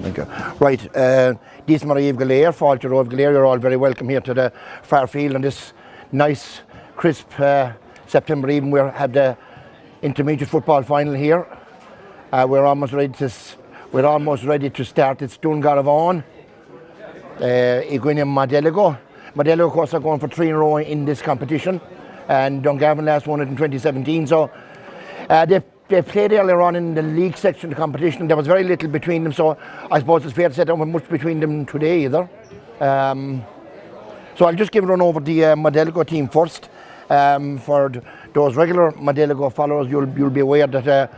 Thank you. Right, this Marie Galere, Falter of Galere, you're all very welcome here to the Fairfield on this nice, crisp September evening. We had the intermediate football final here. We're almost ready to start. It's Dungarvan GAA Modeligo. Modeligo, of course, are going for 3 in a row in this competition, and Dungarvan last won it in 2017. So they played earlier on in the league section of the competition. There was very little between them, so I suppose it's fair to say there wasn't much between them today either. So I'll just give a run over the Modeligo team first. For those regular Modeligo followers, you'll be aware that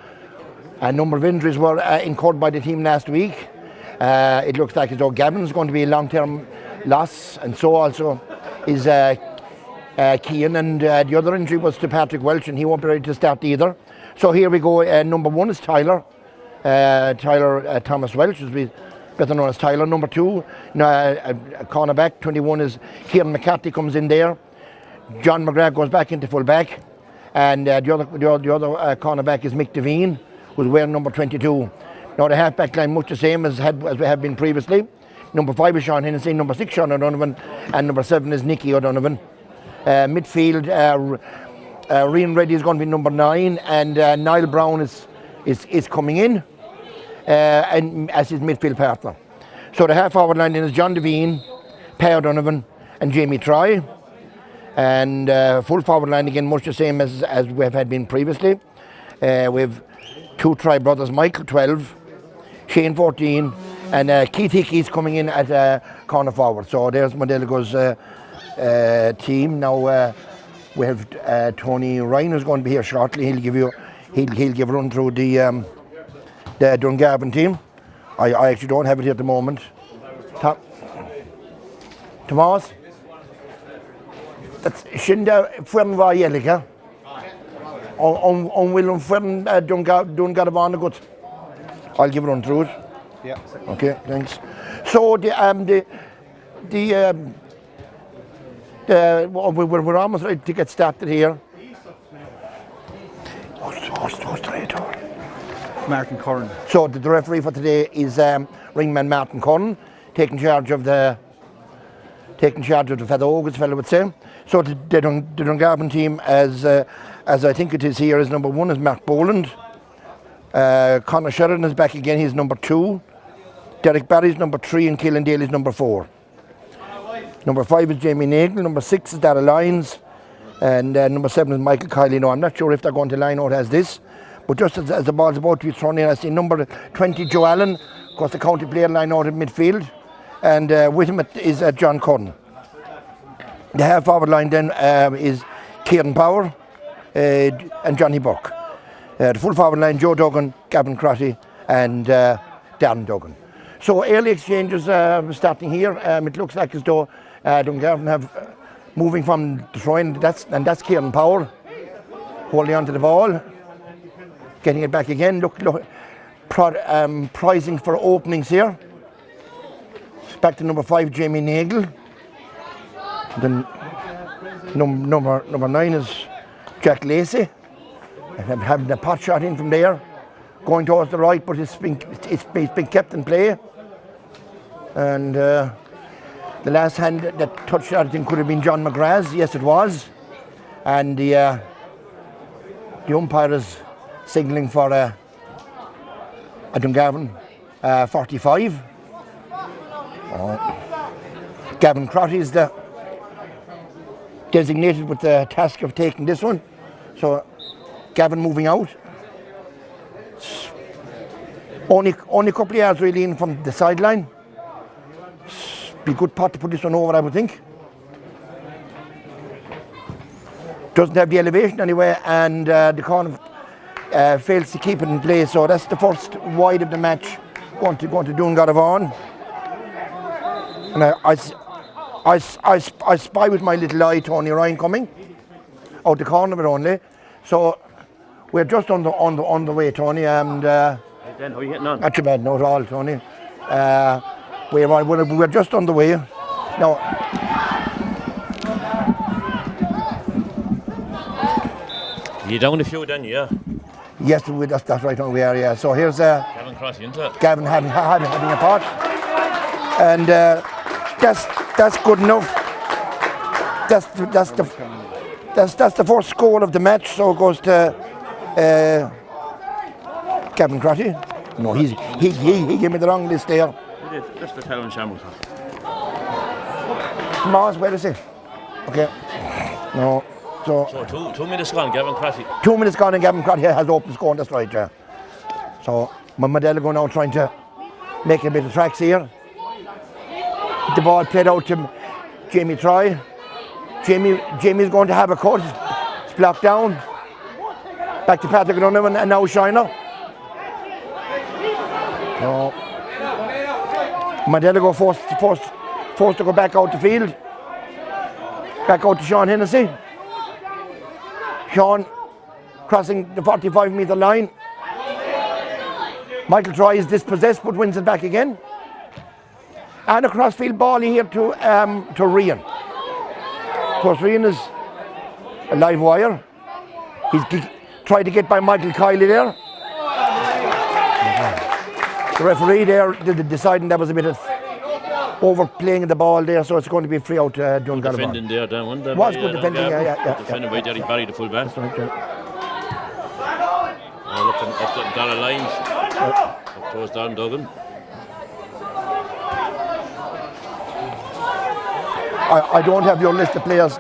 a number of injuries were incurred by the team last week. It looks like as though Gavin's going to be a long-term loss, and so also is Keane, and the other injury was to Patrick Welch, and he won't be ready to start either. So here we go. Number 1 is Tyler Thomas Welch, as we better known as Tyler. Number 2, cornerback 21 is Kieran McCarthy, comes in there. John McGrath goes back into full back, and the other cornerback is Mick Devine, who's wearing number 22. Now the half-back line much the same as we have been previously. Number 5 is Sean Hennessy, number 6 Sean O'Donovan, and number 7 is Nicky O'Donovan. Midfield, Rian Reddy is going to be number 9, and Niall Brown is coming in and as his midfield partner. So the half-forward line is John Devine, Per O'Donovan, and Jamie Troy. And full forward line again, much the same as we have had been previously. We have 2 Troy brothers, Michael 12, Shane 14, and Keith Hickey's coming in at corner forward. So there's Modeligo's team. Now we have Tony Ryan, who's going to be here shortly. He'll give a run through the Dungarvan team. I actually don't have it here at the moment. Thomas? Shinda Fern var Jellica. On Willem Fern Dungarvan good. I'll give a run through it. Yeah. Okay, thanks. So we're almost ready to get started here. Who's the referee? Martin Curran. So the referee for today is ringman Martin Curran, taking charge of the Feather Oak, as fellow would say. So the Dungarvan team, as I think it is here, is number 1 is Mark Boland. Conor Sheridan is back again, he's number 2. Derek Barry's number 3, and Keelan Daly is number 4. Number 5 is Jamie Nagle, number 6 is Dara Lyons, and number 7 is Michael Kiley. Now, I'm not sure if they're going to line out as this, but just as the ball's about to be thrown in, I see number 20, Joe Allen, of course the county player, line out in midfield, and with him is John Curran. The half-forward line then is Kieran Power and Johnny Buck. The full-forward line, Joe Duggan, Gavin Crotty, and Darren Duggan. So early exchanges starting here. It looks like as though Dungarvan have moving from the throw-in, and that's Kieran Power holding on to the ball, getting it back again. Look, prizing for openings here. Back to number 5, Jamie Nagle. Then number 9 is Jack Lacey. Having the pot shot in from there, going towards the right, but it's been kept in play. And the last hand that touched that, I think, could have been John McGrath's. Yes, it was. And the umpire is signalling for a Dungarvan 45. Gavin Crotty is the designated with the task of taking this one. So Gavin moving out. Only a couple of yards really in from the sideline. Be a good pot to put this one over, I would think. Doesn't have the elevation anyway, and the corner fails to keep it in place. So that's the first wide of the match going to Dungarvan. And I spy with my little eye Tony Ryan coming out the corner of it only. So we're just on the way, Tony, and then how are you getting on? Not too bad, not at all, Tony. We're just on the way now. You down a few then, yeah? Yes, that's right on we are, yeah. So here's Gavin Crosby into it. Gavin having a part. And that's good enough. That's the first goal of the match, so it goes to Gavin Crotty. No, he gave me the wrong list there. He did. That's the Talon Shamrock. Mars, where is he? Okay. No. So 2 minutes gone, Gavin Crotty. 2 minutes gone and Gavin Crotty has opened score, that's right, yeah. So Modeligo now trying to make a bit of tracks here. The ball played out to Jamie Troy. Jamie's going to have a cut. It's blocked down. Back to Patrick Donovan and now Shiner. No. Modeligo forced to go back out the field. Back out to Sean Hennessy. Sean crossing the 45-metre line. Michael Troy is dispossessed but wins it back again. And a crossfield ball here to Rian. Of course, Rian is a live wire. He's tried to get by Michael Kiley there. The referee there deciding that was a bit of overplaying the ball there, so it's going to be free out to Dungarvan. Defending there, Dan, wasn't it? Was good defending, yeah. Defended by Derry Barry, the full back. That's right, yeah. Up the Dara lines. Up towards Don Duggan. I don't have your list of players.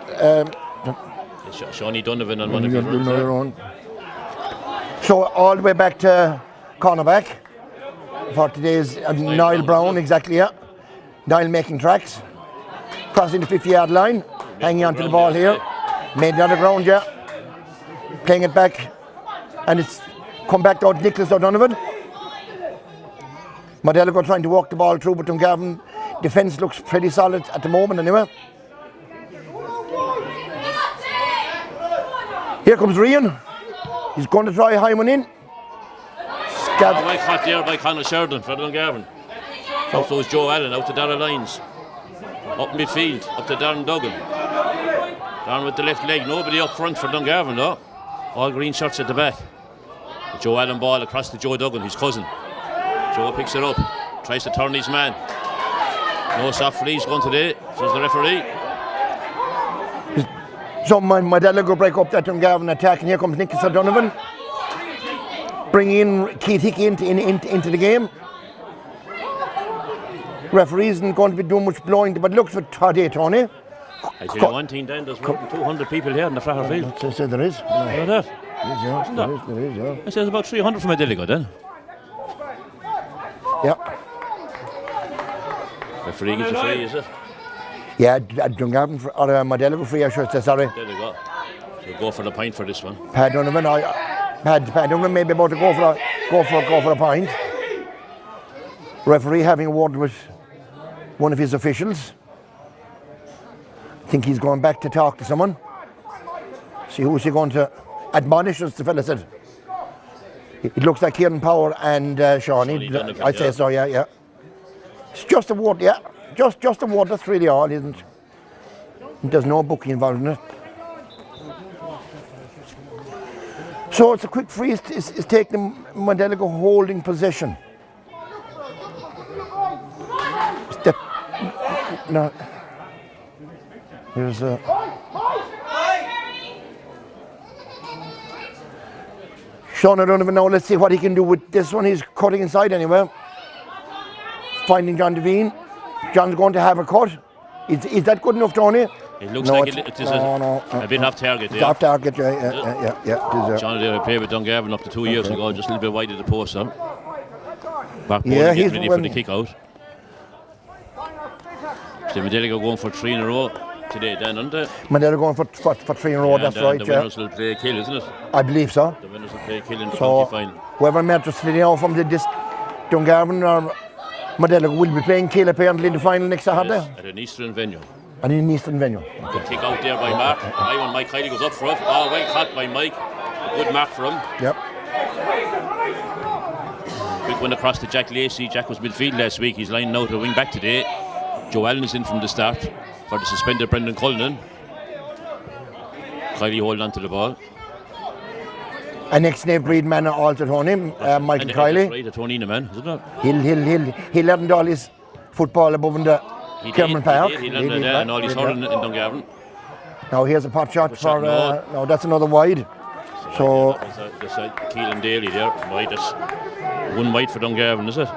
Shawnee Donovan on one of your own. So all the way back to cornerback for today's Niall Brown, exactly, yeah. Niall making tracks, crossing the 50-yard line, hanging on to the ball here, made it on the ground, yeah. Playing it back, and it's come back out Nicholas O'Donovan. Modeligo trying to walk the ball through, but Dungarvan defence looks pretty solid at the moment anyway. Here comes Rian. He's going to try a high one in. Well caught there by Conor Sheridan for Dungarvan. Also is Joe Allen out to Dara lines. Up midfield, up to Darren Duggan. Down with the left leg, nobody up front for Dungarvan though. All green shirts at the back. The Joe Allen ball across to Joe Duggan, his cousin. Joe picks it up, tries to turn his man. No soft release going today, says the referee. So Modeligo break up that Dungarvan attack, and here comes Nicholas O'Donovan. Bring in Keith Hickey into the game. Referee isn't going to be doing much blowing, but looks for today, Tony. I tell you one thing, Dan, there's more than 200 people here in the Fraher field. I said there is. Look at that. There is, yeah. I said there's about 300 from Modeligo then. Yeah. Referee gives a free, is it? Yeah, Dungarvan or Modeligo free, I should say, sorry. There they go. So go for the point for this one. Pat Donovan, Pat Donovan may be about to go for a point. Referee having a word with one of his officials. I think he's going back to talk to someone. See who's he going to admonish, as the fella said. It looks like Kieran Power and Shawnee. I'd say so, yeah. It's just a word, yeah. Just a word, that's really all, isn't it? There's no bookie involved in it. So it's a quick free, it's taking Modeligo holding possession. Step. No. Here's a. Sean O'Donovan now, let's see what he can do with this one. He's cutting inside anyway. Finding John Devine. John's going to have a cut. Is that good enough, Tony? It looks like it is a bit off target. It's off target, yeah. John did play with Dungarvan up to 2 years ago, just a little bit wide of the post. Back ball getting ready for the kick out. So Modeligo going for 3 in a row today, Dan, aren't they? Modeligo going for 3 in a row, that's right. The winners will play kill, isn't it? I believe so. The winners will play kill in the so final. Whoever matches today from this Dungarvan or Modeligo will be playing kill apparently in the final next Saturday. Yes, at an eastern venue. And in an eastern venue. Good kick out there by Mark. When Mike Heidi goes up for it. Oh, well caught by Mike. A good mark for him. Yep. Quick one across to Jack Lacey. Jack was midfield last week. He's lining out a wing back today. Joe Allen is in from the start for the suspended Brendan Cullinan. Kylie holding on to the ball. An ex-Nave Breed man altered on him, Michael And Kiley. Right, a Tonina man, isn't it? He'll learn all his football above in the Cameron Park. He learned that and all his hurling in Dungarvan. Now here's a pot shot for, no. no, that's another wide. So, That's Keelan Daly there, wide. That's one wide for Dungarvan, is it?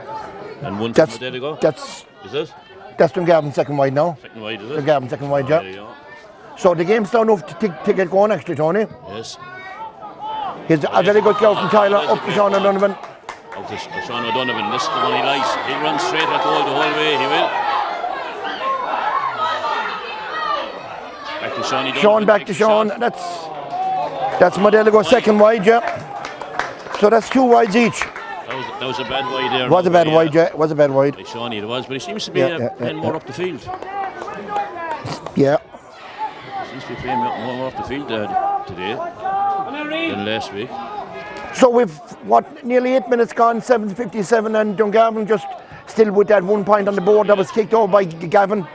And one for Modeligo. Is it? That's Dungarvan second wide now. Second wide, is it? Dungarvan second wide, yeah. There you go. So the game's now enough to get going actually, Tony. Yes. Here's a very good goal from Tyler up to Sean O'Donovan. Out to Sean O'Donovan, this is the one he likes. He'll run straight at goal the whole way, he will. Back to Sean O'Donovan. Sean back to Sean. That's Modeligo second wide, yeah. So that's 2 wides each. That was a bad wide there. Was a bad wide, yeah. Was a bad wide. Like Shawnee it was, but he seems to be playing more up the field. Yeah. Seems to be playing more up the field today than last week. So we've, nearly 8 minutes gone, 7:57, and Dungarvan just still with that 1 point on the board that was kicked over by Gavin,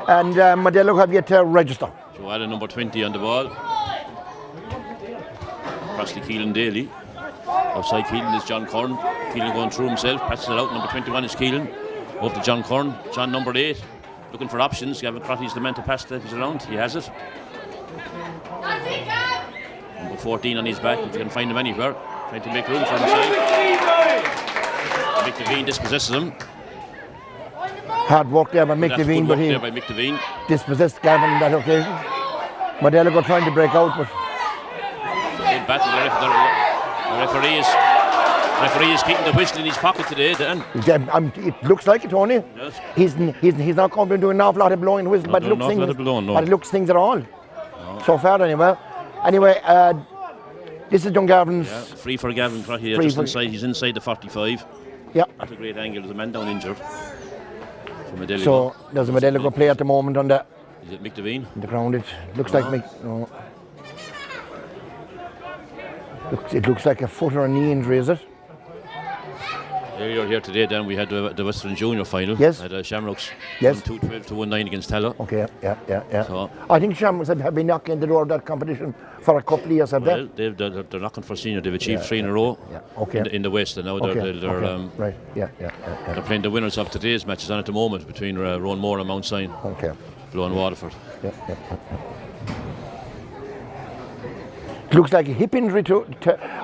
and Modeligo have yet to register. Joe Allen, number 20 on the ball. Across to Keelan Daly. Outside Keelan is John Curran. Keelan going through himself, passes it out. Number 21 is Keelan. Over to John Curran. John, number 8. Looking for options. Gavin Crotty's the man to pass that around. He has it. Number 14 on his back. If you can find him anywhere. Trying to make room for himself. Mick Devine dispossesses him. Hard work there by Mick Devine, but he dispossessed Gavin on that occasion. Modeligo trying to break out, but good battle. The referee is keeping the whistle in his pocket today, Dan. It looks like it, Tony. Yes. He's not going to be doing an awful lot of blowing the whistle, but it looks things at all. No. So far, anyway. Anyway, this is Dungarvan's. Yeah, free for Gavin Crotty. He's inside the 45. Yeah. Not a great angle. There's a man down injured. So there's a Modeligo play at the moment on the. Is it Mick Devine? The ground. It looks like Mick. No. It looks like a foot or a knee injury, is it? Earlier here today, then we had the Western Junior final. Yes. At Shamrocks. Yes. 2-12 to 1-9 against Tella. Okay. Yeah. So, I think Shamrocks have been knocking the door of that competition for a couple of years, have they? They're knocking for senior. They've achieved 3 in a row. Yeah. Okay. In the West, and now they're right. Yeah. They're playing the winners of today's matches on at the moment between Rowan Moore and Mount Sion. Okay. Blow and Waterford. Yeah. Looks like a hip injury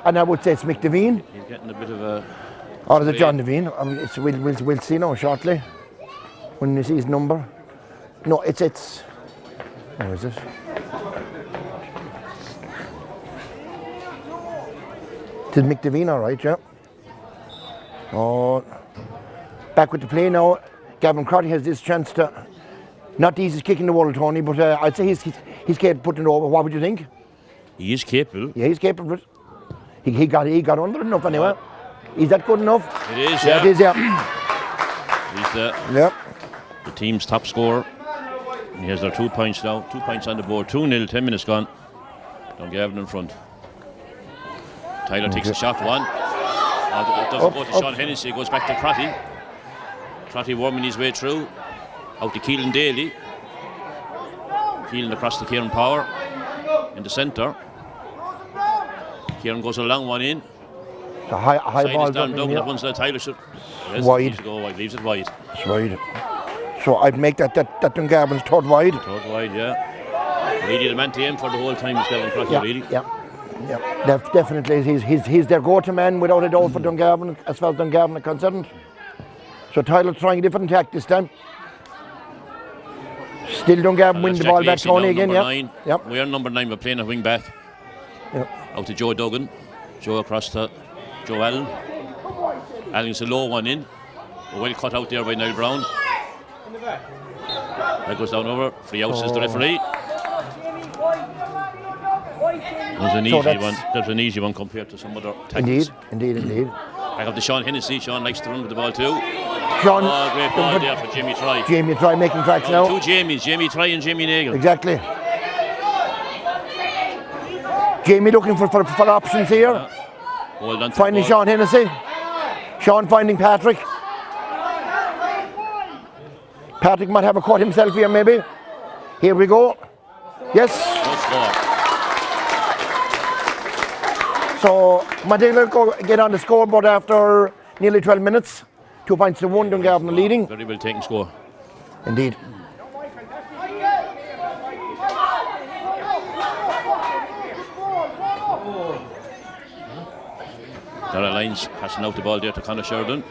and I would say it's Mick Devine. He's getting a bit of a. Or is it John Devine? We'll see now shortly when you see his number. No, it's. Where is it? It's Mick Devine, all right, yeah. Oh, back with the play now. Gavin Crotty has this chance to. Not the easiest kick in the world, Tony, but I'd say he's capable of putting it over. What would you think? He is capable. Yeah, he's capable of it. He got under enough anyway. Is that good enough? It is, yeah. It is, yeah. He's the team's top scorer. And he has their 2 points now. 2 points on the board. 2-0, 10 minutes gone. Dungarvan in front. Tyler takes the shot, 1. It doesn't go to Sean Hennessy, it goes back to Crotty. Crotty worming his way through. Out to Keelan Daly. Keelan across to Kieran Power. In the centre. Kieran goes a long one in. The high ball down that one's that Tyler should. Wide. Leaves it wide. It's wide. So I'd make that Dungarvan's third wide. Third wide, yeah. Really the man to aim for the whole time is Gavin Crotty, really. Yeah. Definitely, he's their go-to man without a doubt for Dungarvan, as far as Dungarvan are concerned. So Tyler's trying a different tack this time. Still Dungarvan win the ball back, Tony again, Yep. We are number 9, we're playing a wing back. Yep. Out to Joe Duggan. Joe across to Joe Allen. Allen's a low one in. Well cut out there by Niall Brown. That goes down over. Free out says the referee. There's an easy one compared to some other tackles. Indeed. Back up to Sean Hennessy. Sean likes to run with the ball too. Sean, great ball there for Jamie Try. Jamie Try making tracks now. 2 Jamies, Jamie Try and Jamie Nagle. Exactly. Jamie looking for options here. Well done. Finding Sean Hennessy. Sean finding Patrick. Patrick might have a cut himself here, maybe. Here we go. Yes. So Modeligo get on the scoreboard after nearly 12 minutes. 2 points to 1, Dungarvan leading. Very well taken score. Indeed. Dara Lyons passing out the ball there to Conor Sheridan.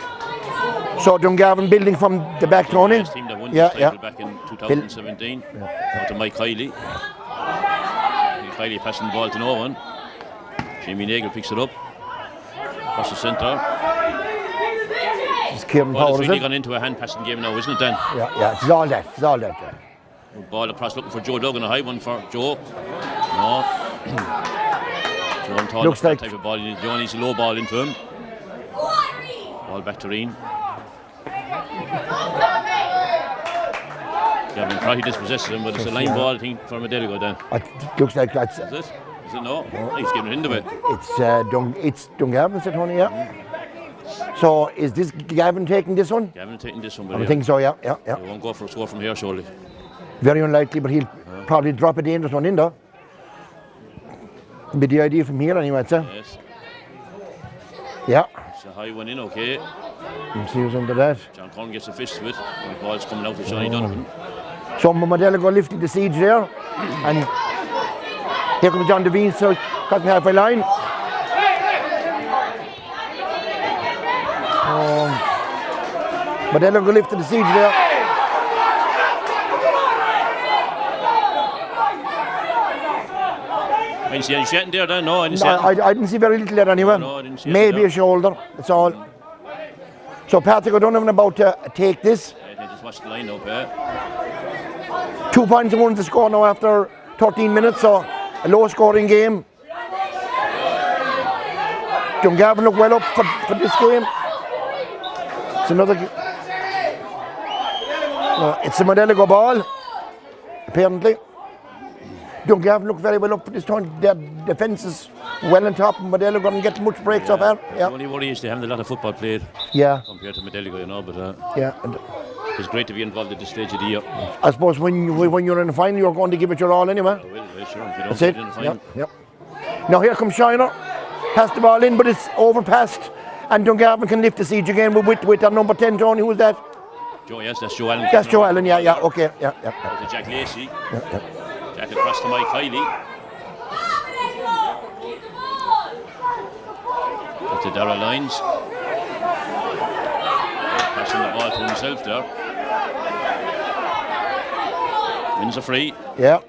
So Dungarvan building from the back, Tony. Yes, team that won this title back in 2017. Out to Mike Kiley. Mike Kiley passing the ball to no one. Jamie Nagle picks it up. Across the centre. It's Kieran Ball Powell, has is really it? gone into a hand passing game now, isn't it, Dan? Yeah, it's all that. It's all that. Yeah. Ball across looking for Joe Duggan, a high one for Joe. No. Joe Tall, Looks like type of ball. Joe needs a low ball into him. Ball back to Reen. Gavin Crotty dispossesses him, but it's a line ball, I think, for Modeligo then. It looks like that's. Is it? Is it no? He's giving it into it. It's Dungarvan, said Tony, yeah. So is this Gavin taking this one? Gavin taking this one, I but think so, yeah. he won't go for a score from here, surely. Very unlikely, but he'll probably drop a dangerous one in there. Be the idea from here anyway, I'd say. Yes. Yeah. It's a high one in, okay. Let's see who's under that. John Corn gets a fist with it. And the ball's coming out to Johnny Donovan. So Modeligo lifted the siege there. And here comes John Devine, so cutting halfway line. Modeligo lifted the siege there. I didn't see any sweating there then, no, I didn't see No, I didn't see very little there anyway. No, I didn't see it Maybe there. a shoulder, that's all. So Patrick O'Donovan about to take this. I just watched the line up, eh? 2 points and 1 to score now after 13 minutes, so a low scoring game. Dungarvan look well up for this game. It's another. It's a Modeligo ball, apparently. Dungarvan look very well up for this time. Their defence is well on top, and Modeligo doesn't get much breaks off there. The only worry is they haven't a lot of football played compared to Modeligo, you know, but and it's great to be involved at this stage of the year. I suppose when you're in the final, you're going to give it your all anyway. Well, sure, if you don't That's get it. in the final. Yep. Now here comes Shiner. Pass the ball in, but it's overpassed. And Dungarvan can lift the siege again with our number 10, Tony. Who's that? Joe, yes, that's Joe Allen. That's Joe Allen, yeah, okay. Yeah. To Jack Lacey. Jack across to Mike Kiley. To Dara Lyons. Passing the ball to himself there. Wins a free. Yeah.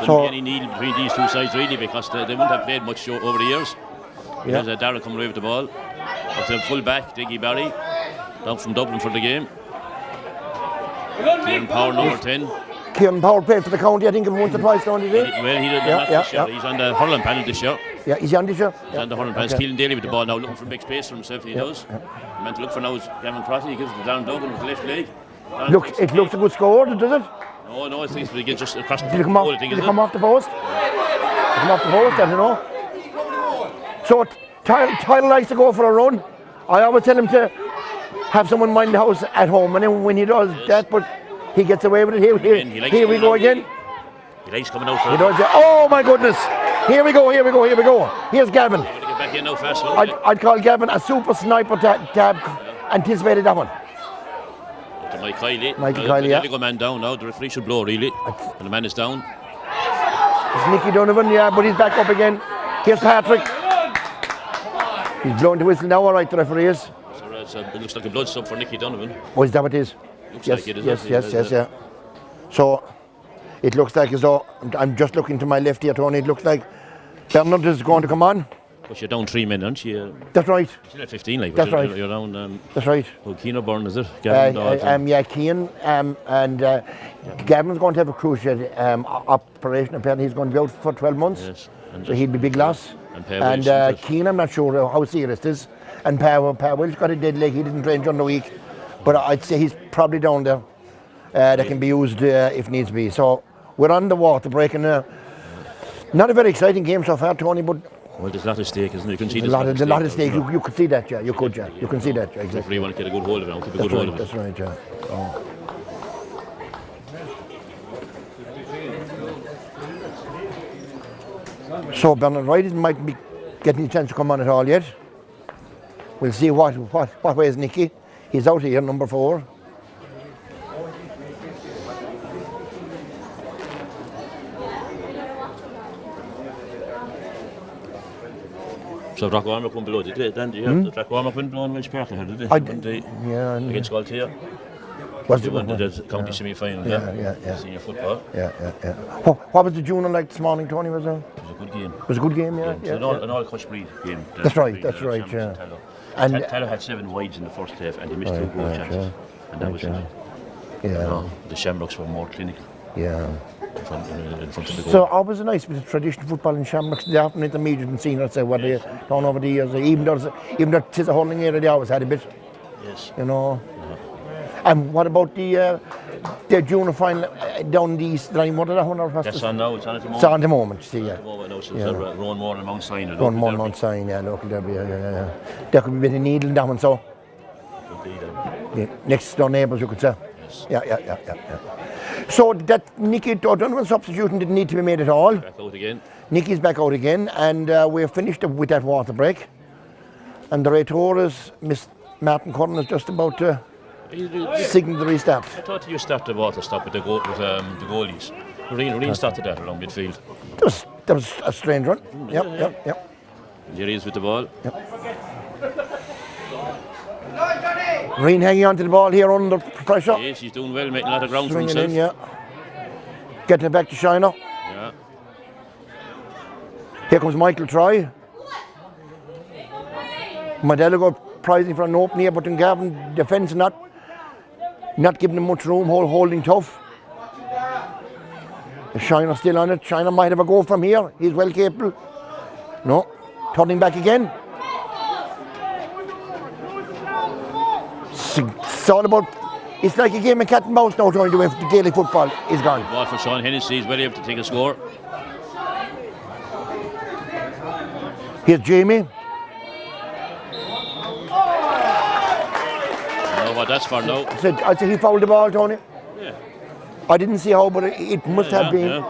Shouldn't be any need between these two sides really, because they wouldn't have played much over the years. There's Dara coming away with the ball. Up to full back, Diggy Barry. Down from Dublin for the game. Kieran Power, number 10. Kieran Power played for the county, I think, once or twice, don't he? Well, he did not this year. He's on the hurling panel this year. Yeah, he's on this year. He's on the hurling panel, stealing daily with the ball now, looking for big space for himself, he does. The man to look for now is Gavin Crotty. He gives it to Darren Duggan with the left leg. It looks a good score, does it? No, I think it's just across the Did it come off, off the post? Come off the post, I don't know. So Tyler likes to go for a run. I always tell him to have someone mind the house at home, and then when he does that, but he gets away with it. Here we go again. He likes coming out for it. Oh my goodness! Here we go. Here's Gavin. Get back in now fast. I'd call Gavin a super sniper to have anticipated that one. To Mike Kiley. Kiley, yeah. Go man down now. The referee should blow really, and the man is down. It's Nicky Donovan, but he's back up again. Here's Patrick. He's blowing the whistle now, all right, the referee is. So it looks like a blood sub for Nicky Donovan. Oh, is that what it is? Looks like it, Yes. So it looks like as though, I'm just looking to my left here, Tony, it looks like Bernard is going to come on. But you're down 3 men, aren't you? That's right. You're at 15, like. That's right. You're down. That's right. Keane O'Byrne, is it? Keane, and Gavin's going to have a crucial operation. Apparently, he's going to be out for 12 months. Yes. So he'll be big loss. And Keane, I'm not sure how serious it is. And Powell's got a dead leg. He didn't train during the week, but I'd say he's probably down there. That can be used if needs be. So we're on the water breaking. Not a very exciting game so far, Tony, but. Well, there's a lot of stake, isn't it? You can see there's a lot of stake. You could see that, yeah. You could see that, yeah, exactly. If you want to get a good hold of it, keep a good hold of it. That's right, yeah. So Bernard Wright might be getting a chance to come on at all yet. We'll see what way is Nicky. He's out here, number 4. So Drac Warmer went below, did they? Then the Drac Warmer went below in Welsh Park, did they? Yeah. Against Galtia. They won the county semi-final, Yeah. senior football. Yeah. What was the junior like this morning, Tony? It was a good game. It was a good game, yeah. An all Cush Breed game. That's right, yeah. And Tallow had 7 wides in the first half and they missed 2 goal chances. And that was it. Yeah. The Shamrocks were more clinical. Yeah. In front of the goal. So always a nice bit of traditional football in Shamrocks. They often intermediate and senior, say what they done over the years. Even though it is a holding area, they always had a bit. Yes. You know. And what about the junior final down the east line? What did that one? That's on now. It's on at the moment. It's on at the moment. See, yeah. Rowan Moore and Mount Sign. Rowan Moore and Mount Sign, yeah, local derby. Yeah. There could be a bit of needle in that one, so. Yeah, next door neighbours, you could say. Yes. Yeah. So that Nicky O'Donovan's substitution didn't need to be made at all. Back out again. Nicky's back out again, and we're finished with that water break. And the Raitores, Miss Martin Curran is just about to signal the restart. I thought you started the water stop with the goalies. Reen started that along midfield. That was a strange run. Yep. Here he is with the ball. Reen hanging on to the ball here under pressure. Yes, he's doing well, making a lot of ground for Swinging himself. in, getting it back to Shiner. Yeah. Here comes Michael Troy. Modeligo prizing for an open here, but Dungarvan defence not giving him much room, holding tough. Shiner still on it. Shiner might have a go from here. He's well capable. No, turning back again. It's all about. It's like a game of cat and mouse now, Tony, with the Gaelic football is gone. Ball for Sean Hennessy. He's well able to take a score. Here's Jamie. I know what that's for now. I'd say he fouled the ball, Tony. Yeah. I didn't see how, but it must have been.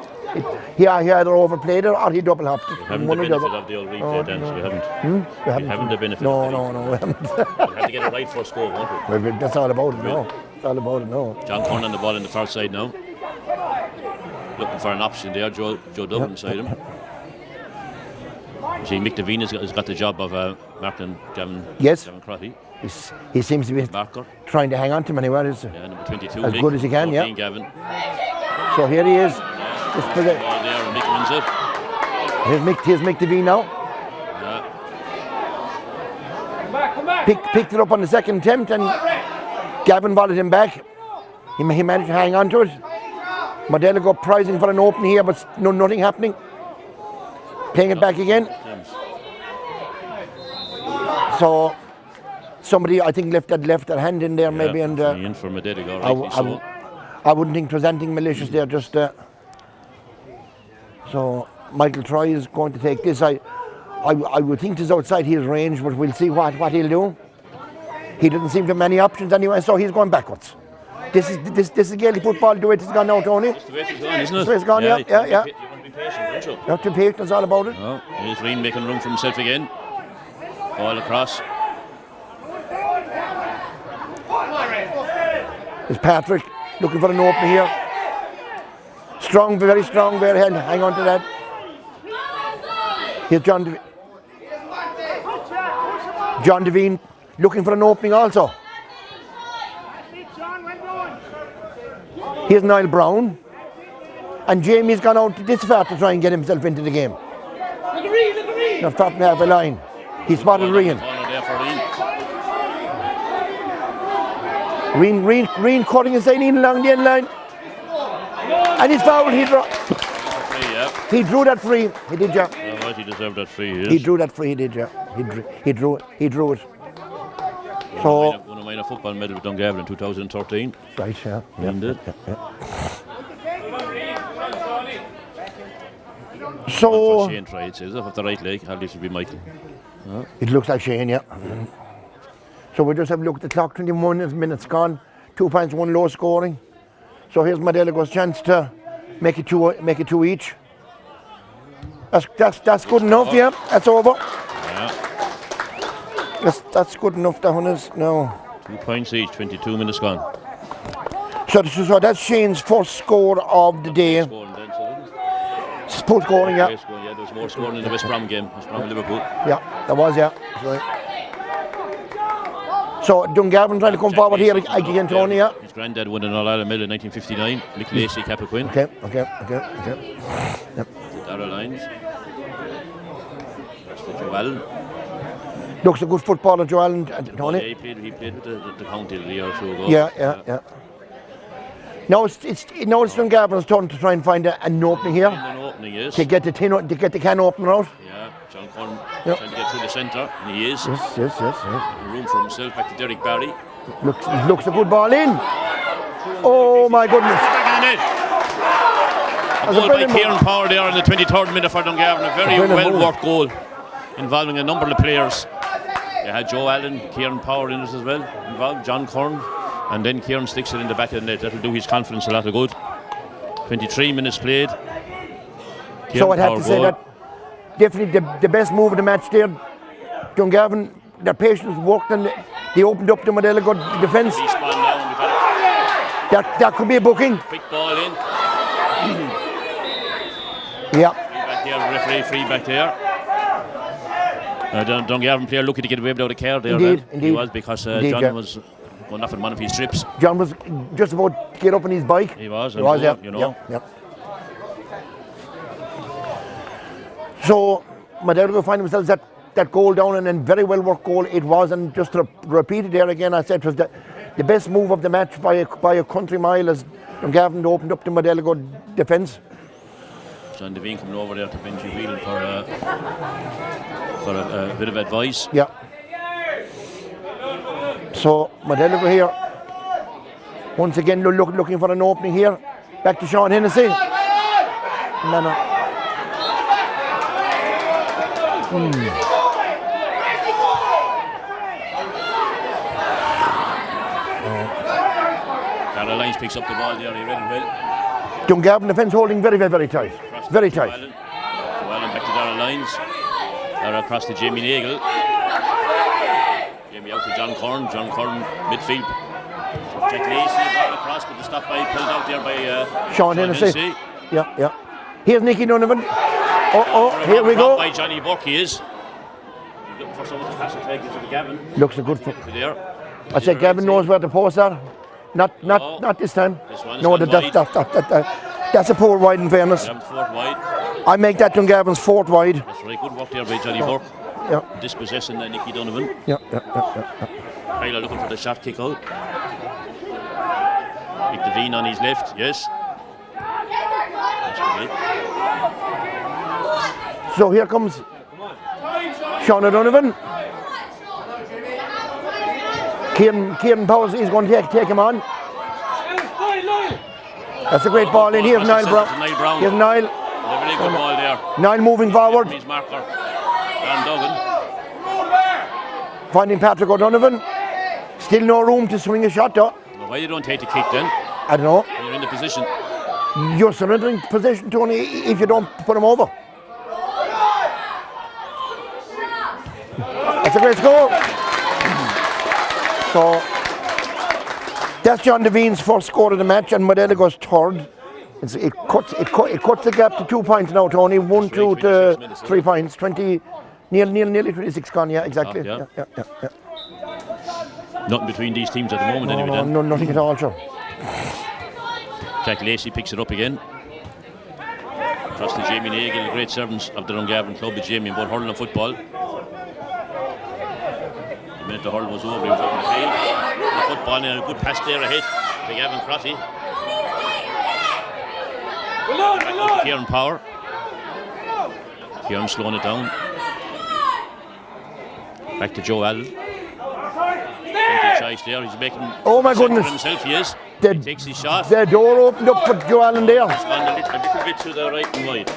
He either overplayed it or he double hopped it. We haven't the benefit of the old replay then, so we haven't. We haven't the benefit. No, we haven't. We had to get it right first goal, won't we? That's all about it now. It's all about it now. John Curran on the ball in the far side now. Looking for an option there. Joe Dublin beside him. See, Mick Devine has got the job of marking Gavin Crotty. He seems to be trying to hang on to him anyway. Yeah, number 22. As Mick, good as he can, yeah. Gavin. So here he is. Ball there and Mick wins it. Here's Mick Devine now. Yeah. Picked it up on the second attempt and Gavin volleyed him back. He managed to hang on to it. Modeligo prizing for an open here, but nothing happening. Playing it back again. So somebody, I think, left that hand in there, maybe, and in for Modeligo, I wouldn't think it was anything malicious there. Just so Michael Troy is going to take this. I would think this is outside his range, but we'll see what he'll do. He doesn't seem to have many options anyway, so he's going backwards. This is Gaelic football. The way it's gone now, Tony. It's the way it's gone, isn't it? The way it's gone, yeah. You want to be patient, don't you? You have to be patient, that's all about it. Oh, here's Reen making room for himself again. Ball across. It's Patrick looking for an open here. Strong, very strong, very held. Hang on to that. Here's John Devine looking for an opening also. Here's Niall Brown. And Jamie's gone out this far to try and get himself into the game. Not far from half a line. He spotted Reen. Reen cutting his side in along the end line. And he's fouled. He drew that free. He did, yeah. He deserved that free, yes. He drew that free, he did, yeah. He drew it. So, won a minor football medal with Dungarvan in 2013. Right, yeah. So Shane tried, it says, off the right leg. Hardly should be Michael. It looks like Shane, yeah. So we just have a look at the clock. 21 minutes gone. 2 points, 1 low scoring. So here's Modeligo's chance to make it two each. That's good enough, yeah. That's over. Yeah. That's good enough, that one is. No. 2 points each, 22 minutes gone. So that's Shane's first score of the day. Scoring then, so isn't it? Full scoring, yeah. Yeah, there was more scoring in the West Brom game. West Brom Liverpool. Yeah, there was, yeah. That's right. So Dungarvan trying to come forward here again, Tony, yeah. His granddad won an All-Ireland medal in 1959. Mick Lacey, Cappoquin. Okay. The Yep. Dara Lyons. That's the Joe Allen. Looks a good footballer, Joe Allen, Tony. Yeah, he played with the county a year or so ago. Yeah. Now it's Dungarvan's turn to try and find an opening here. An opening, yes. To get the can opener out. Yeah, John Corn trying to get through the centre, and he is. Yes. Room for himself, back to Derek Barry. Looks a good ball in. Oh my goodness. Back in the net. A goal by Kieran Power there in the 23rd minute for Dungarvan. A very well-worked goal involving a number of players. They had Joe Allen, Kieran Power in it as well, involved, John Corn, and then Kieran sticks it in the back of the net. That'll do his confidence a lot of good. 23 minutes played. Kieran So I'd have Power to say goal. that definitely the best move of the match there. Dungarvan, their patience worked and they opened up the Modeligo defence. He's spun down, we got That could be a booking. a quick ball in. Yeah. Back here, referee free back there. Dungarvan player looking to get away without a card there. Indeed. He was because Indeed, John yeah. was going off on one of his trips. John was just about to get up on his bike. He was, yeah. you know. Yeah. So Modeligo find themselves that goal down, and then very well worked goal it was, and just to repeat it there again, I said it was the best move of the match by a country mile as Dungarvan opened up the Modeligo defence. John Devine coming over there to Benji Whelan for a bit of advice. Yeah. So Modeligo here once again looking for an opening here. Back to Sean Hennessy. No. Dara Lyons picks up the ball there, he read it well. Dungarvan defence holding very tight. Very tight. Joe Allen back to Dara Lyons. Dara across to Jamie Nagle. Jamie out to John Corn. John Corn midfield. Jack Lacey ball across, but the stop by pulled out there by Sean Hennessy. Yeah. Here's Nicky Donovan. Here we go. By Johnny Burke, he is. He's looking for someone to pass it to the Gavin. Looks a good foot. There. I said Gavin knows where the posts are. Not this time. This one is No, gone that's a poor wide in fairness. Fourth wide. I make that Dungarvan's fourth wide. That's right. Good work there by Johnny Burke. Yeah. Dispossessing Nicky Donovan. Yeah. Tyler looking for the shot kick out. Mick Devine on his left. Yes. That's great. So here comes Sean O'Donovan. Kieran Powers is going to take him on. That's a great ball in. Here's Niall Brown. Here's Niall. A very good ball there. Niall moving forward. His marker. Dan Duggan. Finding Patrick O'Donovan. Still no room to swing a shot though. Why you don't take the kick then? I don't know. You're in the position. You're surrendering position, Tony, if you don't put him over. That's a great score. So that's John Devine's first score of the match, and Modeligo's third. It cuts the gap to 2 points now, Tony. 1, 2 to 3 points. 20, nearly 26 gone. Yeah, exactly. Yeah. Yeah. Nothing between these teams at the moment, anyway. Then. No, nothing at all, sure. Jack Lacey picks it up again. Across to Jamie Nagle, great servants of the Dungarvan club, with Jamie in both hurling and football. The minute the hurl was over, he was up in the field. The football and a good pass there ahead to Gavin Crotty. Back up to Kieran Power. Kieran slowing it down. Back to Joe Allen. Choice there. He's making. Oh my goodness! Himself, he is. He takes his shot. The door opened up for Joe Allen there. It's gone a little bit to the right and wide.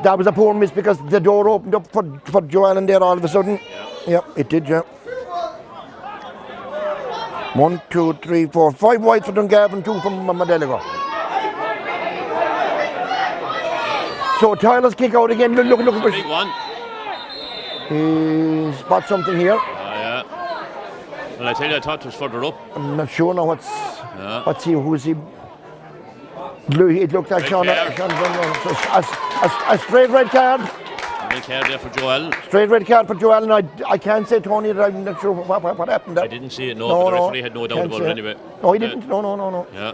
That was a poor miss because the door opened up for Joe Allen there all of a sudden. Yeah, it did, yeah. 1, 2, 3, 4, 5 wide for Dungarvan, 2 from Modeligo. So Tyler's kick out again. Look for. Big one. He spots something here. Yeah. Well, I tell you, I thought it was further up. I'm not sure now what's he, who's he? It looked like Sean. A straight red card. Red card there for Joel. Straight red card for Joel, and I can't say, Tony, that I'm not sure what happened there. I didn't see it, but the referee had no doubt about it anyway. No, he didn't. No. Yeah.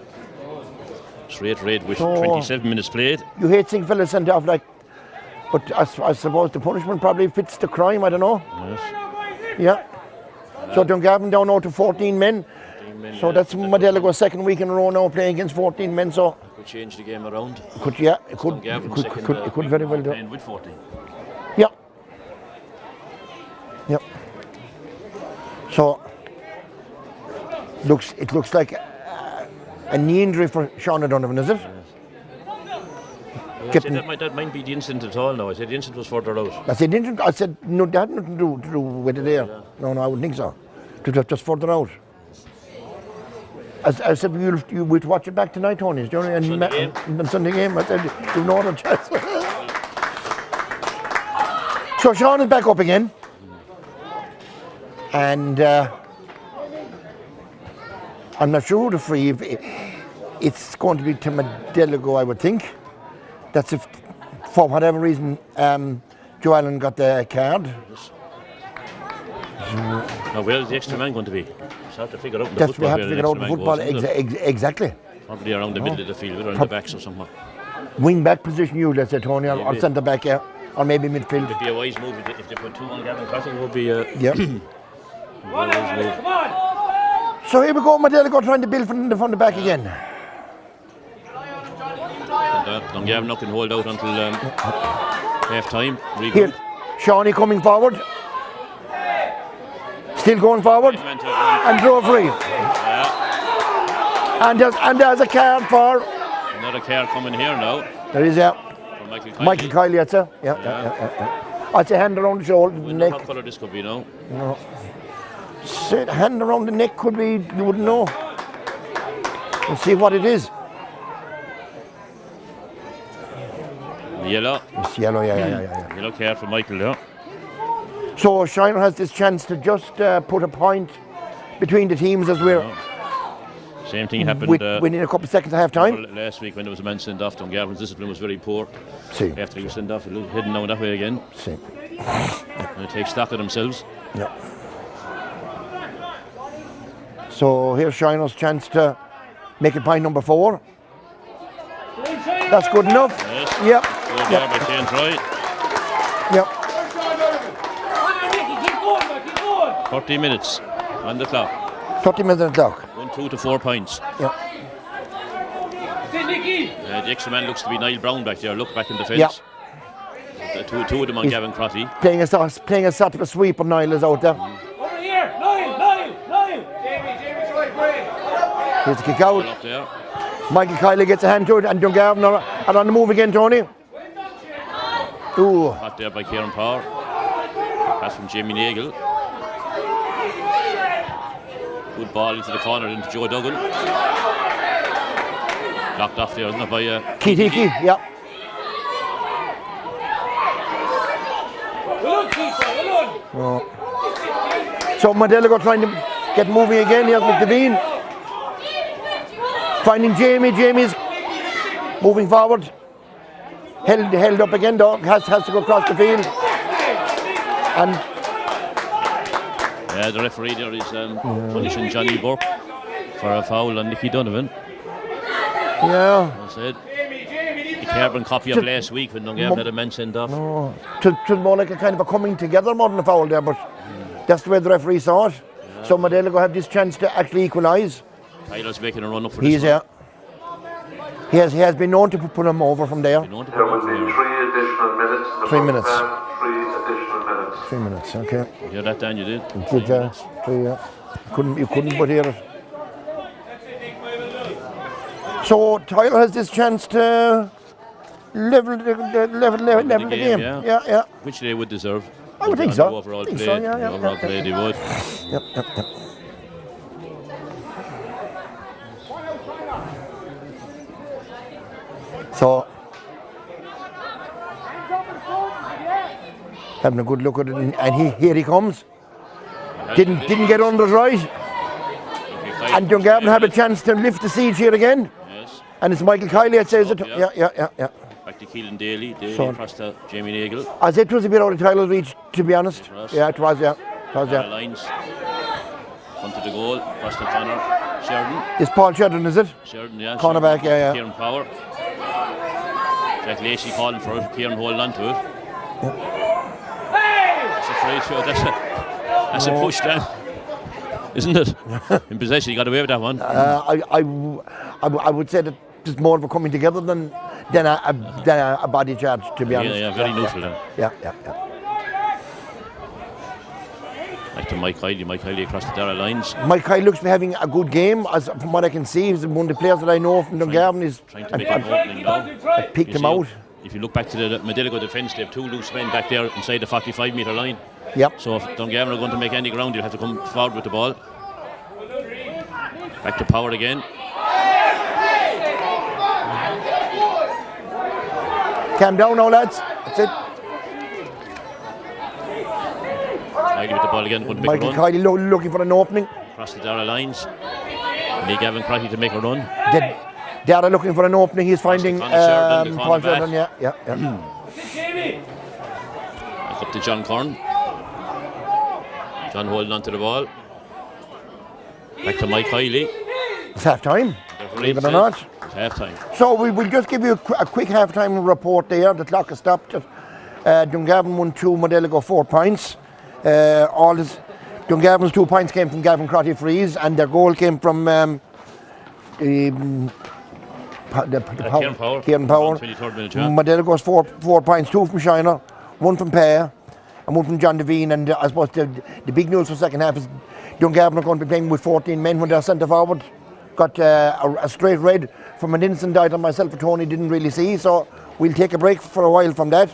Straight red with 27 minutes played. You hate seeing fellas sent off like, but I suppose the punishment probably fits the crime, I don't know. Yes. Yeah. So Dungarvan down now to 14 men. So that's Modeligo's second week in a row now playing against 14 men. So could change the game around. It could very well do. Playing with 14. Yeah. Yep. So it looks like a knee injury for Sean O'Donovan, is it? I said that might be the incident at all now. I said the incident was further out. I said no, that had nothing to do with it there. Yeah. No, I wouldn't think so. Just further out. I said we'd watch it back tonight, Tony. Do you know? Sunday game. I said you've no other chance. So Sean is back up again, and I'm not sure who the free. It's going to be to Modeligo, I would think. That's if, for whatever reason, Joe Allen got the card. Now, where's the extra man going to be? It's hard to figure out. That's what we have to figure out in football. Exactly. Probably around the middle of the field, or in the backs or somewhere. Wing back position, you, let's say, Tony, or centre back, yeah. Or maybe midfield. It'd be a wise move if they put two on Gavin Crossing. It would be yeah. Come on. So here we go, Modeligo trying to build from the back again. Dungarvan not can hold out until half time. Here, Shawnee coming forward. Still going forward. And draw free. Yeah. And there's a card for. Another card coming here now. There is, yeah. Michael Kiley, that's it. Yeah. I'd say hand around the shoulder, the neck. What colour this could be now? No. Say hand around the neck could be, you wouldn't know. Let's see what it is. Yellow. It's yellow, yeah. Yellow card for Michael, yeah. So Shiner has this chance to just put a point between the teams as we're. Same thing happened within a couple of seconds at half time. Last week when there was a man sent off, Dungarvan's discipline was very poor. See. After he was sent off, heading down that way again. See. And they take stock of themselves. Yeah. So here's Shiner's chance to make it point number 4. That's good enough. Yes. Yep. Good job by Shane Troy. Yep. 30 minutes on the clock. 30 minutes on the clock. 1-2 to 4 points. Yep. The extra man looks to be Niall Brown back there. Look back in the fence. Yep. Two of them on Gavin Crotty. Playing a sort of a sweeper. Niall is out there. Over here, Niall. Here's the kick out. Up there. Michael Kiley gets a hand to it, and Dungarvan are on the move again, Tony. Ooh. Caught there by Kieran Power. Pass from Jamie Nagel. Good ball into the corner into Joe Duggan. Locked off there, isn't it, by Kitiki, yeah. Oh. So Modeligo trying to get moving again. Here's McDevine. Finding Jamie. Jamie's moving forward. Held up again, though. Has to go across the field. And the referee there is punishing Johnny Burke for a foul on Nicky Donovan. Yeah. That's it. The carbon copy of last week when Dungarvan had a man sent off. No. To more like a kind of a coming together more than a foul there, but that's the way the referee saw it. Yeah. So Modeligo have this chance to actually equalise. Tyler's making a run up for this one. He has been known to put him over from there. There will be 3 additional minutes. 3 minutes. 3 additional minutes. 3 minutes, okay. You hear that, Dan? You did? Did you? 3, yeah. You couldn't but hear it. So Tyler has this chance to level the game. Yeah. Which they would deserve. I would think so. Overall play, they would. Yep. So having a good look at it, and here he comes. Didn't get under it right. And Dungarvan had a chance to lift the siege here again. Yes. And it's Michael Kiley that says it. Yeah. Yeah. Back to Keelan Daly. Daly So- across to Jamie Nagle. As it was a bit out of title reach, to be honest. was. Yeah, it was, yeah. It was, Dara yeah. Lyons. Front of the goal. Across to Connor. Sheridan. It's Paul Sheridan, is it? Sheridan, yeah. Cornerback, yeah. Kieran Power. Jack Lacey calling for it. Kieran holding on to it. That's a free throw. That's a push down. Isn't it? In possession, he got away with that one. I would say that it's more of a coming together than a body charge, to be honest. Yeah, very neutral then. Yeah. Back to Mike Hiley. Mike Hiley across the Dara lines. Mike Kyle looks to be having a good game, as from what I can see. He's one of the players that I know from Dungarvan. He's Trying to make an opening now. picked You him see, out. If you look back to the Modeligo defence, they have two loose men back there inside the 45-metre line. Yep. So if Dungarvan are going to make any ground, they'll have to come forward with the ball. Back to Power again. Calm down now, lads. That's it. Hiley with the ball again, going to make Michael a run. Kiley looking for an opening. Across the Dara lines. Lee Gavin Crotty to make a run. They are looking for an opening. He's finding Conor Sheridan, the Paul cornerback. Sheridan. Yeah. Back up to John Corn. John holding on to the ball. Back to Mike Hiley. It's half time, believe it or not. It's half time. So we will just give you a quick half-time report there. The clock has stopped. Dungarvan won 2, Modeligo 4 points. Dungarvan's 2 points came from Gavin Crotty frees, and their goal came from Kieran Power. Kieran Power. 23rd minute, yeah. Modeligo's 4 points, 2 from Shiner, 1 from Pear, and 1 from John Devine. And I suppose the big news for second half is Dungarvan are going to be playing with 14 men when they're centre forward. Got a straight red from an instant item myself and Tony didn't really see, so we'll take a break for a while from that.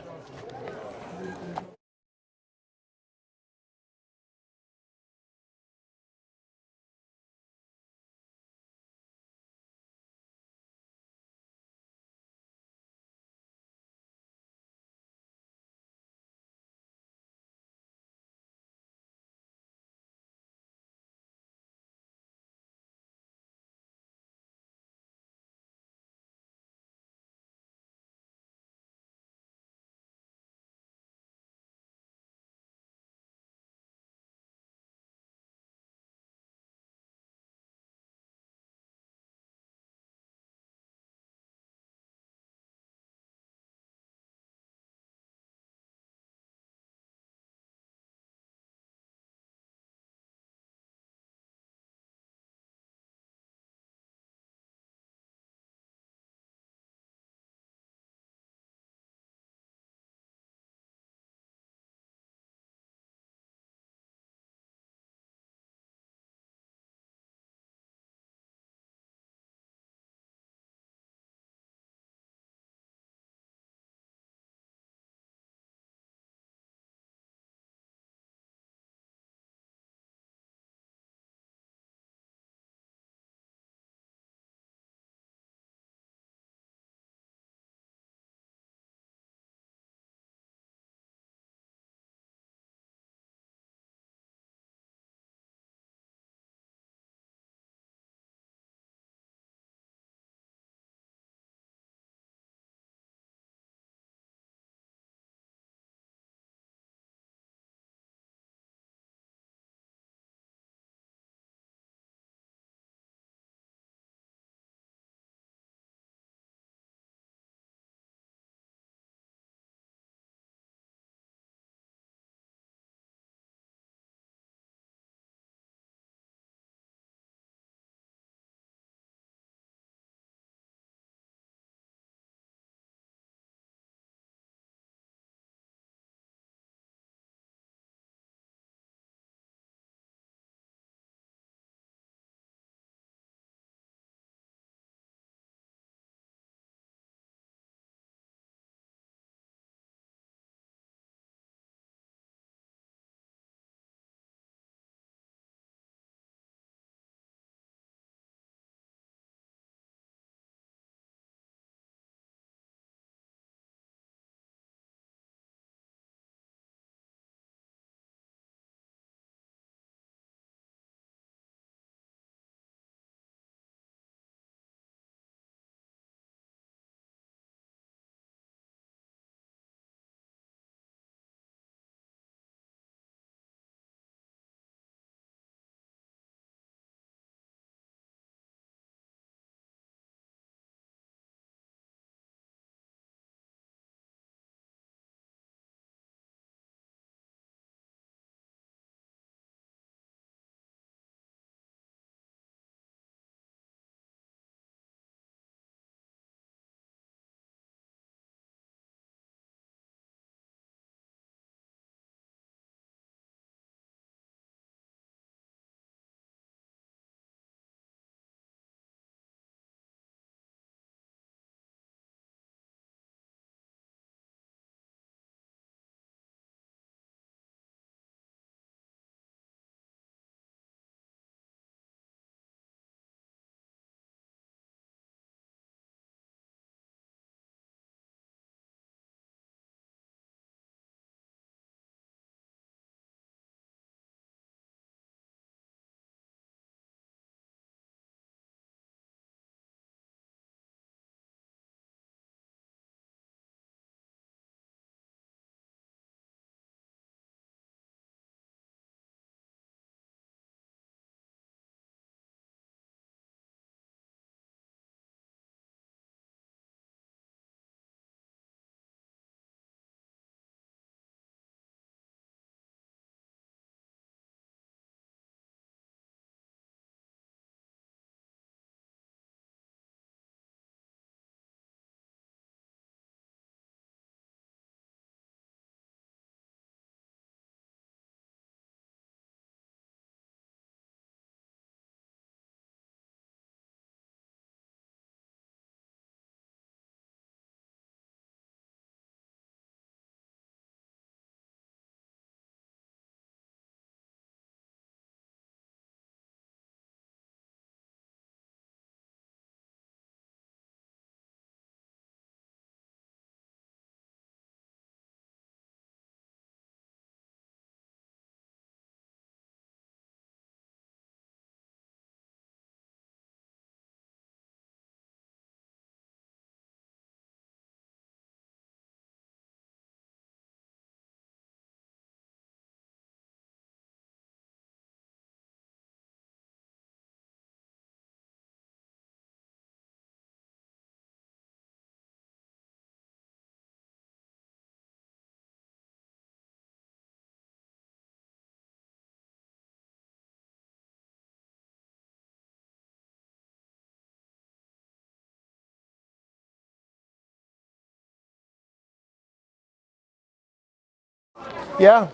Yeah.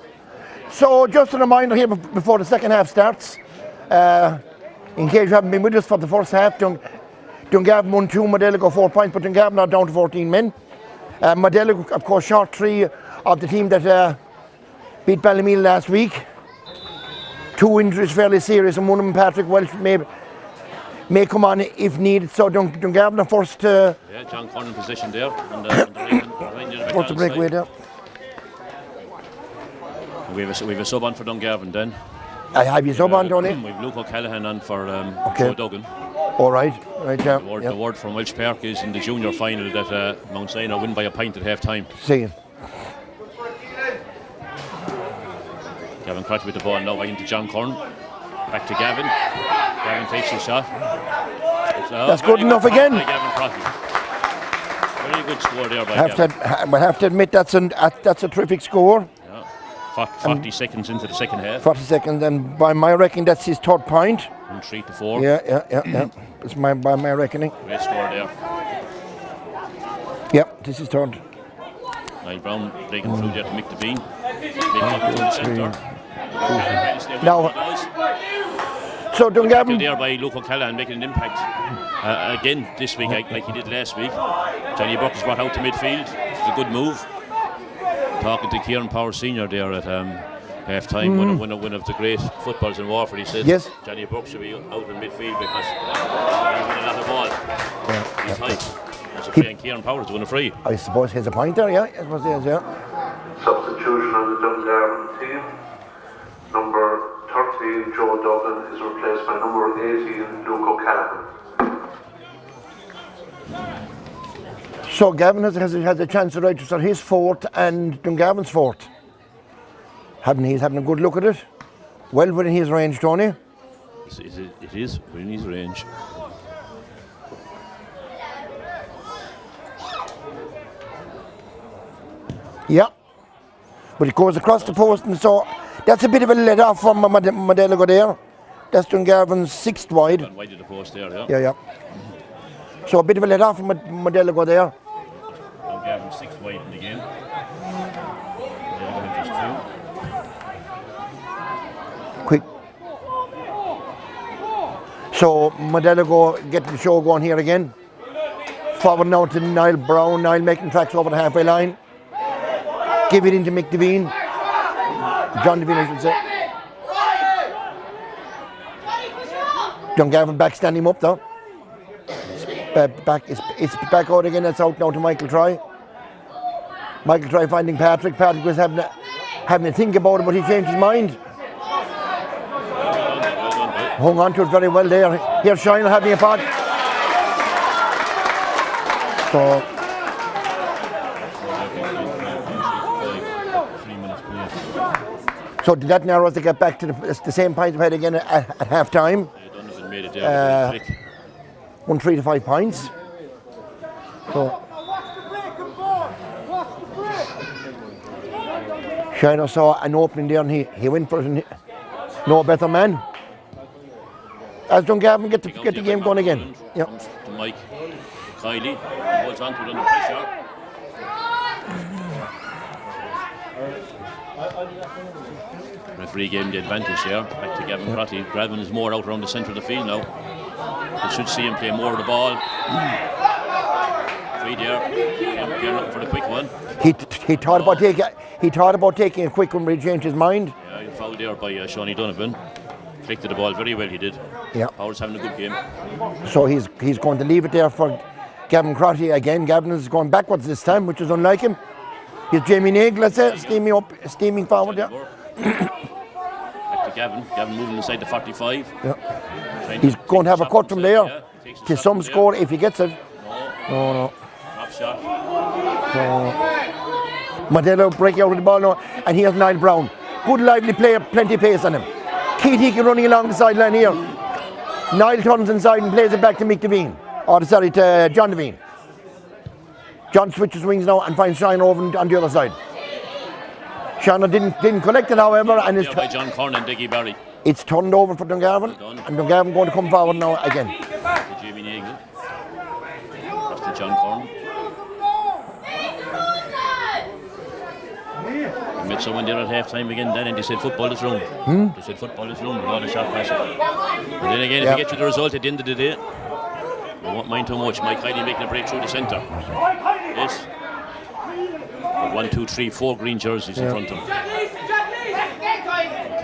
So just a reminder here before the second half starts, in case you haven't been with us for the first half, Dungarvan won 2, Modeligo 4 points, but Dungarvan are down to 14 men. Modeligo, of course, short 3 of the team that beat Ballymena last week. 2 injuries fairly serious, and one of them, Patrick Welsh, may come on if needed. So Dungarvan are first to... Yeah, John Corn in position there. And the first to break away there. We have a sub on for Dungarvan then. I have you sub on, don't you? We have Luke O'Callaghan on for Joe Duggan. All right, yeah. The word from Welsh Park is in the junior final that Mount Sinai win by a pint at half time. See you. Gavin Crotty with the ball now back into John Corn. Back to Gavin. Gavin takes the shot. That's good enough again. Gavin Crotty. Very good score there by Gavin. I have to admit that's a terrific score. 40 seconds into the second half. 40 seconds, and by my reckoning, that's his third point. From 3 to 4. Yeah. It's by my reckoning. Great score there. Yep, this is third. Niall Brown breaking through there to Mick Devine. Mick up to the centre. Now, so Dungarvan there by Luke O'Callaghan making an impact again this week, like he did last week. Johnny Burke is brought out to midfield. It's a good move. Talking to Kieran Power Senior there at half time, one of the great footballers in Waterford, he said Johnny Burke should be out in midfield because he's winning a lot of ball. He's high. So playing Kieran Power to win a free. I suppose he has a point there, yeah. I suppose he has, yeah. Substitution on the Dungarvan team. Number 13, Joe Duggan, is replaced by number 18, Luke O'Callaghan. So Gavin has a chance to register his fourth and Dungarvan's fourth. He's having a good look at it. Well within his range, Tony. It is within his range. Yeah. But it goes across the post, and so that's a bit of a let off from Modeligo there. That's Dungarvan's 6th wide. Wide of the post there, Yeah. So a bit of a let off from Modeligo there. Dungarvan 6th wide in the game. Just 2. Quick. So Modeligo getting the show going here again. Forward now to Niall Brown. Niall making tracks over the halfway line. Give it into Mick Devine. John Devine, I should say. Dungarvan back standing him up though. It's back out again. It's out now to Michael Troy. Michael Troy finding Patrick. Patrick was having to think about it, but he changed his mind. Hung on to it very well there. Here's Shine having a part. So did that narrow us to get back to the same point we had again at half time? Donovan made it there. 1 3 to 5 points. So Shiner saw an opening there and he went for it, and no better man. As Dungarvan get the game going again. Yep. To Mike Kiley, holds on to it under pressure. Referee gave him the advantage there. Back to Gavin Crotty. Gavin is more out around the centre of the field now. We should see him play more of the ball. Free there. They're looking for the quick one. He thought about taking a quick one, but he changed his mind. Yeah, he fouled there by Shawnee Donovan. Flicked the ball very well, he did. Yeah. Power's having a good game. So he's going to leave it there for Gavin Crotty again. Gavin is going backwards this time, which is unlike him. Here's Jamie Nagle, let's say, steaming forward there. Back to Gavin. Gavin moving inside the 45. Yeah. He's going to have a cut from there to some score if he gets it. No. Drop shot. So Modeligo breaking out with the ball now, and here's Niall Brown. Good lively player, plenty of pace on him. Keith Hickey running along the sideline here. Niall turns inside and plays it back to Mick Devine. To John Devine. John switches wings now and finds Shiner over on the other side. Shiner didn't collect it, however, and it's by John Corn and Diggy Barry. It's turned over for Dungarvan, and Dungarvan going to come forward now again. To Jamie Nagle. That's to John Corn. met someone there at half time again then and they said football is wrong. They said football is wrong, not a shot passing. And then again, if you get to the result at the end of the day, you won't mind too much. Mike Heidi making a break through the centre. Yes. 1, 2, 3, 4 green jerseys in front of him.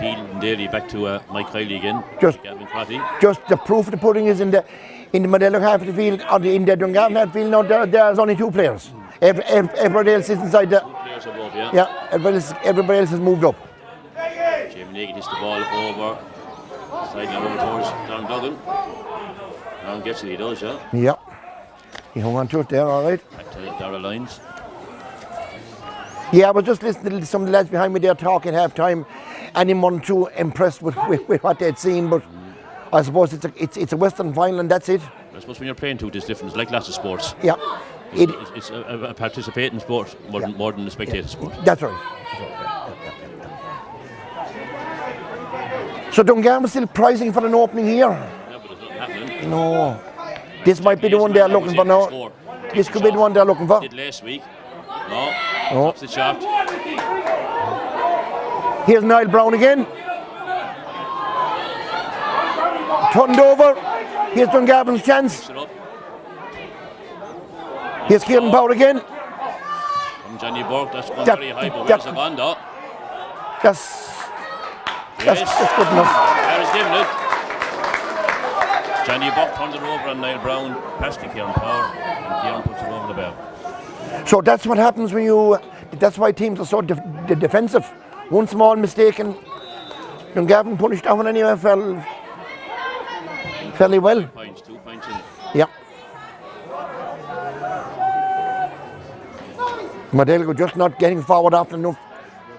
Keane and Daly back to Mike Riley again. Gavin Crotty. Just the proof of the pudding is in the Modeligo half of the field, or in the Dungarvan half field. Now there's only 2 players. Everybody else is inside the. 2 players above, yeah. Yeah, everybody else has moved up. Jamie Nagy gets the ball over. Sideline over towards Darren Duggan. Darren gets it, he does, yeah. Yeah. He hung on to it there, all right. Back to Dara Lyons. Yeah, I was just listening to some of the lads behind me there talking half time, and he wasn't too impressed with what they'd seen, but I suppose it's a Western final and that's it. I suppose when you're playing two, there's difference, like lots of sports. Yeah. It's a participating sport more than a spectator sport. That's right. So Dungarvan still pricing for an opening here? Yeah, but it's not happening. No. This might be the one they're looking for now. This could be the one they're looking for. Did last week. No. Ups the shaft. Here's Niall Brown again. Turned over. Here's Dungarvan's chance. Here's Kieran Power again. From Johnny Burke, that's gone very high, but where's it gone though? That's good enough. There's David. Johnny Burke turned it over and Niall Brown passed to Kieran Power and Kieran puts it over the bar. So that's what happens when that's why teams are so defensive. One small mistake and Dungarvan punished that one anyway, fairly well. 2 points in it. Yeah. Modeligo just not getting forward after enough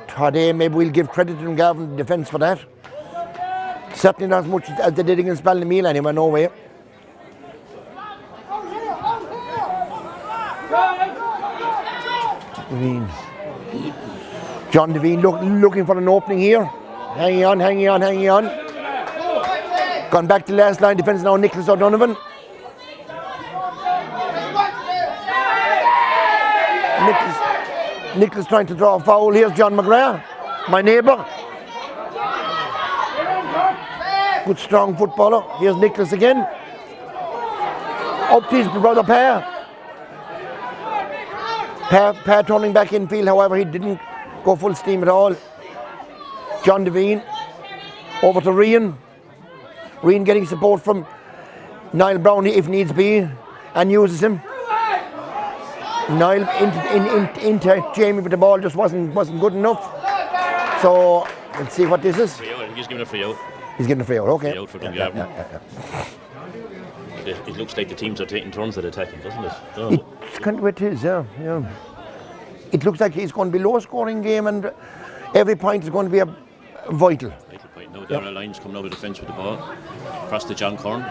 today. Maybe we'll give credit to Dungarvan defence for that. Certainly not as much as they did against Ballinmeal anyway, no way. John Devine looking for an opening here. Hanging on. Gone back to last line defence now, Nicholas O'Donovan. Nicholas trying to draw a foul. Here's John McGrath, my neighbour. Good strong footballer. Here's Nicholas again. Up to his brother Per. Per turning back in field, however, he didn't go full steam at all. John Devine over to Rian. Rian getting support from Niall Brown if needs be, and uses him. Niall into Jamie, but the ball just wasn't good enough. So let's see what this is. He's giving a free out. He's getting a free out, okay. Free out for Dungarvan. It looks like the teams are taking turns at attacking, doesn't it? Oh. It's kind of what it is, yeah. It looks like it's going to be a low-scoring game, and every point is going to be a vital. Vital point. Now there are lines coming over the fence with the ball. Across to John Curran.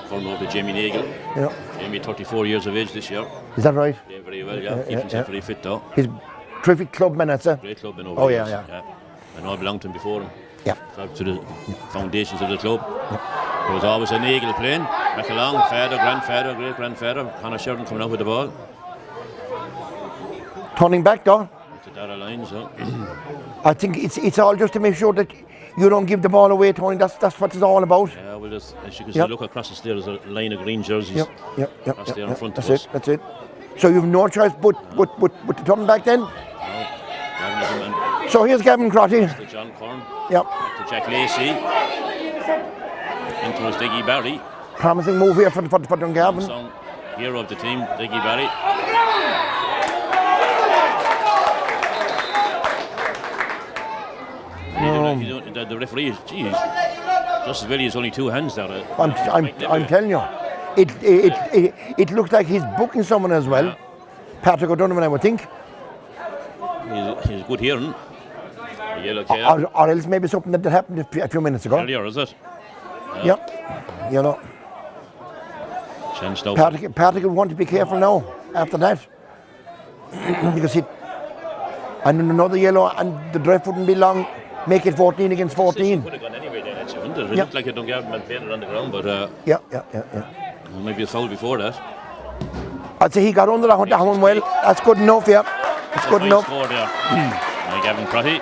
Curran over to Jamie Nagel. Yeah. Jamie, 34 years of age this year. Is that right? Playing very well, yeah. Keeping himself very fit though. He's terrific clubman, that's it. Great clubman over Oh, the yeah, years. yeah. I know I belonged to him before him. Yeah. To the foundations of the club. There was always a Nagel playing. Back along, father, grandfather, great-grandfather. Connor Sheridan coming out with the ball. Turning back though. To Dara Lyons, huh? I think it's all just to make sure that you don't give the ball away, Tony. That's what it's all about. Yeah, well, as you can see, look across the stairs, there's a line of green jerseys. Across there in front of us. That's it. So you've no choice but to turn back then. No. So here's Gavin Crotty. To John Curran. Yep. To Jack Lacey. Into his Diggy Barry. Promising move here for Dungarvan. Hero of the team, Diggy Barry. The referee, geez, just as well he's only 2 hands there. I'm telling you, it looks like he's booking someone as well. Yeah. Patrick O'Donovan, I would think. He's good hearing. A yellow card. Or else maybe something that happened a few minutes ago. Earlier, is it? Yeah. You know. Patrick would want to be careful now after that. Because and another yellow and the draft wouldn't be long. Make it 14 against 14. It could have gone anyway then, actually, wouldn't it? It looked like a Dungarvan man played it on the ground, but yeah. Maybe a foul before that. I'd say he got under that one well. That's good enough, yeah. That's good enough. Score there. Gavin Crotty.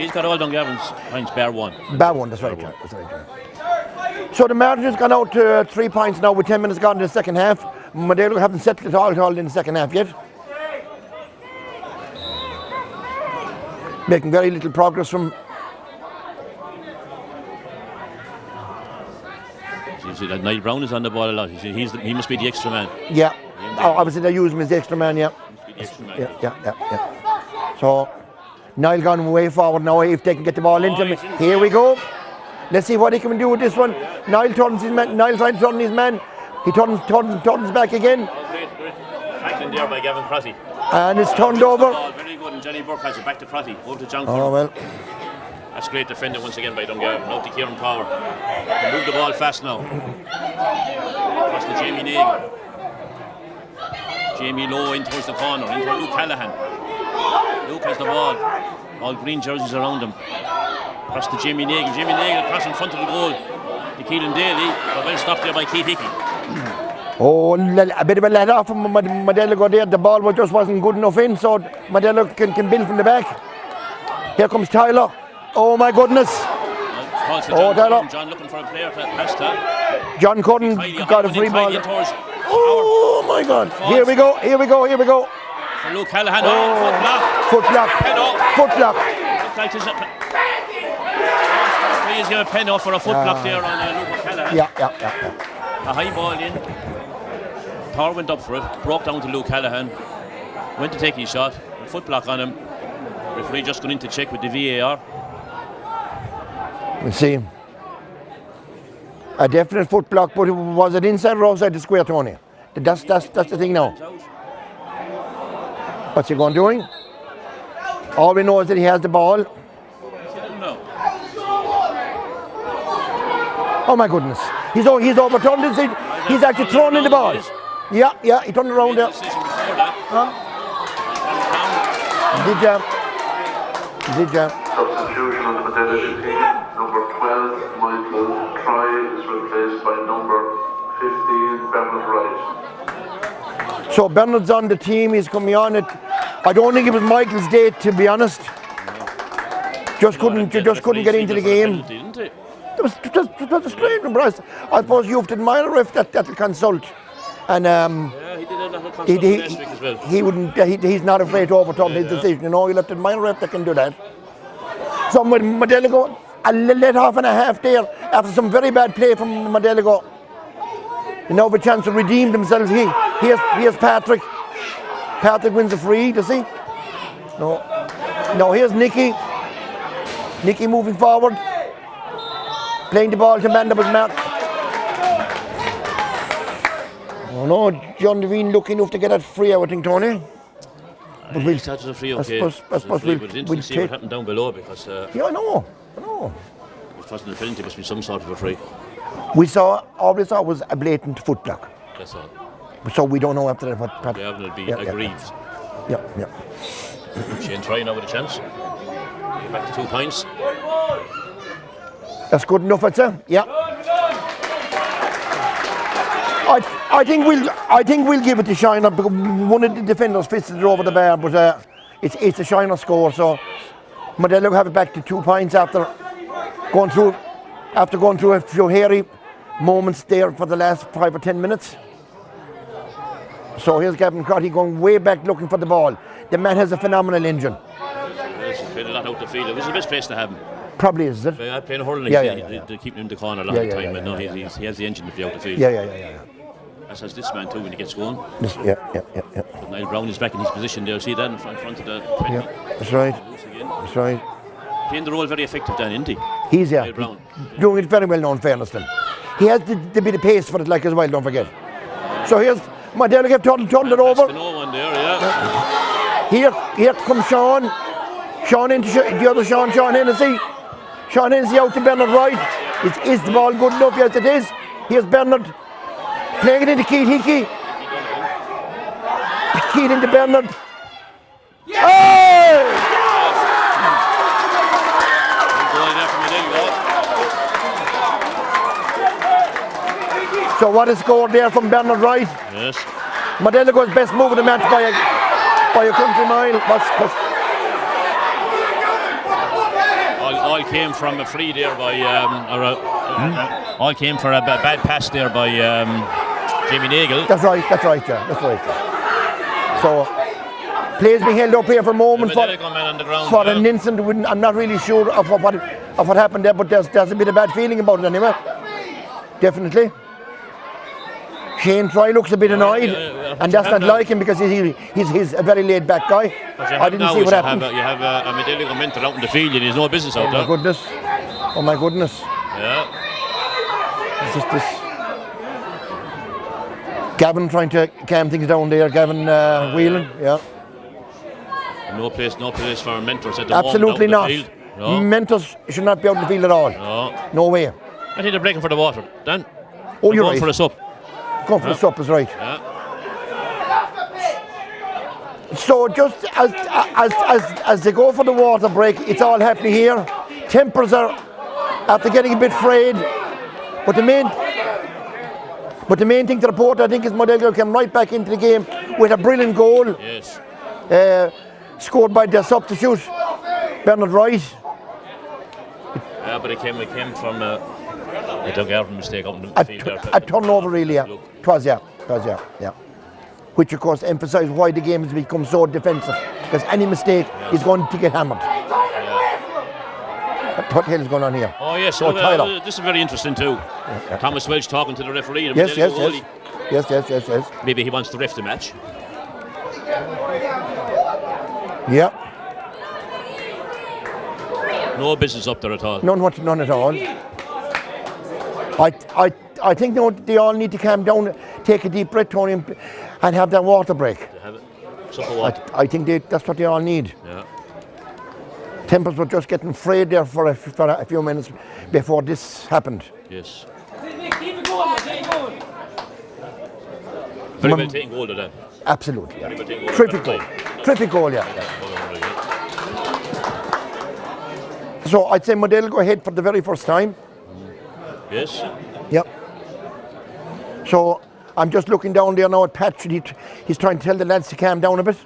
He's got all Dungarvan's points, bar one. Bad one, that's right. That's right. So the margin has gone out to 3 points now with 10 minutes gone in the second half. Modeligo haven't settled it all in the second half yet. Making very little progress from. You see that Niall Brown is on the ball a lot. He must be the extra man. Yeah, obviously they use him as the extra man, yeah. Yeah. So Niall gone way forward now. If they can get the ball into him, here we go. Let's see what he can do with this one. Niall turns his man. Niall trying to turn his man. He turns back again. Tackling there by Gavin Crotty. And it's turned over. Very good, and Johnny Burke has it back to Crotty. Over to John. Oh well. That's great defending once again by Dungarvan. Out to Kieran Power. They move the ball fast now. Across to Jamie Nagle. Jamie low in towards the corner, into Luke Callahan. Luke has the ball. All green jerseys around him. Across to Jamie Nagle. Jamie Nagle across in front of the goal. To Keelan Daly, but well stopped there by Keith Hickey. Oh, a bit of a let off from Modeligo there. The ball just wasn't good enough in, so Modeligo can build from the back. Here comes Tyler. Oh my goodness. Tyler. John looking for a player to pass to. John Curtin got a free ball. Oh my God. Here we go. For Luke Callahan. Foot block. Looks like there's he's got a pen off for a foot block there on Luke Callahan. Yeah. A high ball in. Power went up for it, broke down to Luke Callahan, went to take his shot, a foot block on him. Referee just going in to check with the VAR. We'll see. A definite foot block, but was it inside or outside the square, Tony? That's the thing now. What's he going doing? All we know is that he has the ball. Oh my goodness. He's overturned it. He's actually thrown in the ball. Yeah, he turned around there. Did you? Substitution on the Modeligo team. Number 12, Michael Troy, is replaced by number 15, Bernard Wright. So Bernard's on the team. He's coming on it. I don't think it was Michael's day, to be honest. Just couldn't get into the game. It was a strange one, but I suppose you have to admire a ref that'll consult. And he did a lot of consulting last week as well. He wouldn't. He's not afraid to overturn his decision. You know, you'll have to admire a ref that can do that. So Modeligo, a let off and a half there after some very bad play from Modeligo. You know, with a chance to redeem themselves. Here's Patrick. Patrick wins a free. Does he? No. Here's Nicky. Nicky moving forward. Playing the ball to man that was marked. Oh no, John Devine looking enough to get that free, I would think, Tony. But we'll touch the free, okay. I suppose we'll see what happened down below because. Yeah, I know. It wasn't a penalty, it must be some sort of a free. All we saw was a blatant foot block. That's all. So we don't know after that what. Dungarvan will be aggrieved. Yeah. Shane Troy now with a chance. Back to 2 points. That's good enough, I'd say. Yeah. I think we'll give it to Shiner because one of the defenders fisted it over the bar, but it's a Shiner score. So Modeligo have it back to 2 points after going through a few hairy moments there for the last 5 or 10 minutes. So here's Gavin Crotty going way back looking for the ball. The man has a phenomenal engine. He's played a lot out the field. It was the best place to have him. Probably is it? I played hurling. They keep him in the corner a lot of the time, but no, he has the engine to play out the field. Yeah. As has this man too when he gets going. Yeah. But Niall Brown is back in his position there. See that in front of the 20. Yeah, that's right. Playing the role very effective then, isn't he? He's Niall Brown. doing it very well now, in fairness to him. He has the bit of pace for it like as well, don't forget. So here's Modeligo turned it over. No one there, yeah. Here comes Sean. Sean into the other Sean Hennessy. Sean Hennessy out to Bernard Wright. Is the ball good enough? Yes, it is. Here's Bernard playing it into Keith Hickey. Keith into Bernard. Hey! So what a score there from Bernard Wright. Yes. Modeligo's best move of the match by by a country mile. All came from a free there by, all came for a bad pass there by Jamie Nagle. That's right, yeah. So, plays being held up here for a moment for an instant. I'm not really sure of what happened there, but there's a bit of bad feeling about it anyway. Definitely. Shane Troy looks a bit annoyed, and that's not like him because he's a very laid back guy. I didn't see what happened. You have a Modeligo mentor out in the field and he's no business out there. Oh my goodness. Yeah. It's just this. Gavin trying to calm things down there. Gavin Whelan, yeah. No place for mentors at the Absolutely moment. Absolutely not. No. Mentors should not be out in the field at all. No way. I think they're breaking for the water. Dan? Oh, you're right. Going for a sup. Going for the sup is right. Yeah. So just as they go for the water break, it's all happening here. Tempers are after getting a bit frayed, but the main thing to report, I think, is Modeligo came right back into the game with a brilliant goal. Yes. Scored by their substitute, Bernard Wright. Yeah, but it came from a Dungarvan mistake up in the field there. A turnover, really, yeah. It was, yeah. Which, of course, emphasised why the game has become so defensive. Because any mistake is going to get hammered. Yeah. What the hell is going on here? Oh, yes. This is very interesting, too. Yeah. Thomas Welch talking to the referee. Yes. Maybe he wants to ref the match. Yeah. No business up there at all. None at all. I think they all need to calm down, take a deep breath, Tony, and have that water break. I think that's what they all need. Yeah. Tempers were just getting frayed there for a few minutes before this happened. Yes. Keep it going. Very well taken goal to that. Absolutely. Yeah. Terrific goal, yeah. So I'd say Modeligo ahead for the very first time. Yes. Yep. So I'm just looking down there now at Patrick. He's trying to tell the lads to calm down a bit,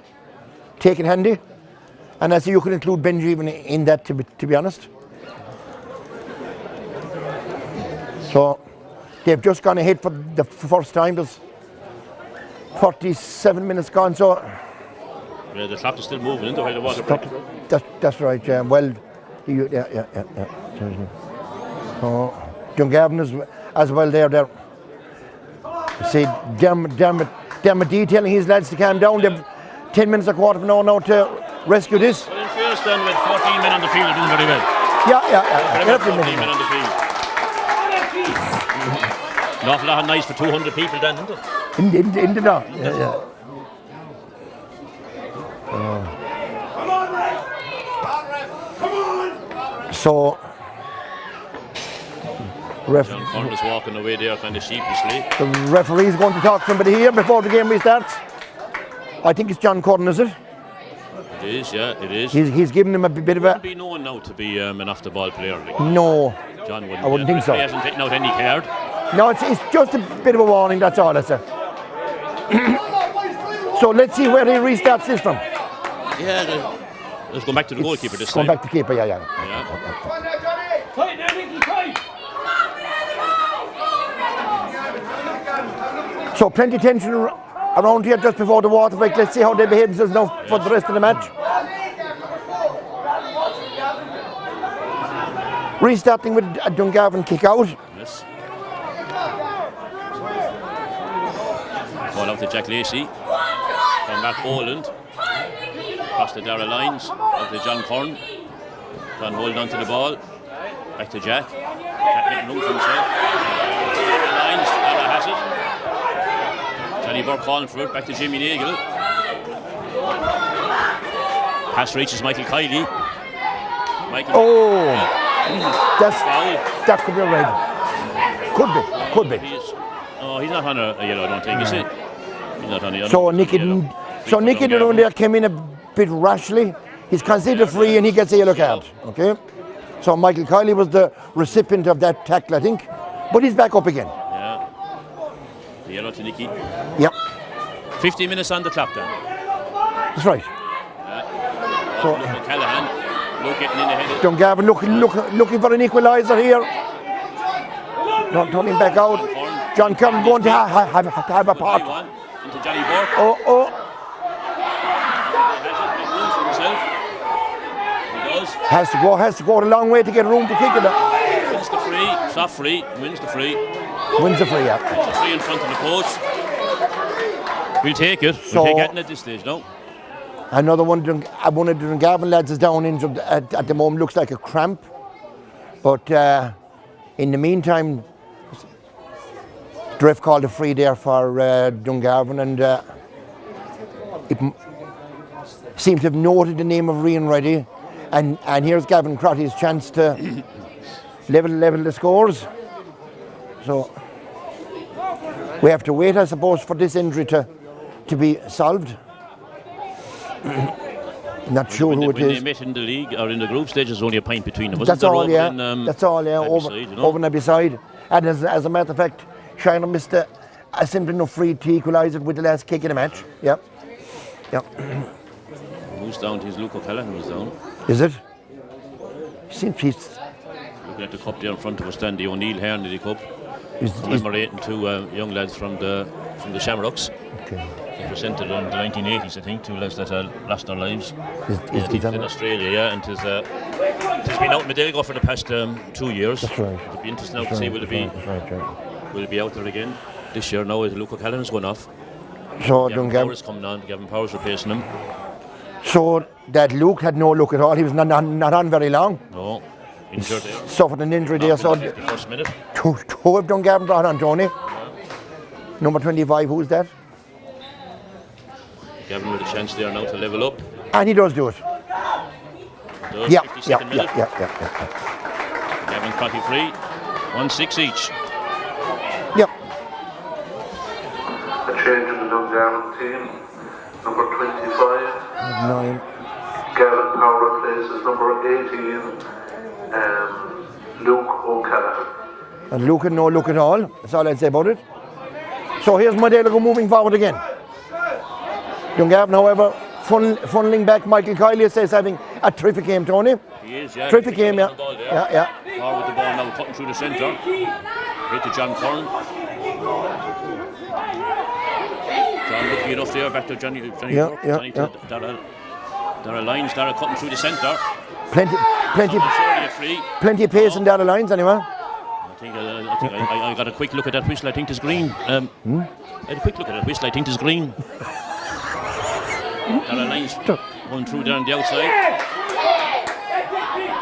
take it handy. And I say you can include Benji even in that, to be honest. So they've just gone ahead for the first time. There's 47 minutes gone, so... Yeah, the clock is still moving into the water break. That's right, yeah. Well, yeah. So Dungarvan is as well there. See, Dermot detailing his lads to calm down. They've 10 minutes, a quarter of an hour now to rescue this. Well, in fairness then, with 14 men on the field, they're doing very well. Yeah. 14 men on the field. An awful lot of nice for 200 people then, isn't it? In the dark. Yeah. Come on, Ref! So, John Corn is walking away there kind of sheepishly. The referee's going to talk to somebody here before the game restarts. I think it's John Corn, is it? It is, yeah, it is. He's given him a bit of a... He wouldn't be known now to be an off-the-ball player. Like. No. John wouldn't. I wouldn't think so. He hasn't taken out any card. No, it's just a bit of a warning, that's all I say. So let's see where he restarts this from. Yeah, let's go back to the goalkeeper this time. Going back to keeper, yeah. Tight there, Nicky, tight! So plenty of tension around here just before the water break. Let's see how they behave themselves now for the rest of the match. Restarting with a Dungarvan kick out. Yes. Ball out to Jack Lacey. From back Boland. Across the Dara lines. Out to John Corn. John holding on to the ball. Back to Jack. Jack making room for himself. Lines. Dara has it. Johnny Burke calling for it. Back to Jimmy Nagle. Pass reaches Michael Kiley. That could be a red. Could be. He's not on a yellow, I don't think, is he? He's not on a yellow. So Nicky down there came in a bit rashly. He's considered free and he gets a yellow card. Okay? So Michael Kiley was the recipient of that tackle, I think. But he's back up again. Yeah. The yellow to Nicky. Yep. 15 minutes on the clock then. That's right. So Callahan, Luke getting in ahead. Dungarvan looking for an equaliser here. Not turning back out. John Curran going to have a part. Into Johnny Burke. Oh. Has to go a long way to get room to kick it. Wins the free, soft free, wins the free. Wins the free, yeah. The free in front of the post. We'll take it. So, we'll take it at this stage, no? Another one of the Dungarvan lads is down injured at the moment. Looks like a cramp. But in the meantime, the ref called a free there for Dungarvan, and it seems to have noted the name of Rian Reddy. And here's Gavin Crotty's chance to level the scores. So we have to wait, I suppose, for this injury to be solved. Not sure who it is. When they met in the league or in the group stage, there's only a point between them. That's all, yeah. That's all, yeah. Over on the side. And as a matter of fact, Shiner missed a simple enough free to equalise it with the last kick in the match. Yep. Who's down? His Luke O'Callaghan was down. Is it? Seems he's looking at the cup there in front of us, then the O'Neill Hernley Cup. Commemorating two young lads from the Shamrocks. Okay. They presented in the 1980s, I think, two lads that lost their lives in Australia, yeah. And it's been out in Modeligo for the past 2 years. That's right. It'll be interesting now to see will it be out there again this year. Now as Luke O'Callaghan's gone off. So Gavin Powers coming on. Gavin Powers replacing him. So that Luke had no look at all. He was not on very long. No, injured there. Suffered an injury there. So the first minute. Two have Dungarvan brought on Tony. Number 25, who's that? Gavin with a chance there now to level up. And he does do it. Yeah. Gavin Crotty free. 1-6 each. Yep. A change in the Dungarvan team. Number 25. 9. Gavin Power replaces number 18, Luke O'Callaghan. And Luke had no look at all. That's all I'd say about it. So here's Modeligo moving forward again. Dungarvan, however, funneling back. Michael Kiley says having a terrific game, Tony. He is, yeah. Terrific game, yeah. Yeah. Power with the ball now, cutting through the centre. Hit to John Curran. John looking it off there, back to Johnny Burke. Dara Lyons, Dara cutting through the centre. Plenty of pace in Dara Lyons, anyway. I got a quick look at that whistle. I think it's green. I had a quick look at that whistle. I think it's green. Dara Lyons going through there on the outside.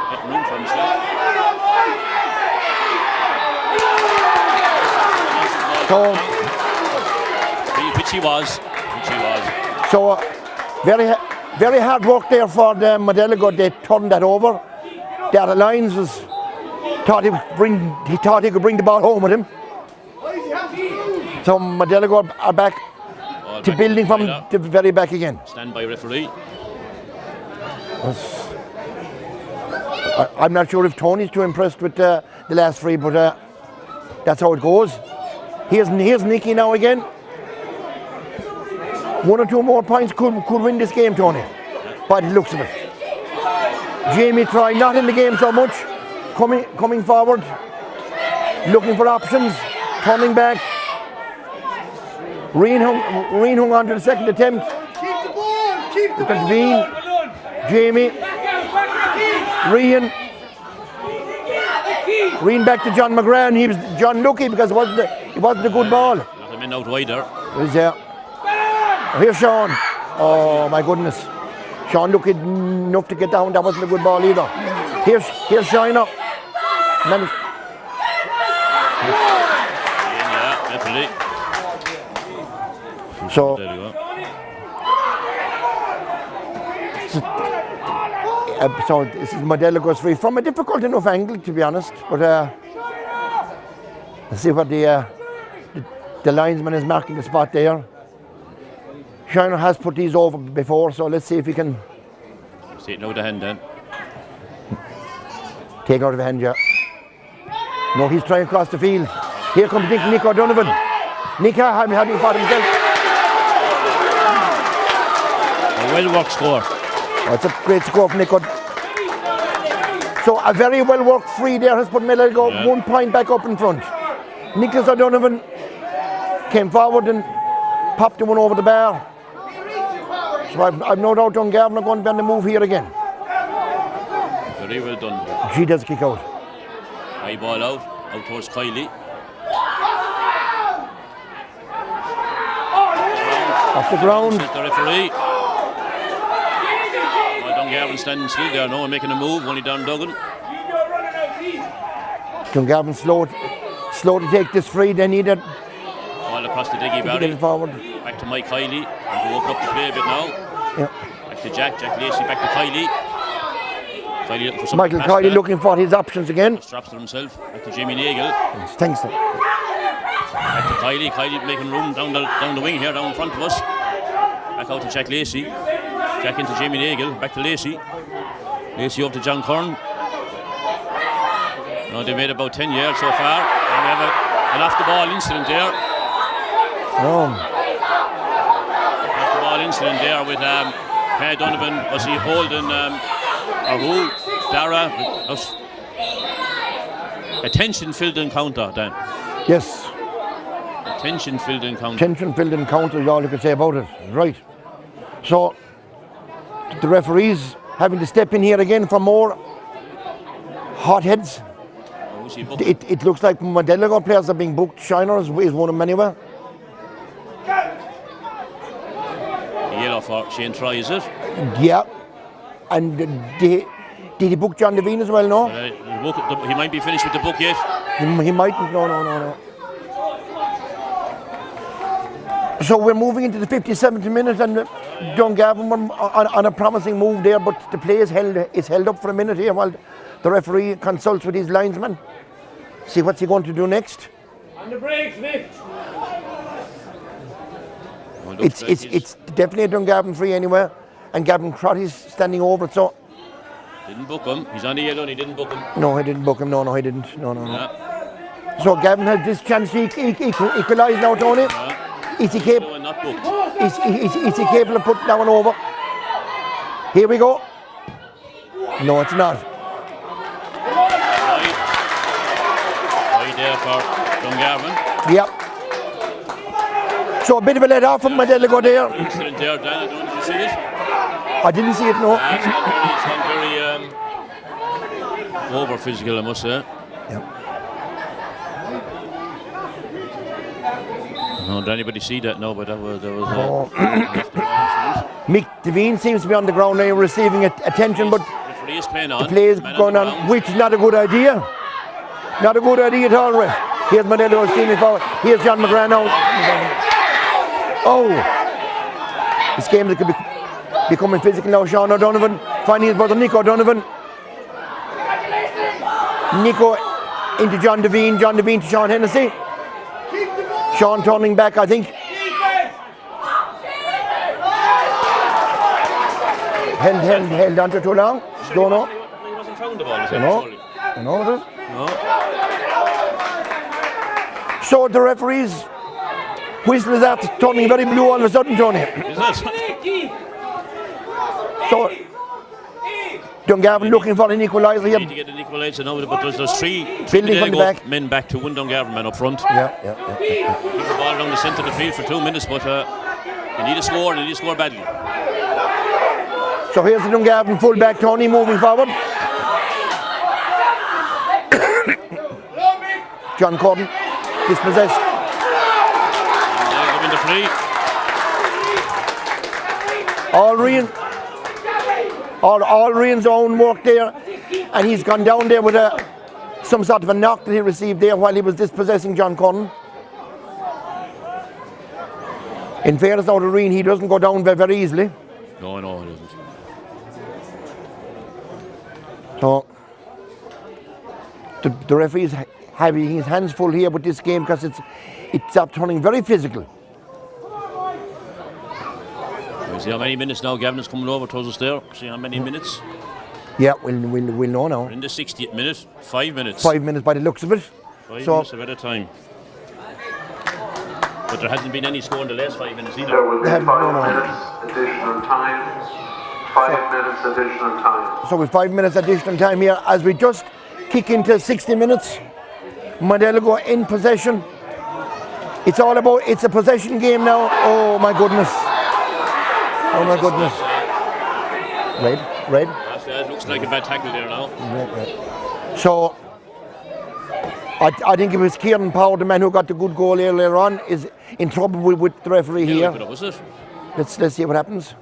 Getting room for himself. So, which he was. So, very hard work there for the Modeligo. They turned that over. Dara Lyons thought he could bring the ball home with him. So Modeligo are back to building from the very back again. Stand by referee. I'm not sure if Tony's too impressed with the last free, but that's how it goes. Here's Nicky now again. 1 or 2 more points could win this game, Tony. By the looks of it. Jamie Troy not in the game so much. Coming forward. Looking for options. Turning back. Reen hung on to the second attempt. Keep the ball! Keep the ball! Veen. Jamie. Reen. Reen back to John McGrath. He was John lucky because it wasn't a good ball. Not a man out wider. He's there. Here's Sean. Oh my goodness. Sean lucky enough to get down. That wasn't a good ball either. Here's Shiner. Yeah, definitely. So there you go. So this is Modeligo's free from a difficult enough angle, to be honest. But let's see what the linesman is marking the spot there. Shiner has put these over before, so let's see if he can See it now with the hand then. take out of the hand, yeah. No, he's trying across the field. Here comes Nick O'Donovan. Nick having fought himself. well worked score. That's a great score from Nico. So a very well worked free there has put Modeligo 1 point back up in front. Nicholas O'Donovan came forward and popped the one over the bar. So I've no doubt Dungarvan are going to be on the move here again. Very well done. G does kick out. High ball out towards Kiley. Off the ground. The referee. Well, Dungarvan standing still there now and making a move, only down Duggan. Dungarvan slow to take this free. They need it. Ball across the diggy Get barry. it forward. Back to Mike Kiley. And go open up the play a bit now. Yeah. Back to Jack Lacey, back to Kiley. Kiley looking for some Michael pass Kiley there. looking for his options again. Straps to himself. Back to Jimmy Nagel. Thanks. Back to Kiley. Kiley making room down the wing here, down in front of us. Back out to Jack Lacey. Jack into Jimmy Nagel. Back to Lacey. Lacey over to John Curran. Now they made about 10 yards so far. And we have an off the ball incident there. Oh. Off the ball incident there with Paddy Donovan. Was he holding or who? Dara. Attention filled encounter, Dan. Yes. Attention filled encounter. Tension-filled encounter is all you can say about it. Right. So the referees having to step in here again for more hotheads. Who's he booked? It looks like Modeligo players are being booked. Shiner is one of them anyway. Yellow for Shane Troy, is it? Yeah. And did he book John Devine as well? No. He might be finished with the book yet. He mightn't. No. So we're moving into the 57th minute, and Dungarvan were on a promising move there, but the play is held up for a minute here while the referee consults with his linesman. See what's he going to do next. On the brakes, Vic. Well, It's definitely a Dungarvan free anyway, and Gavin Crotty's standing over it. So didn't book him. He's on the yellow and he didn't book him. no, he didn't book him. No, he didn't. No. Yeah. So Gavin has this chance to equalise now, Tony. Yeah. Is he capable? No, and not booked. Is he capable of putting that one over? Here we go. No, it's not. Right there for Dungarvan. Yep. So a bit of a let off from Modeligo there. Incident there, Dan. I don't know if you see it. I didn't see it, no. It's not very over physical, I must say. Yep. Did anybody see that? No, but that was Mick Devine seems to be on the ground now receiving attention, but referee is playing on. the play is Man going the on, ground. which is not a good idea. Not a good idea at all, Ref. Here's Modeligo's team forward. Here's John McGrath now. Oh! This game is becoming physical now. Sean O'Donovan finding his brother Nico O'Donovan. Nico into John Devine. John Devine to Sean Hennessy. Sean turning back, I think. Held on to too long. Don't know. He wasn't found the ball, is it? No. Surely. No, it is. No. So the referee's whistle is after turning very blue all of a sudden, Tony. Is that? So Dungarvan looking for an equaliser Need to here. get an equaliser now, but there's three Building from the back. men back to one Dungarvan man up front. Yeah. Keep the ball around the centre of the field for 2 minutes, but they need a score, and they need to score badly. So here's the Dungarvan full-back, Tony, moving forward. John Corden, dispossessed. And they're giving the free. All Rian's own work there, and he's gone down there with some sort of a knock that he received there while he was dispossessing John Corden. In fairness now to Rian, he doesn't go down very easily. No, it doesn't. So the referee's having his hands full here with this game because it's up turning very physical. We'll see how many minutes now. Gavin is coming over towards us there. See how many minutes. Yeah, we'll know now. We're in the 60th minute. 5 minutes. 5 minutes by the looks of it. Five So minutes at a time. But there hasn't been any score in the last 5 minutes either. There will be 5 No. minutes additional time. 5 minutes additional time. So with 5 minutes additional time here as we just kick into 60 minutes. Modeligo in possession. It's a possession game now. Oh my goodness. Oh my goodness. Red. It looks like a bad tackle there now. So I think it was Kieran Power, the man who got the good goal earlier on, is in trouble with the referee here. Was it? Let's see what happens.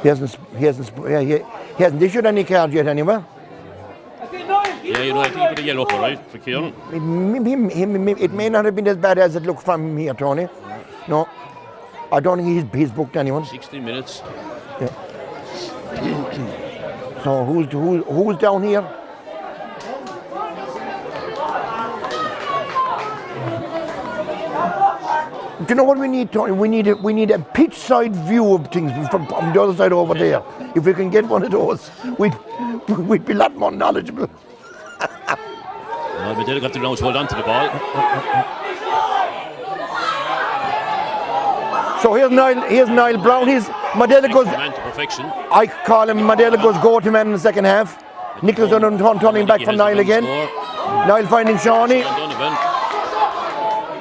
He hasn't issued any cards yet anyway. Yeah, you know, I think he put a yellow up, right, for Kieran. It may not have been as bad as it looked from here, Tony. No, I don't think he's booked anyone. 16 minutes. Yeah. So who's down here? Do you know what we need, Tony? We need a pitch side view of things from the other side over there. If we can get one of those, we'd be a lot more knowledgeable. Well, we did have to now hold on to the ball. So here's Niall Brown. He's Modeligo's. Man to perfection. I call him Modeligo's go-to man in the second half. Nicholas O'Donovan turning back for Niall again. Niall finding Shawnee.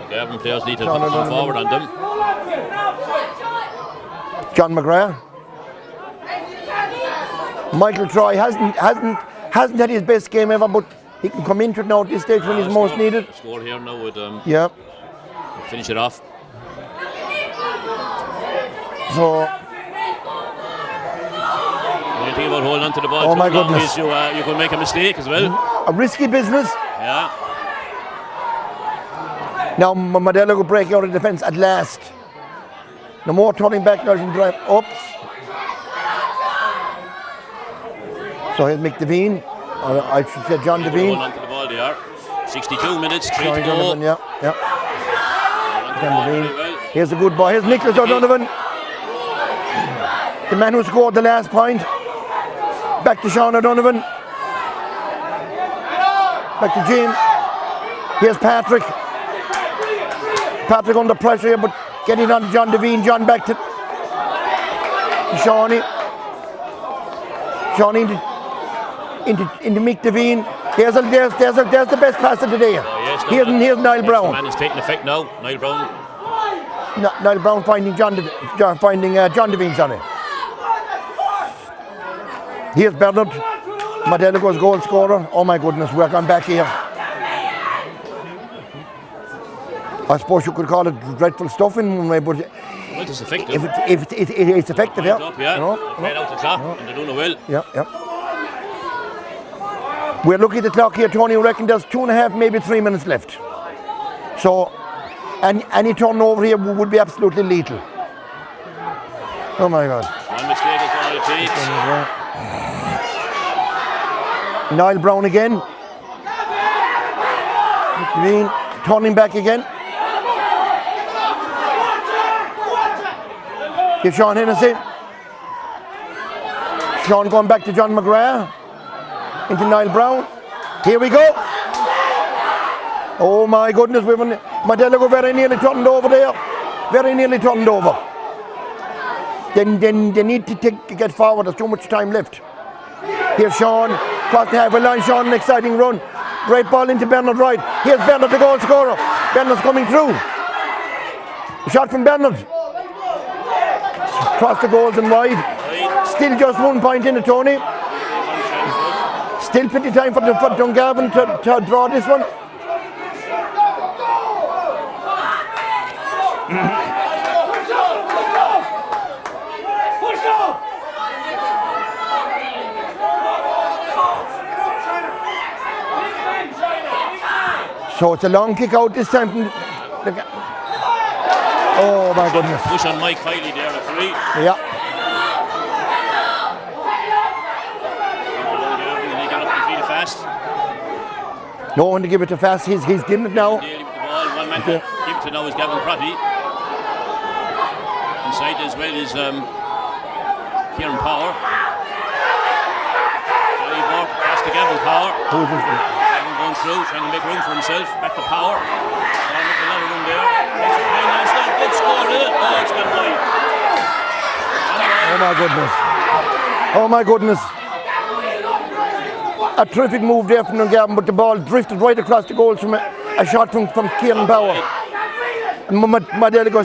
Dungarvan players need to come forward on them. John McGrath. Michael Troy hasn't had his best game ever, but he can come into it now at this stage when he's most needed. Score here now with Yeah. finish it off. So The thing about holding on to the ball Oh too my long goodness. is you could make a mistake as well. a risky business. Yeah. Now Modeligo breaking out of defence at last. No more turning back now and drive. Oops. So here's Mick Devine. Or I should say John Devine. Holding on to the ball they are. 62 minutes, 3 Johnny to go. Donovan, yeah. Holding on to the John ball Devine. very well. Here's a good boy. Here's Nicholas O'Donovan. The man who scored the last point. Back to Sean O'Donovan. Back to Jim. Here's Patrick. Patrick under pressure here, but getting on to John Devine. John back to Shawnee. Shawnee into Mick Devine. There's the best pass of the day. Oh, yes, no, Here's Niall Brown. Man is taking effect now. Niall Brown. Niall Brown finding John Devine, sorry. Here's Bernard, Modeligo's goal scorer. Oh my goodness, we're going back here. I suppose you could call it dreadful stuff in one way, but Well, it's effective. if it's effective, yeah. Up, yeah. You know? Right out the clock, and they're doing it well. Yeah. We're looking at the clock here, Tony. I reckon there's 2.5, maybe 3 minutes left. So, any turnover here would be absolutely lethal. Oh my God. One mistake is all it takes. Niall Brown again. Green turning back again. Here's Sean Hennessy. Sean going back to John McGrath. Into Niall Brown. Here we go. Oh my goodness, Modeligo very nearly turned over there. Very nearly turned over. Then they need to get forward. There's too much time left. Here's Sean. Cross the halfway line. Sean, an exciting run. Great ball into Bernard Wright. Here's Bernard, the goal scorer. Bernard's coming through. A shot from Bernard. Cross the goals and wide. Still just 1 point in it, Tony. Still plenty of time for Dungarvan to draw this one. So it's a long kick out this time from oh my goodness. Push on Mike Kiley there, a free. Yeah. And they get up the field fast. No one to give it to Fast. He's giving it now. Daly with the ball. One man to give it to now is Gavin Crotty. Inside as well is Kieran Power. Johnny Burke pass to Gavin Power. Who's this? Gavin going through, trying to make room for himself. Back to Power. Making a lot of room there. Makes a fine last line. Good score, is it? Oh, it's gone wide. Oh my goodness. Oh my goodness. A terrific move there from Dungarvan, but the ball drifted right across the goals from a shot from Kieran Power. Modeligo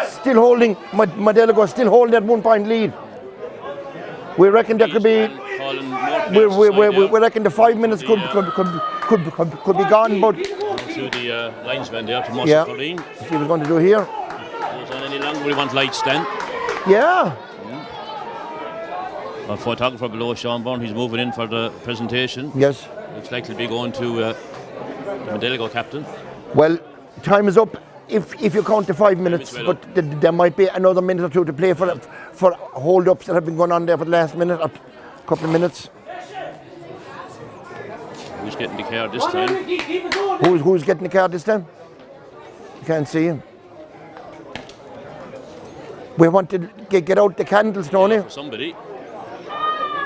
still holding. Modeligo still holding that 1 point lead. We reckon there could be. We reckon the 5 minutes could be gone, but. To the linesman there to Yeah. Colleen. See what we're going to do here. Goes on any longer, we want lights then. Yeah. Our photographer below, Sean Byrne, he's moving in for the presentation. Yes. Looks like he'll be going to the Modeligo captain. Well, time is up. If you count the 5 minutes, well but there might be another minute or two to play for hold-ups that have been going on there for the last minute, or couple of minutes. Who's getting the card this time? Who's getting the card this time? You can't see him. We want to get out the candles, Tony. For somebody.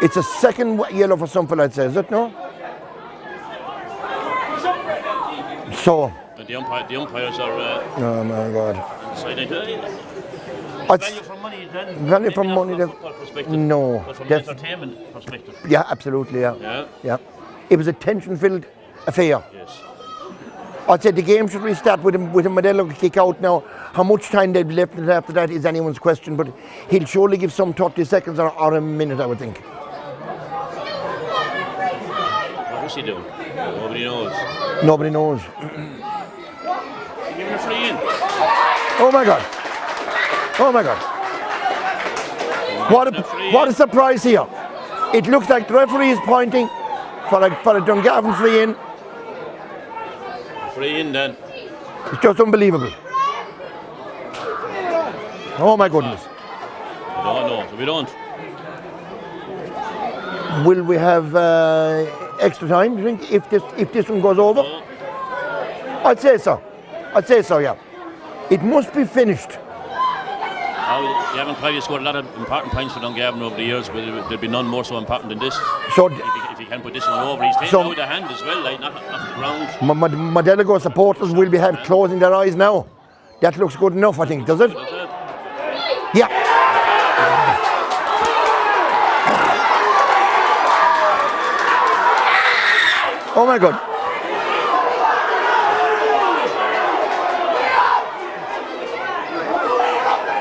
It's a second yellow for some fella, I'd say, is it, no? So. And the umpires are Oh my God. deciding Value for money then. Value for money. No. But from an entertainment perspective. Yeah, absolutely, yeah. It was a tension-filled affair. Yes. I'd say the game should restart with a Modeligo kick out now. How much time they'll be left after that is anyone's question, but he'll surely give some 30 seconds or a minute, I would think. What was he doing? Nobody knows. Nobody knows. Giving a free in. Oh my God. Oh my God. What a surprise here. It looks like the referee is pointing for a Dungarvan free in. Free in then. It's just unbelievable. Oh my goodness. We don't know, so we don't. Will we have extra time, do you think, if this one goes over? No. I'd say so, yeah. It must be finished. They haven't quite scored a lot of important points for Dungarvan over the years, but there'll be none more so important than this. So If he can put this one over, he's taking out the hand as well, like not off the ground. Modeligo supporters will be closing their eyes now. That looks good enough, I think, does it? That's it. Yeah. Oh my God.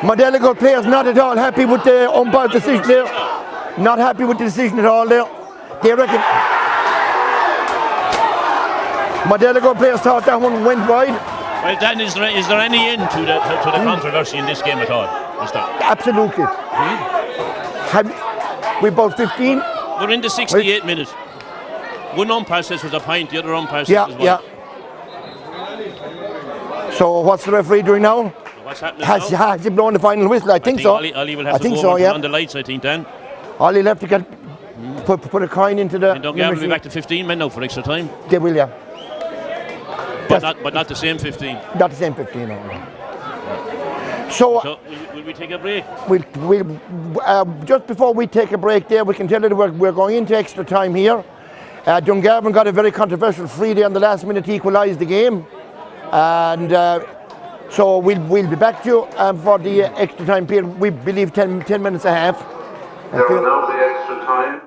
Modeligo players not at all happy with the umpire's decision there. Not happy with the decision at all there. They reckon Modeligo players thought that one went wide. Well, Dan, is there any end to the controversy in this game at all? Is there? Absolutely. We about 15. We're in the 68th minute. One umpire says it was a point, the other umpire says it was one. Yeah. So what's the referee doing now? What's happening Has now? he blown the final whistle? I think so. Ollie will have to go on the lights, I think, Dan. Ollie will have to get put a coin into the. And Dungarvan will be back to 15 men now for extra time. They will, yeah. But not the same 15. Not the same 15. No. So will we take a break? we'll just before we take a break there, we can tell you that we're going into extra time here. Dungarvan got a very controversial free there on the last minute to equalise the game. And so we'll be back to you for the extra time period. We believe 10 minutes and a half. There will now be extra time.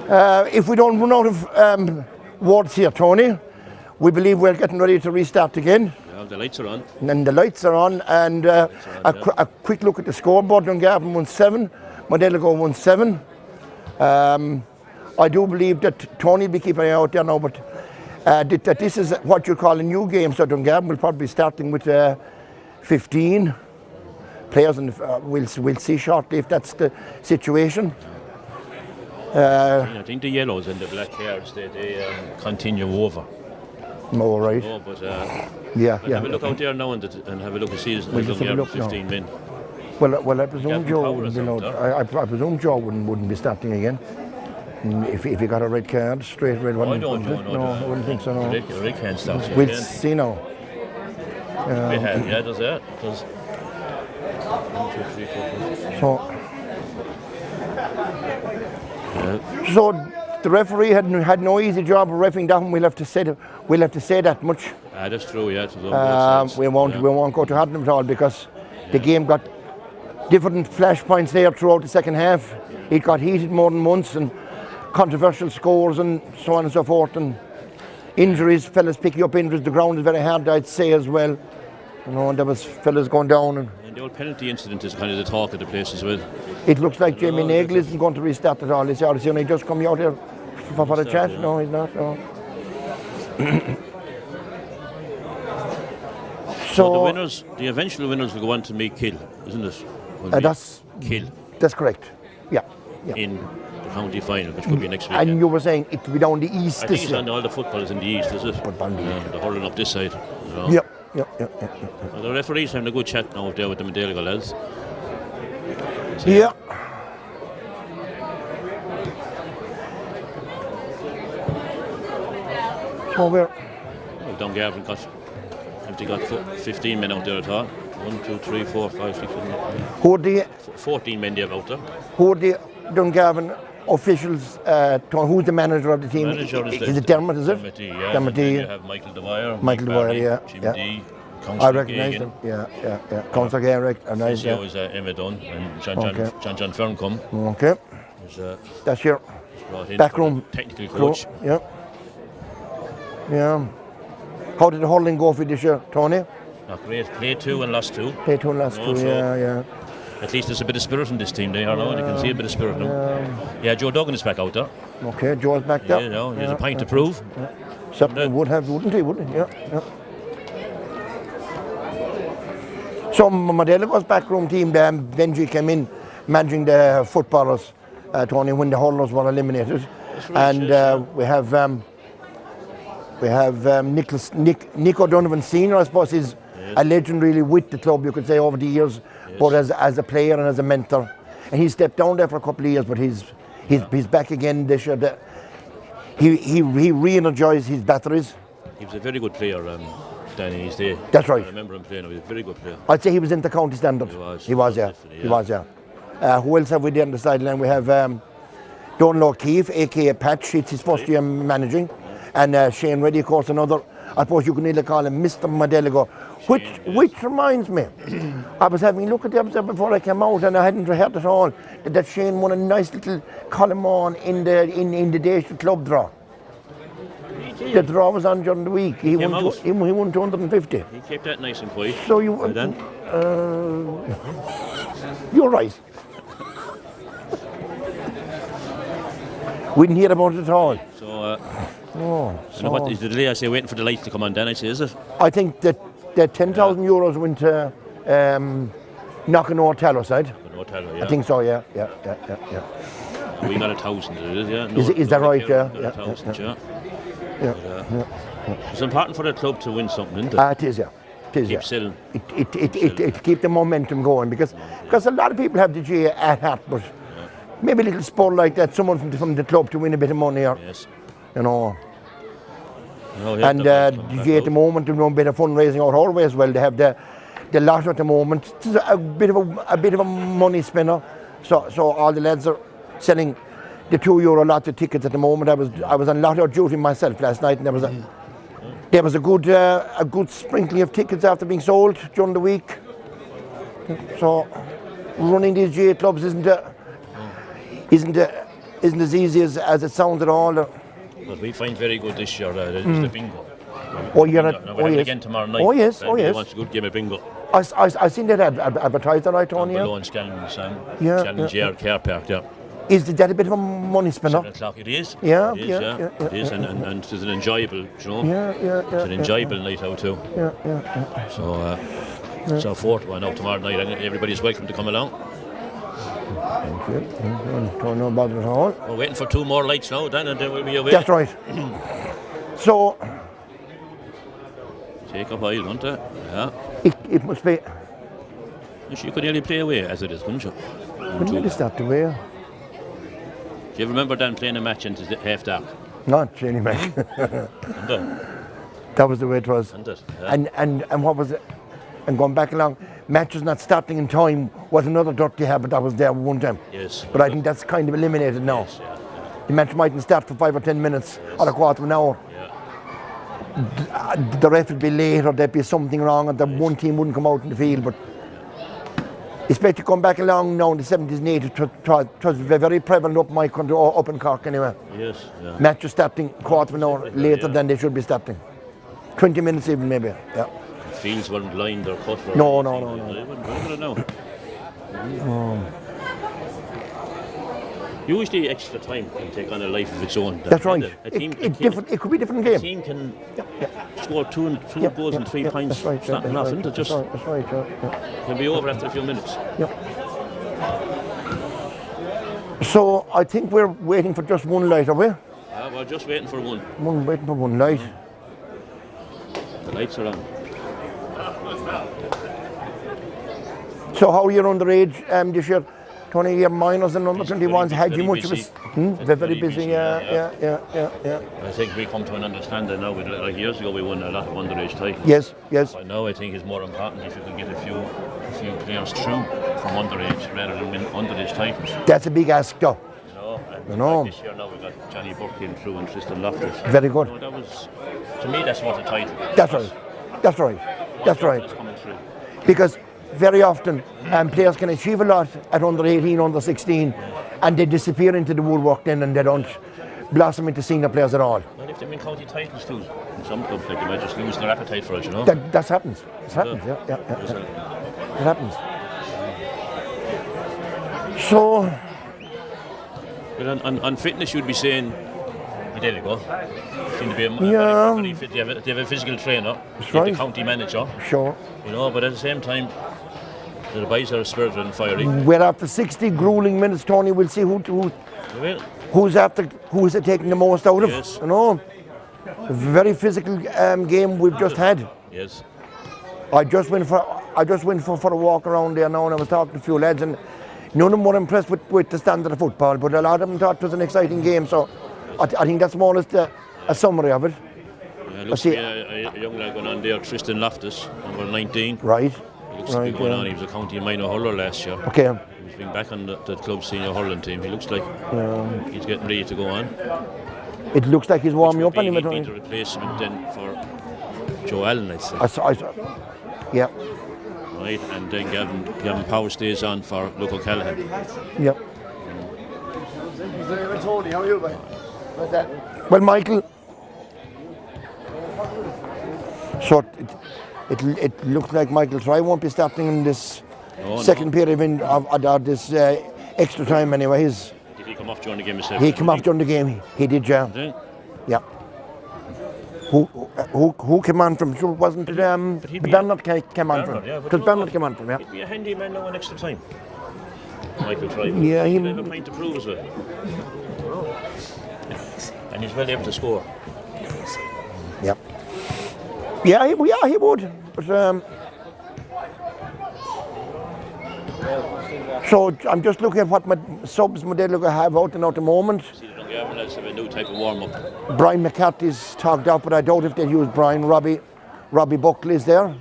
If we don't run out of words here, Tony, we believe we're getting ready to restart again. Yeah, the lights are on. And the lights are on, and a quick look at the scoreboard. Dungarvan won 7, Modeligo won 7. I do believe that Tony will be keeping an eye out there now, but that this is what you call a new game, so Dungarvan will probably be starting with 15 players, and we'll see shortly if that's the situation. I think the yellows and the black hairs, they continue over. All right. Oh, but Yeah. have a look out there now and have a look and see there's We'll just have a look 15 men. Well, I presume Gavin Joe Power wouldn't is be out allowed. there. I presume Joe wouldn't be starting again. If he got a red card, straight red one. I don't know. No, I wouldn't think so. No. Rick can't start. We'll see now. Yeah, does that? Does 1, 2, 3, 4, 5. So the referee had no easy job of reffing that one. We'll have to say that much. That's true. Yeah, it's on both sides. We won't go to hard at all because the game got different flashpoints there throughout the second half. It got heated more than once, and controversial scores and so on and so forth, and injuries, fellas picking up injuries. The ground is very hard, I'd say, as well. And there was fellas going down. And the old penalty incident is kind of the talk of the place as well. it looks like Jamie Nagle isn't going to restart at all. Is he just coming out here for a chat? No, he's not. No. So the eventual winners will go on to make Kill, isn't it? That's Kill. That's correct. Yeah. In the county final, which could be next week. And you were saying it will be down the east I think this it's year. on all the football is in the east, is it? The hurling up this side. You know. Yeah. Well, the referee's having a good chat now up there with the Modeligo lads. Yeah. So we're Dungarvan got 15 men out there at all. 1, 2, 3, 4, 5, 6, 7, 8. who are the 14 men there out there. Dungarvan officials? Who's the manager of the team? Manager is it Dermot? Is it? Dermot, yeah. Dermot. And then you have Michael Dwyer. Michael Dwyer, yeah. Jim yeah. D. I recognise them. Yeah. Councillor Garrick. Nice. Yeah. Was Emma Dunn and John Ferncombe. Okay. That's your backroom technical coach. Yeah. How did the hurling go for you this year, Tony? Not great. Played 2 and lost 2. Played 2 and lost 2. Yeah. At least there's a bit of spirit in this team there, you know. You can see a bit of spirit now. Yeah, Joe Duggan is back out there. Okay, Joe's back there. Yeah, you know, he has a point to prove. Certainly would have, wouldn't he? Yeah. So Modeligo's backroom team, Benji came in managing the footballers, Tony, when the hurlers were eliminated. And we have Nick O'Donovan Senior, I suppose, is a legend really with the club, you could say, over the years, but as a player and as a mentor. And he stepped down there for a couple of years, but he's back again this year. He re-energized his batteries. He was a very good player down in his day. That's right. I remember him playing. He was a very good player. I'd say he was in the county standard. He was, yeah. Who else have we there on the sideline? We have Donal O'Keefe, a.k.a. Patch. It's his first year managing. And Shane Reddy, of course, another. I suppose you can either call him Mr. Modeligo. Which reminds me, I was having a look at the episode before I came out, and I hadn't heard at all that Shane won a nice little column on in the Danish club draw. The draw was on during the week. He won 250. He kept that nice and quiet. So you're right. We didn't hear about it at all. So what is the delay? I say waiting for the lights to come on. Then I say, is it? I think that 10,000 euros went to knocking Ortello side. I think so. Yeah. We got 1,000. Yeah. Is that right? Yeah. It's important for the club to win something, isn't it? It is. Yeah. Keep selling. It keep the momentum going because a lot of people have the GAA at heart, but maybe a little sport like that, someone from the club to win a bit of money, or you know. And the GAA at the moment, they're doing a bit of fundraising out our way as well. They have the lotto at the moment. It's a bit of a money spinner. So all the lads are selling the €2 lotto tickets at the moment. I was on lotto duty myself last night, and there was a good sprinkling of tickets after being sold during the week. So running these GAA clubs isn't a isn't as easy as it sounds at all. But we find very good this year. Is the bingo. Oh, you're Bingo. at, Now, oh we're having yes. again tomorrow night. Oh yes, oh Everybody yes. wants a good game of bingo. I seen that advertised, all right, Tony. Below in Scannon's Yeah, Challenge Yard car park there. Is that a bit of a money spinner? 7 o'clock it is. Yeah, It is, yeah. It is, and it's an enjoyable, you know. Yeah. It's an enjoyable night out too. Yeah. So 4-1 out tomorrow night, and everybody's welcome to come along. Thank you. Don't know about it at all. We're waiting for 2 more lights now, Dan, and then we'll be away. That's right. So Take up oil, won't it? Yeah. it must be. You could nearly play away as it is, couldn't you? When did it start to wear? Do you remember Dan playing a match into half dark? Not Jenny Mac. Isn't it? That was the way it was. Isn't it? Yeah. And what was it? And going back along, matches not starting in time was another dirty habit that was there one time. Yes. But I think that's kind of eliminated now. Yes, yeah. The match mightn't start for 5 or 10 minutes or a quarter of an hour. Yeah. The ref would be late or there'd be something wrong and the one team wouldn't come out in the field. But especially going back along now in the 70s and 80s, it was very prevalent up my country, up in Cork anyway. Yes. Yeah. Matches starting quarter of an hour later than they should be starting. 20 minutes even maybe. Yeah. Fields weren't lined or cut. Or No. They wouldn't know. Usually extra time can take on a life of its own. That's right. It It could be a different A game. team can score two goals and 3 points. That's right. It's not enough, isn't it? Just That's right. Yeah. can be over after a few minutes. So I think we're waiting for just one light, are we? We're just waiting for one. Waiting for one light. The lights are on. So how are your underage this year? 20 year minors and under 21s. Had you much of busy. a very busy? Yeah. I think we come to an understanding now. Like years ago, we won a lot of underage titles. Yes. But now I think it's more important if you can get a few players through from underage rather than win underage titles. That's a big ask though. You know. Like this year now we got Johnny Burke came through and Tristan Loftus. Very good. So that was, to me, that's what a title. That's right. That's coming through. Because very often players can achieve a lot at under 18, under 16, and they disappear into the woodwork then and they don't blossom into senior players at all. And if they win county titles too, in some clubs, like they might just lose their appetite for it, you know. That happens. It happens, yeah. It happens. So, Well, on fitness, you'd be saying, there you go. Seem to be very fit. They have a physical trainer, right. the county manager. Sure. You know, but at the same time, the boys are spirited and fiery. We're after 60 grueling minutes, Tony. We'll see who's taking the most out of. Yes. You know, a very physical game we've just had. Yes. I just went for a walk around there now, and I was talking to a few lads, and none of them were impressed with the standard of football, but a lot of them thought it was an exciting game. So I think that's more or less a summary of it. Yeah, looks to be a young lad going on there, Tristan Loftus, number 19. Right. He looks to be going on. He was a county minor hurler last year. Okay. He was being back on the club senior hurling team. He looks like he's getting ready to go on. It looks like he's warming up anyway. He'd be the replacement then for Joe Allen, I'd say. Yeah. Right, and then Gavin Power stays on for Luke O'Callaghan. Yep. Tony, how are you, mate? Well, Michael, so it looks like Michael Try won't be starting in this second period of this extra time anyway. Did he come off during the game himself? He came off during the game. He did, yeah. Yeah. Who came on from? Sure, wasn't it? Bernard came on from. Because Bernard came on from. Yeah. He'd be a handy man now in extra time. Michael Try. Yeah, he'll have a point to prove as well. And he's well able to score. Yeah. Yeah, he would. But, so I'm just looking at what my subs Modeligo have out and out at the moment. See, the Dungarvan lads have a new type of warm-up. Brian McCarthy's talked out, but I doubt if they'll use Brian. Robbie Buckley's there.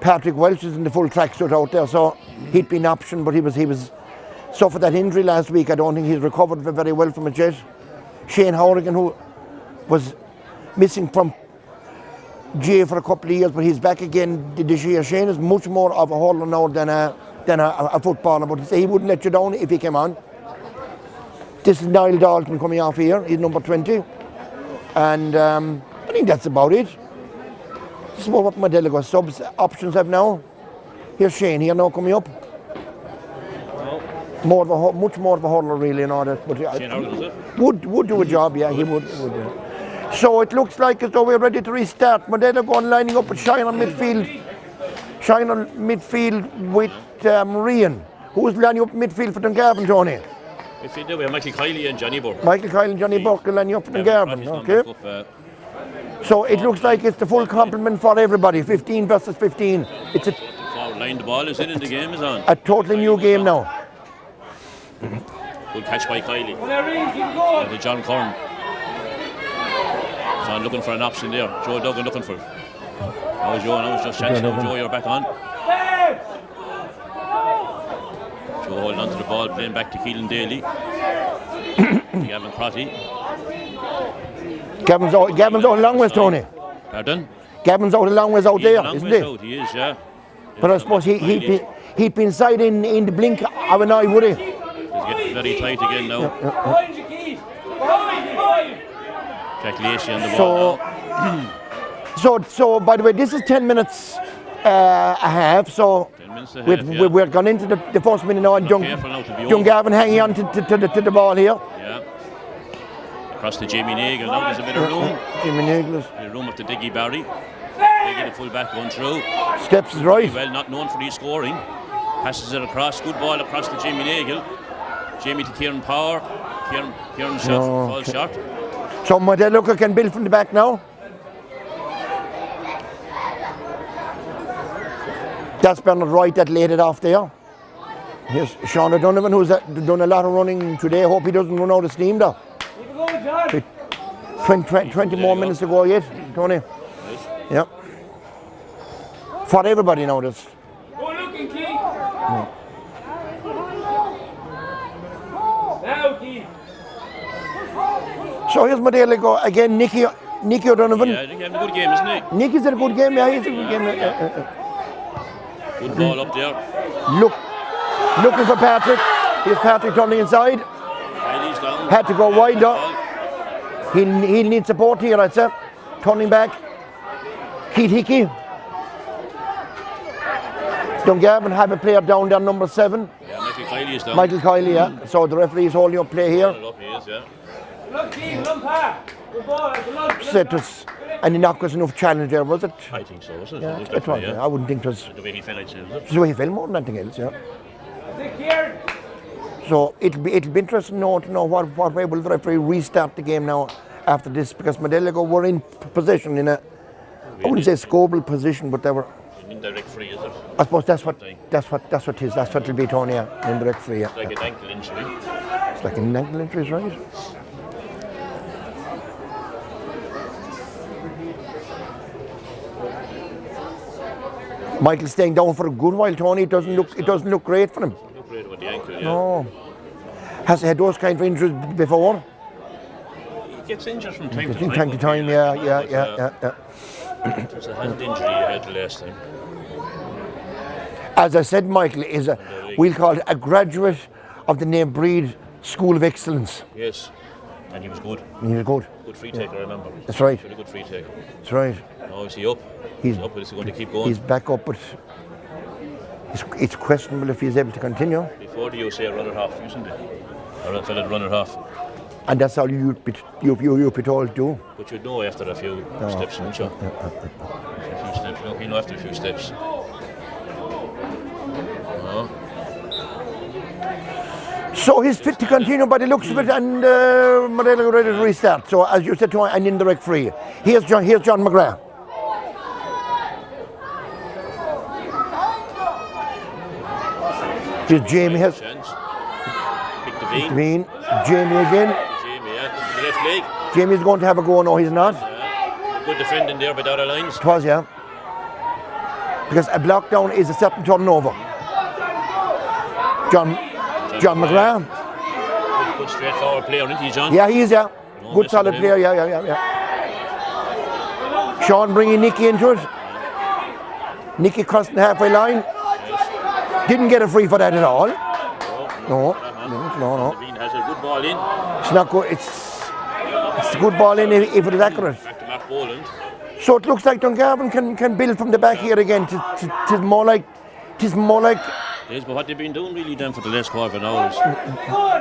Patrick Welch is in the full tracksuit out there, so he'd be an option, but he was suffered that injury last week. I don't think he's recovered very well from it yet. Shane Horrigan, who was missing from GAA for a couple of years, but he's back again this year. Shane is much more of a hurler now than a footballer, but he wouldn't let you down if he came on. This is Niall Dalton coming off here. He's number 20. And I think that's about it. This is what Modeligo subs options have now. Here's Shane here now coming up. Much more of a hurdler really in order. But would do a job, yeah, he would. So it looks like as though we're ready to restart. Modeligo lining up with Shine on midfield. Shine on midfield with Rian. Who's lining up midfield for Dungarvan, Tony? Midfield, we have Michael Kiley and Johnny Burke. Michael Kyle and Johnny Burke are lining up for Dungarvan, okay. So it looks like it's the full complement for everybody, 15 versus 15. It's a Forward line, the ball is in the game is on. a totally new game now. Good catch by Kiley. And the John Curran. John looking for an option there. Joe Duggan looking for it. Now Joe, now it's just chance. Now Joe, you're back on. Joe holding on to the ball, playing back to Keelan Daly. Gavin Crotty. Gavin's out a long ways, Tony. Pardon? Gavin's out a long ways out there, isn't he? Out, he is, yeah. But I suppose he'd be inside in the blink of an eye, would he? He's getting very tight again now. Jack Lacey on the ball now. So by the way, this is 10 minutes a half. So 10 minutes a half, yeah. we're gone into the first minute now, and Dungarvan hanging on to the ball here. Yeah. Across to Jamie Nagle now. There's a bit of room. Jamie Nagle. A bit of room up to Diggy Barry. Diggy the full back going through. Steps is right. Well, not known for his scoring. Passes it across. Good ball across to Jamie Nagle. Jamie to Kieran Power. Kieran shot, falls short. So Modeligo can build from the back now. That's Bernard Wright that laid it off there. Here's Sean O'Donovan, who's done a lot of running today. Hope he doesn't run out of steam though. 20 more minutes to go yet, Tony. Yes. Yep. For everybody now, this. So here's Modeligo again, Nicky O'Donovan. Yeah, I think he's having a good game, isn't he? Nicky's had a good game, yeah, he's a good game. Good ball up there. Looking for Patrick. Here's Patrick turning inside. Riley's down. Had to go wide though. He'll need support here, I'd say. Turning back. Keith Hickey. Dungarvan have a player down there, number 7. Yeah, Michael Kiley is down. Michael Kiley, yeah. So the referee is holding up play here. Up he is, yeah. Set us, and he knocked us enough challenge there, was it? I think so, wasn't it? Yeah, It it was. yeah. I wouldn't think it was. The way he fell, I'd say, was it? It's the way he fell more than anything else, yeah. So it'll be interesting now to know what way will the referee restart the game now after this, because Modeligo were in possession in a, I wouldn't say scoreable position, but they were. Indirect free, is it? I suppose that's what it is. That's what it'll be, Tony. Yeah. Indirect free. Yeah. It's like an ankle injury. It's like an ankle injury, right? Michael's staying down for a good while, Tony. It doesn't look great for him. Look great with the ankle, yeah. No. Has he had those kind of injuries before? He gets injured from time to From time. time to time, yeah. It's a hand injury he had the last time. As I said, Michael is we'll call it a graduate of the name Breed School of Excellence. Yes, and he was good. He was good. Good free taker, I remember. That's right. Really good free taker. That's right. Now is he up? He's up, but is he going to keep going? He's back up, but it's questionable if he's able to continue. Before you say run it half, isn't it? Or a fella run it half. And that's all you'd be told to do. But you'd know after a few steps, wouldn't you? A few steps. No, you know after a few steps. So he's fit to continue by the looks of it, and Modeligo ready to restart. So as you said, to an indirect free. Here's John McGrath. Here's Jamie. Has Pick Devine. Jamie again. Jamie, yeah. The left leg. Jamie's going to have a go. No, he's not. Good defending there by the other lines. It was, yeah. Because a block down is a certain turnover. John McGrath. Good straightforward player, isn't he, John? Yeah, he is, yeah. No, good solid player, yeah. Sean bringing Nicky into it. Nicky crossing the halfway line. Yes. Didn't get a free for that at all. No. Devine has a good ball in. It's not good. It's a good ball in if it is accurate. Back to Mark Boland. So it looks like Dungarvan can build from the back here again. It's more like. Yes, but what they've been doing really then for the last quarter now is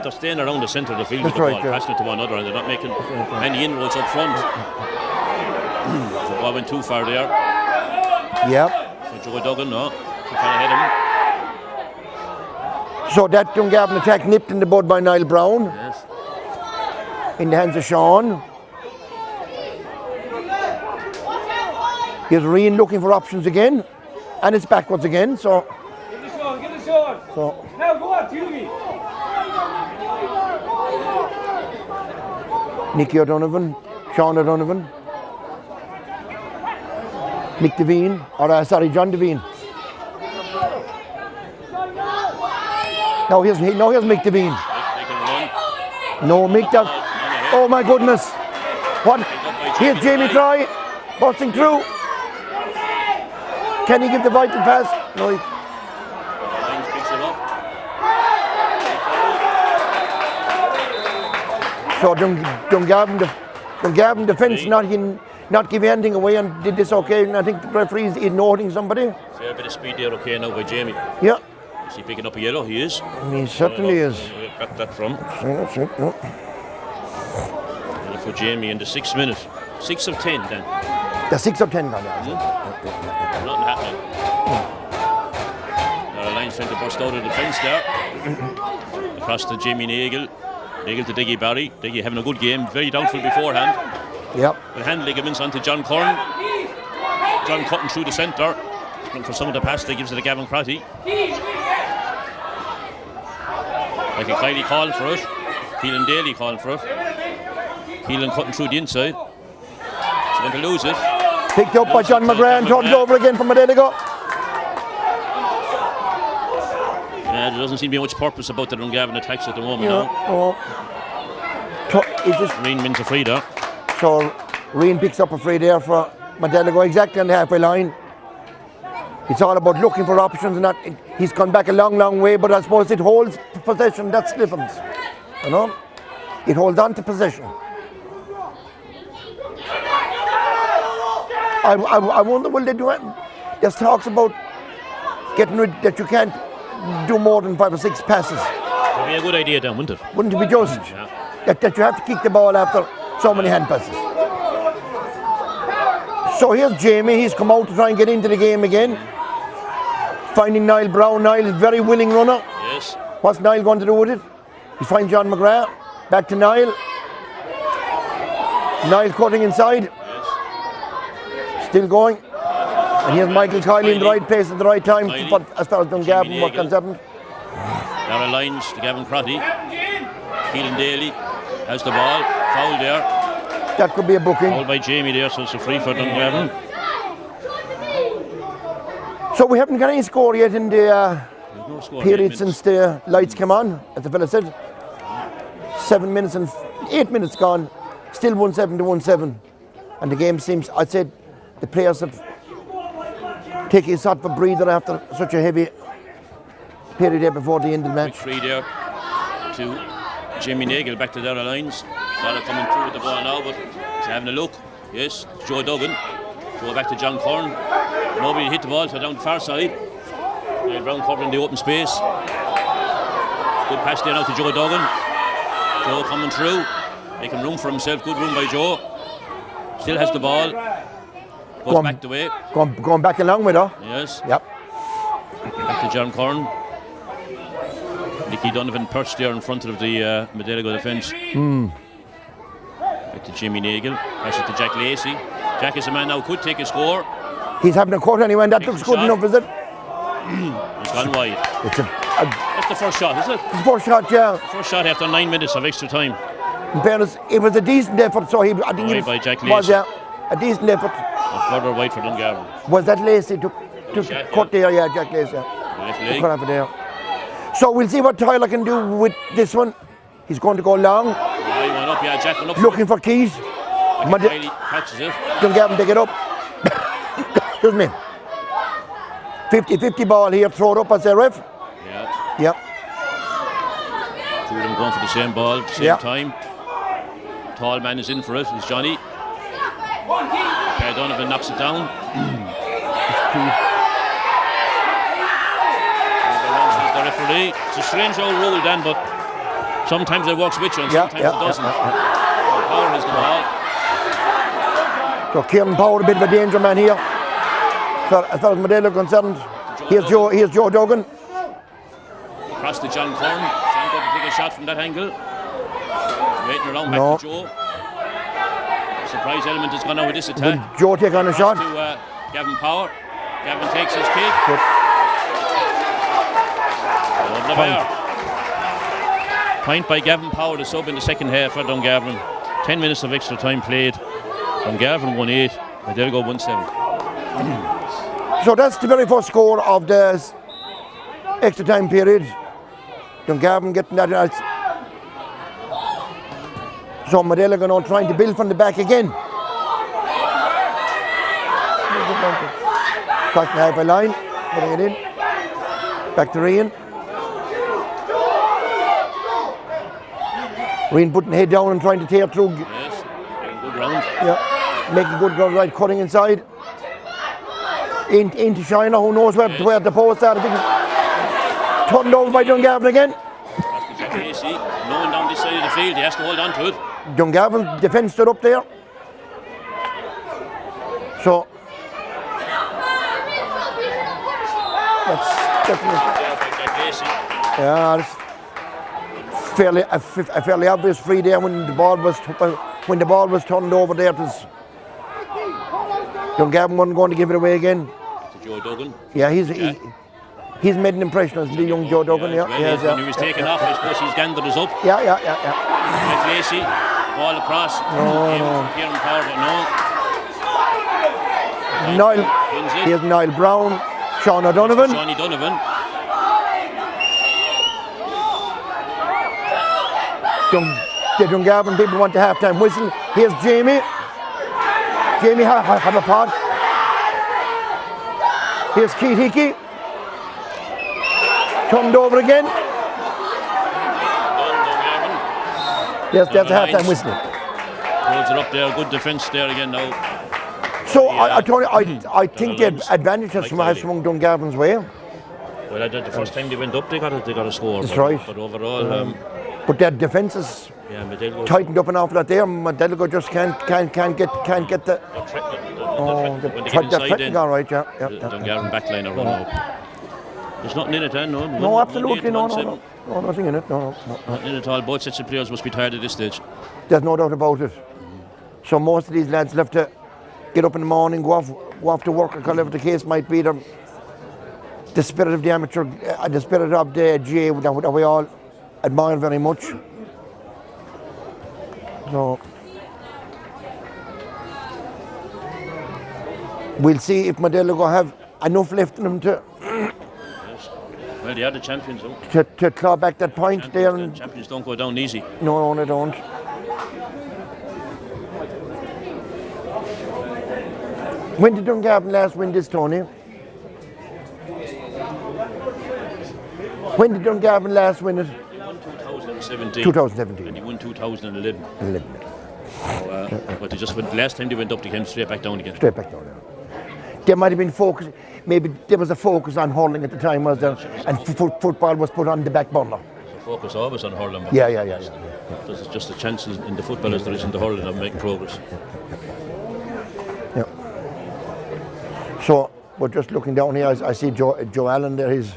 they're staying around the centre of the field with the ball, passing it to one another, and they're not making any inroads up front. The ball went too far there. Yep. So Joe Duggan, no, too far ahead of him. So that Dungarvan attack nipped in the bud by Niall Brown. Yes. In the hands of Sean. Here's Reen looking for options again. And it's backwards again, so. Get the shot. So. Now go on, Hughie. Nicky O'Donovan, Sean O'Donovan. Mick Devine, John Devine. Now here's Mick Devine. No, Mick down. Oh my goodness. What? Here's Jamie Troy, busting through. Can he give the vital pass? No. Lyons picks it up. So Dungarvan defence not giving anything away and did this okay. And I think the referee is ignoring somebody. Fair bit of speed there, okay, now by Jamie. Yeah. Is he picking up a yellow? He is. He certainly is. Where he got that from. That's it. No. And for Jamie in the 6th minute. 6 of 10 then. The 6 of 10 gone down. Nothing happening. Lyons trying to burst out of the fence there. Across to Jamie Nagle. Nagle to Diggy Barry. Diggy having a good game. Very doubtful beforehand. Yep. With hand ligaments onto John Curran. John cutting through the centre. Looking for someone to pass. They gives it to Gavin Crotty. Like a Kylie calling for it. Keelan Daly calling for it. Keelan cutting through the inside. He's going to lose it. Picked up by John McGrath and turned it over again from Modeligo. Yeah, there doesn't seem to be much purpose about the Dungarvan attacks at the moment now. Reen wins a free there. So Reen picks up a free there for Modeligo exactly on the halfway line. It's all about looking for options and he's gone back a long way, but I suppose it holds possession, that's the difference. You know? It holds on to possession. I wonder will they do it? There's talks about getting rid that you can't do more than 5 or 6 passes. Would be a good idea then, wouldn't it? Wouldn't it be just that you have to kick the ball after so many hand passes? So here's Jamie, he's come out to try and get into the game again. Finding Niall Brown. Niall is a very willing runner. Yes. What's Niall going to do with it? He finds John McGrath. Back to Niall. Niall cutting inside. Yes. Still going. And here's Michael Kiley in the right place at the right time as far as Dungarvan were concerned. Darragh Lyons to Gavin Crotty. Keelan Daly has the ball. Foul there. That could be a booking. Foul by Jamie there, so it's a free for Dungarvan. So we haven't got any score yet in the No score, period since the lights came on, as the fella said. 7 minutes and 8 minutes gone. Still 1-7 to 1-7. And the game seems, I'd say, the players have taken a sort of a breather after such a heavy period there before the end of the match. Free there to Jamie Nagle, back to Darragh Lyons. Darragh coming through with the ball now, but he's having a look. Yes, Joe Duggan. Joe back to John Curran. Nobody hit the ball, so down the far side. Niall Brown covering the open space. Good pass there now to Joe Duggan. Joe coming through, making room for himself. Good room by Joe. Still has the ball. Goes back the way. Going back along with her. Yes. Yep. Back to John Curran. Nicky Donovan perched there in front of the Modeligo defence. Back to Jimmy Nagle. Pass it to Jack Lacey. Jack is a man now who could take a score. He's having a cut anyway, and that looks good enough, is it? He's gone wide. It's That's the first shot, is it? the first shot, yeah. First shot after 9 minutes of extra time. In fairness, it was a decent effort, so I think Right it by Jack was, Lacey. yeah, a decent effort. And further wide for Dungarvan. Was that Lacey to Jack, cut there, yeah, Jack Lacey. Left leg. Cut off there. So we'll see what Tyler can do with this one. He's going to go long, High one up, yeah, Jack went up. looking for keys. Riley catches it. Dungarvan take it up. Excuse me. 50-50 ball here, throw it up as a ref. Yeah. Yep. Two of them going for the same ball at the same time. Tall man is in for it. It's Johnny. Donovan knocks it down. The referee. It's a strange old rule, Dan, but sometimes it works with you and sometimes it doesn't. Power has the ball. So Kieran Power, a bit of a danger man here. As far as Modeligo are concerned. Here's Joe Duggan. Across to John Corn. John going to take a shot from that angle. He's waiting around back to Joe. Surprise element has gone out with this attack. Will Joe take on a shot? To Gavin Power. Gavin takes his kick. Good. Point by Gavin Power, the sub in the second half for Dungarvan. 10 minutes of extra time played. Dungarvan 1-8. Modeligo 1-7. So that's the very first score of the extra time period. Dungarvan getting that. So Modeligo now trying to build from the back again. Crossing half a line, putting it in. Back to Rian. Rian putting head down and trying to tear through. Yes, good round. Yeah, making good ground, right, cutting inside. Into Shiner, who knows where the post are. Turned over by Dungarvan again. Knowing down this side of the field, he has to hold on to it. Dungarvan defence stood up there. So that's it's fairly obvious free there when the ball was turned over there. It was Dungarvan wasn't going to give it away again. To Joe Duggan. Yeah, he's made an impression as the young Joe Duggan. When he was taken off, I suppose he's gathered us up. Yeah. Lacey, ball across. No. Kieran Power, but no. Niall. Here's Niall Brown. Sean O'Donovan. Shawnee Donovan. The Dungarvan people want the half-time whistle. Here's Jamie. Jamie have a pod. Here's Keith Hickey. Turned over again. Yes, that's a half-time whistle. Holds it up there. Good defence there again now. So I think the advantage has swung Dungarvan's way. Well, the first time they went up, they got a score. That's right. But overall, but their defence is tightened up and off that there. Modeligo just can't get the. They're threatening all right, yeah. Dungarvan backline are run out. There's nothing in it, no. No, absolutely no, nothing in it. No. Nothing in it at all. Both sets of players must be tired at this stage. There's no doubt about it. So most of these lads left to get up in the morning, go off to work, or whatever the case might be. The spirit of the amateur, the spirit of the GAA that we all admire very much. So we'll see if Modeligo have enough left in them to. Well, they are the champions, though. To claw back that point there. And champions don't go down easy. No, they don't. When did Dungarvan last win this, Tony? When did Dungarvan last win it? They won 2017. 2017. And they won 2011. 11. But they just went, last time they went up, they came straight back down again. Straight back down, yeah. There might have been focus, maybe there was a focus on hurling at the time, was there? And football was put on the back burner. The focus always on hurling. Yeah. There's just a chance in the football as there is in the hurling of making progress. Yeah. So we're just looking down here. I see Joe Allen there. He's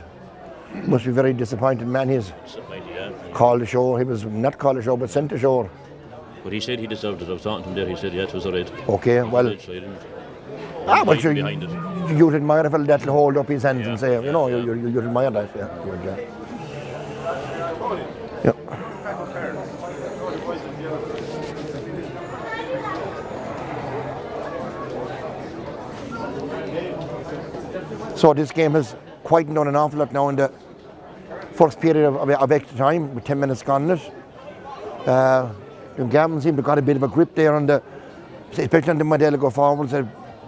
must be very disappointed, man. He's called the show. He was not called the show, but sent the show. But he said he deserved it. I was talking to him there. He said, yeah, it was all right. Okay, well. Well, sure, you'd admire a fellow that'll hold up his hands and say, you'd admire that. Yeah. So this game has quietened down an awful lot now in the first period of extra time, with 10 minutes gone in it. Dungarvan seemed to have got a bit of a grip there on especially on the Modeligo forwards.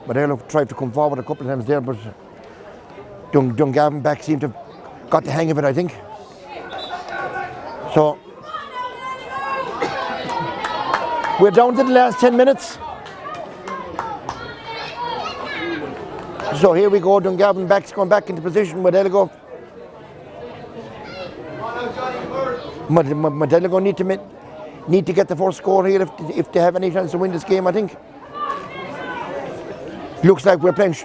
Modeligo tried to come forward a couple of times there, but Dungarvan back seemed to have got the hang of it, I think. So We're down to the last 10 minutes. So here we go, Dungarvan going back into position. Modeligo. Modeligo need to get the first score here if they have any chance to win this game, I think. Looks like we're playing,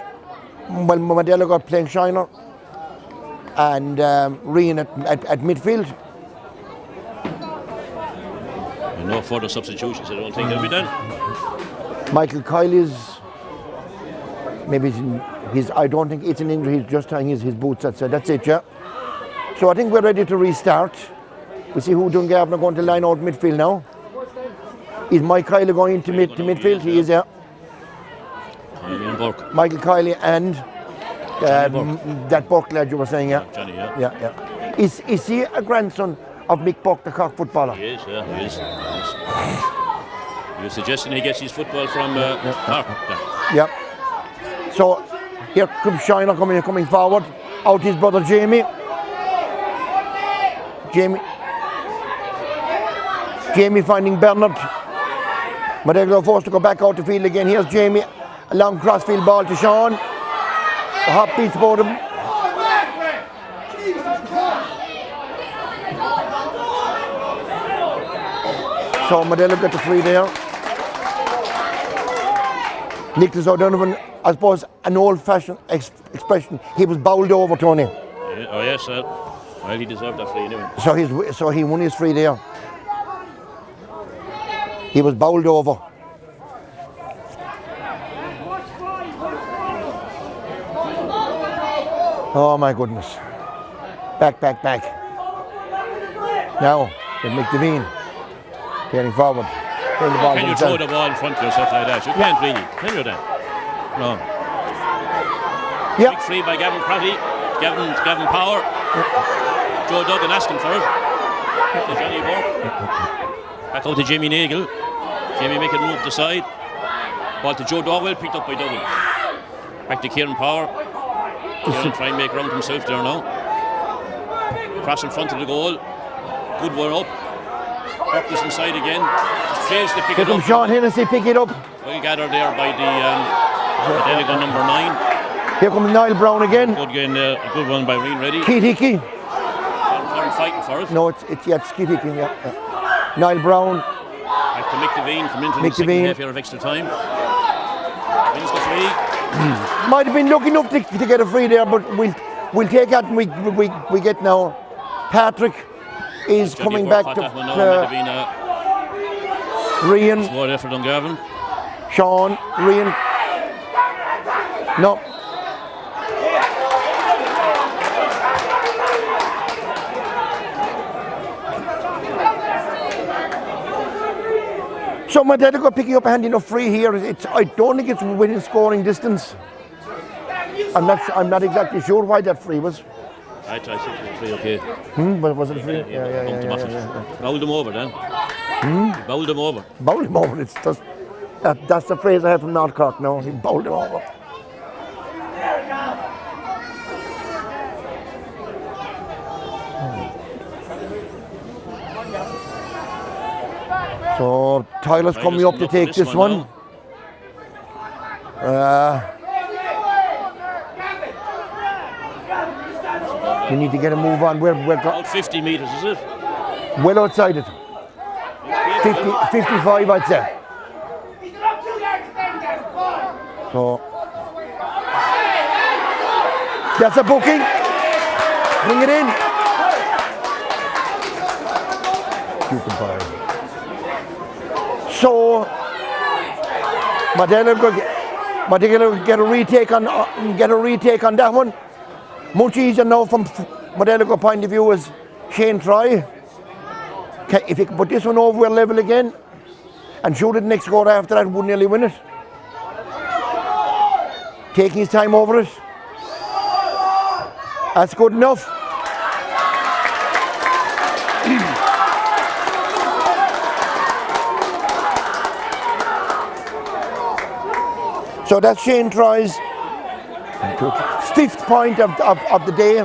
Modeligo playing Shiner and Rian at midfield. And no further substitutions, I don't think they'll be done. Michael Kiley's, maybe I don't think it's an injury, he's just tying his boots, that's it, yeah. So I think we're ready to restart. We see who Dungarvan are going to line out midfield now. Is Mike Kiley going into midfield? He is, yeah. Michael Kiley and that Burke lad you were saying, yeah. Johnny, yeah. Yeah. Is he a grandson of Mick Buck, the cock footballer? He is, yeah, he is. He was suggesting he gets his football from Park. Yeah. So here comes Shiner coming forward. Out his brother Jamie finding Bernard. Modeligo forced to go back out the field again. Here's Jamie. A long crossfield ball to Sean. The hot beats both of them. So Modeligo got the free there. Nicholas O'Donovan, I suppose, an old-fashioned expression. He was bowled over, Tony. Yeah, oh yes, well, he deserved that free anyway. So he won his free there. He was bowled over. Oh my goodness. Back. Now, with McDevine getting forward. Can you throw the ball in front of yourself like that? You can't really, can you then? No. Yep. Big free by Gavin Pratty. Gavin Power. Joe Duggan asking for it. To Johnny Burke. Back out to Jamie Nagle. Jamie making a move to the side. Ball to Joe Dogwell, picked up by Duggan. Back to Kieran Power. Kieran trying to make round himself there now. Cross in front of the goal. Good one up. Burke is inside again. Just fails to pick it up. Sean Hennessy pick it up. Well gathered there by the Modeligo number 9. Here comes Niall Brown again. Good one by Reen Reddy. Keith Hickey. I'm fighting for it. No, it's Keith Hickey, yeah. Niall Brown. Back to Mick Devine, come into the second half here of extra time. Wins the free. Might have been lucky enough to get a free there, but we'll take that and we get now. Patrick is coming back to Rian. Score there for Dungarvan. Sean, Rian. No. So Modeligo picking up a hand enough free here. I don't think it's within scoring distance. I'm not exactly sure why that free was. I think it was free, okay. Was it free? Yeah. Bowled him over then. Bowled him over. Bowled him over. It's just that's the phrase I have from North Cork now. He bowled him over. So Tyler's coming up to take this one. We need to get a move on. We're about 50 metres, is it? Well outside it. 55, I'd say. So that's a booking. Bring it in. So Modeligo get a retake on that one. Much easier now from Modeligo point of view as Shane Troy. If he can put this one over a level again and shoot it next goal after that, would nearly win it. Taking his time over it. That's good enough. So that's Shane Troy's 5th point of the day.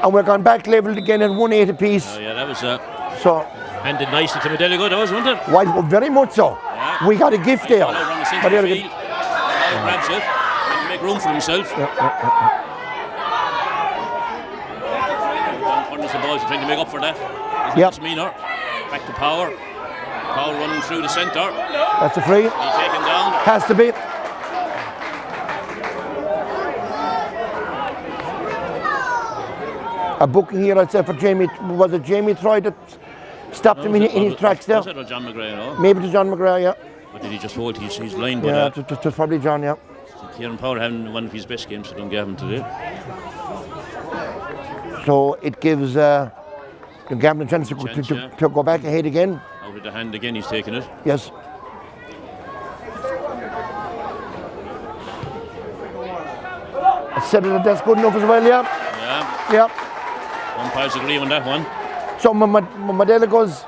And we're going back leveled again at 1-8 apiece. Oh yeah, that was So Handed nicely to Modeligo, that was, wasn't it? Well, very much so. Yeah. We got a gift there. Ball out around the centre But of the there- field. Now grabs it. And make room for himself. Down corners the ball, he's trying to make up for that. Yep. Meaner. Back to Power. Power running through the centre. That's a free. He's taken down. Has to be. A booking here, I'd say, for Jamie. Was it Jamie Troy that stopped him in his tracks there? Was it or John McGrath, no? Maybe it was John McGrath, yeah. Or did he just hold his line? Yeah, But, it was probably John, yeah. Kieran Power having one of his best games for Dungarvan today. So it gives Dungarvan a chance to go back ahead again. Out of the hand again, he's taking it. Yes. I said that that's good enough as well, yeah. Yeah, Yeah. umpires agree on that one. So Modeligo's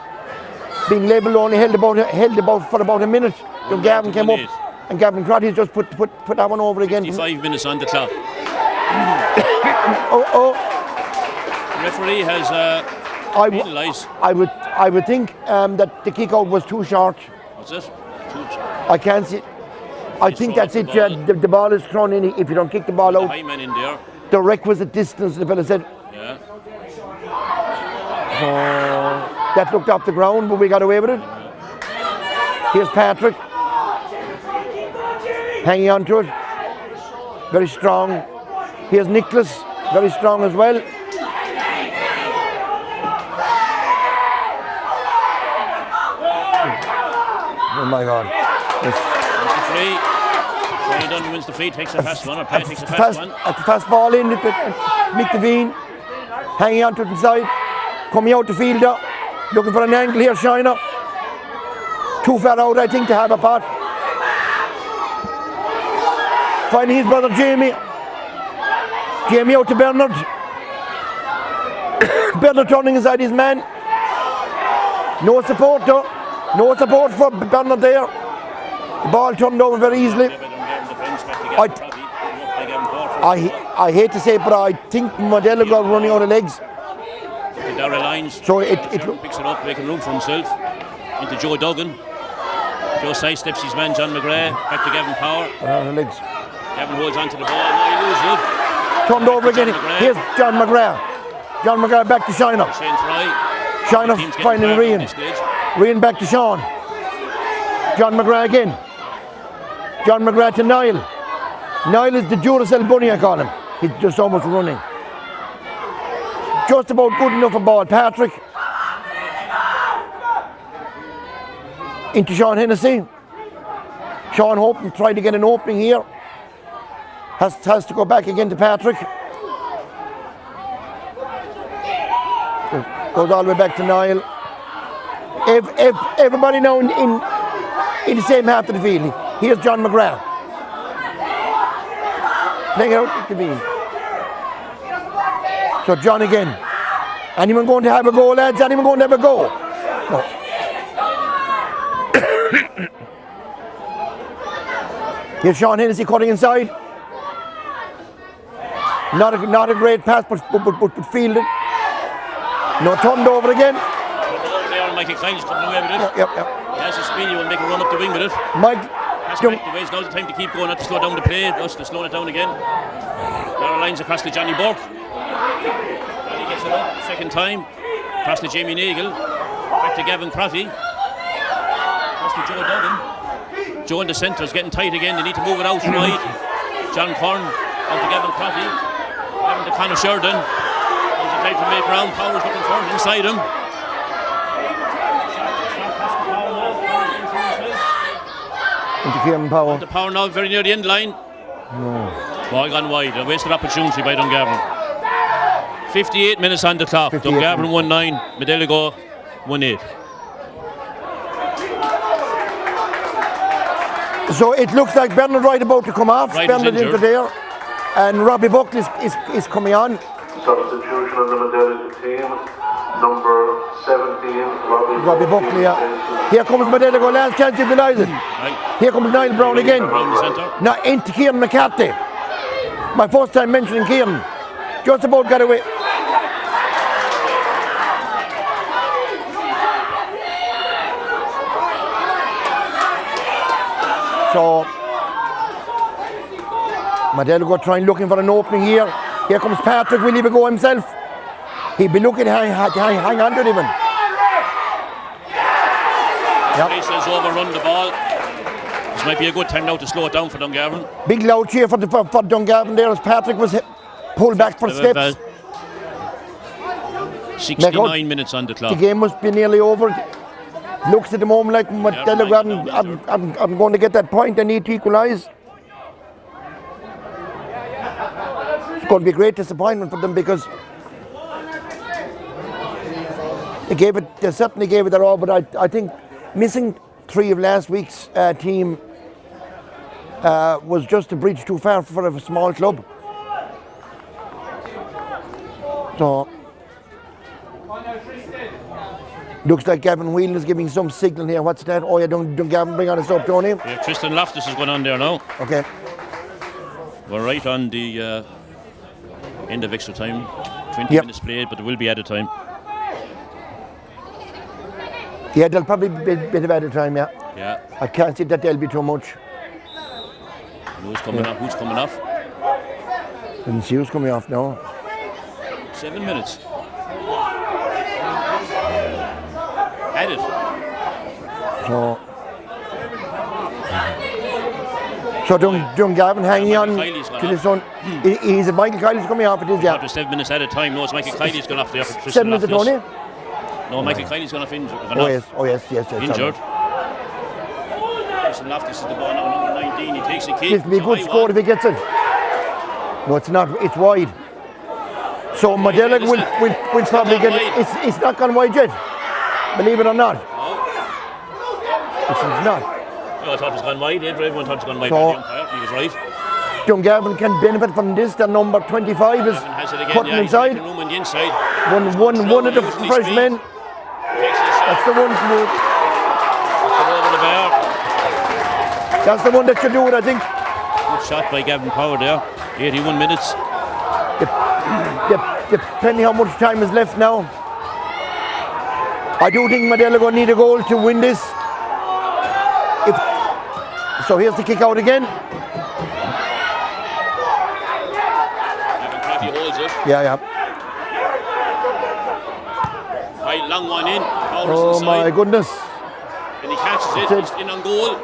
being labelled only held about for about a minute. So Gavin came up and Gavin Crotty just put that one over again. 55 minutes on the clock. Oh, The referee has penalised. I would think that the kick out was too short. What's it? I can't see. I think that's it. The ball is thrown in. If you don't kick the ball The out, high man in there. the requisite distance, the fella said. Yeah. That looked off the ground, but we got away with it. Here's Patrick. Hanging on to it. Very strong. Here's Nicholas. Very strong as well. Oh my God. Yes. Free. Tony Dunn wins the free, takes the fast one, or Pat takes the fast one. At the fast ball in, Mick Devine. Hanging on to it inside. Coming out the field there. Looking for an angle here, Shiner. Too far out, I think, to have a pot. Finding his brother Jamie. Jamie out to Bernard. Bernard turning inside his man. No support though. No support for Bernard there. The ball turned over very easily. I hate to say it, but I think Modeligo are running out of legs. Dara lines. So it picks it up, making room for himself. Into Joe Duggan. Joe sidesteps his man John McGrath. Back to Gavin Power. legs. Gavin holds onto the ball. Now he loses it. Turned over again. Here's John McGrath. John McGrath back to Shiner. Shane try. Shiner finding Rian. Rian back to Sean. John McGrath again. John McGrath to Niall. Niall is the Duracell bunny, I call him. He does so much running. Just about good enough a ball. Patrick. Into Sean Hennessy. Sean Hope tried to get an opening here. Has to go back again to Patrick. Goes all the way back to Niall. Everybody now in the same half of the field. Here's John McGrath. Playing out at the field. So John again. Anyone going to have a go, lads? Anyone going to have a go? No. Here's Sean Hennessy cutting inside. Not a great pass, but fielded. No, turned over again. Mikey Klein's coming away with it. Yep. He has a speed, he will make a run up the wing with it. Mike. Pass back the ways. Now's the time to keep going, not to slow down the play, just to slow it down again. There are lines across to Johnny Burke. Johnny gets it up, second time. Across to Jamie Nagle. Back to Gavin Crotty. Across to Joe Duggan. Joe in the centre is getting tight again. They need to move it out wide. John Corn out to Gavin Crotty. Gavin to Conor Sheridan. There's a time to make round. Powers looking for it inside him. Into Kieran Power. The Power now very near the end line. Ball gone wide. A wasted opportunity by Dungarvan. 58 minutes on the clock. Dungarvan 1-9. Modeligo 1-8. So it looks like Bernard Wright about to come off. Wright Bernard into there. And Robbie Buckley is coming on. Substitution on the Modeligo team. Number 17, Robbie Buckley, yeah. Here comes Modeligo, last chance to equalise it. Here comes Niall Brown again. Now into Kieran McCarthy. My first time mentioning Kieran. Just about got away. So Modeligo trying looking for an opening here. Here comes Patrick. Will he go himself? He'd be looking to hang on to it even. Race has overrun the ball. This might be a good time now to slow it down for Dungarvan. Big loud cheer for Dungarvan there as Patrick was pulled back for steps. 69 minutes on the clock. The game must be nearly over. Looks at the moment like Modeligo I'm going to get that point. I need to equalise. It's going to be a great disappointment for them because they certainly gave it their all, but I think missing 3 of last week's team was just a bridge too far for a small club. So looks like Gavin Whelan is giving some signal here. What's that? Oh yeah, don't Gavin bring on us up, Tony. Yeah, Tristan Loftus is going on there now. Okay. We're right on the end of extra time. 20 minutes played, but there will be added time. Yeah, there'll probably be a bit of added time, yeah. Yeah. I can't see that there'll be too much. And who's coming off? Who's coming off? Didn't see who's coming off now. 7 minutes. Added. So Dungarvan hanging on to this one. He's a Michael Kiley's coming off. It is, yeah. After 7 minutes added time, no, it's Michael Kiley's gone off there for Tristan 7 minutes, Tony? No, Michael Kiley's gone off injured. Oh yes. Injured. Tristan Loftus is the ball now, number 19. He takes a kick. This will be a good score if he gets it. No, it's not. It's wide. So Modeligo will probably get it. It's not gone wide yet. Believe it or not. It's not. I thought it was gone wide. Everyone thought it was gone wide. So, he was right. Dungarvan can benefit from this. Their number 25 is cutting inside. Room on the inside. One of the freshmen. That's the one. That's the one that should do it, I think. Good shot by Gavin Power there. 81 minutes. Depending how much time is left now. I do think Modeligo need a goal to win this. So here's the kick out again. He holds it. Yeah. Right, long one in. Oh my goodness. And he catches it. He's in on goal.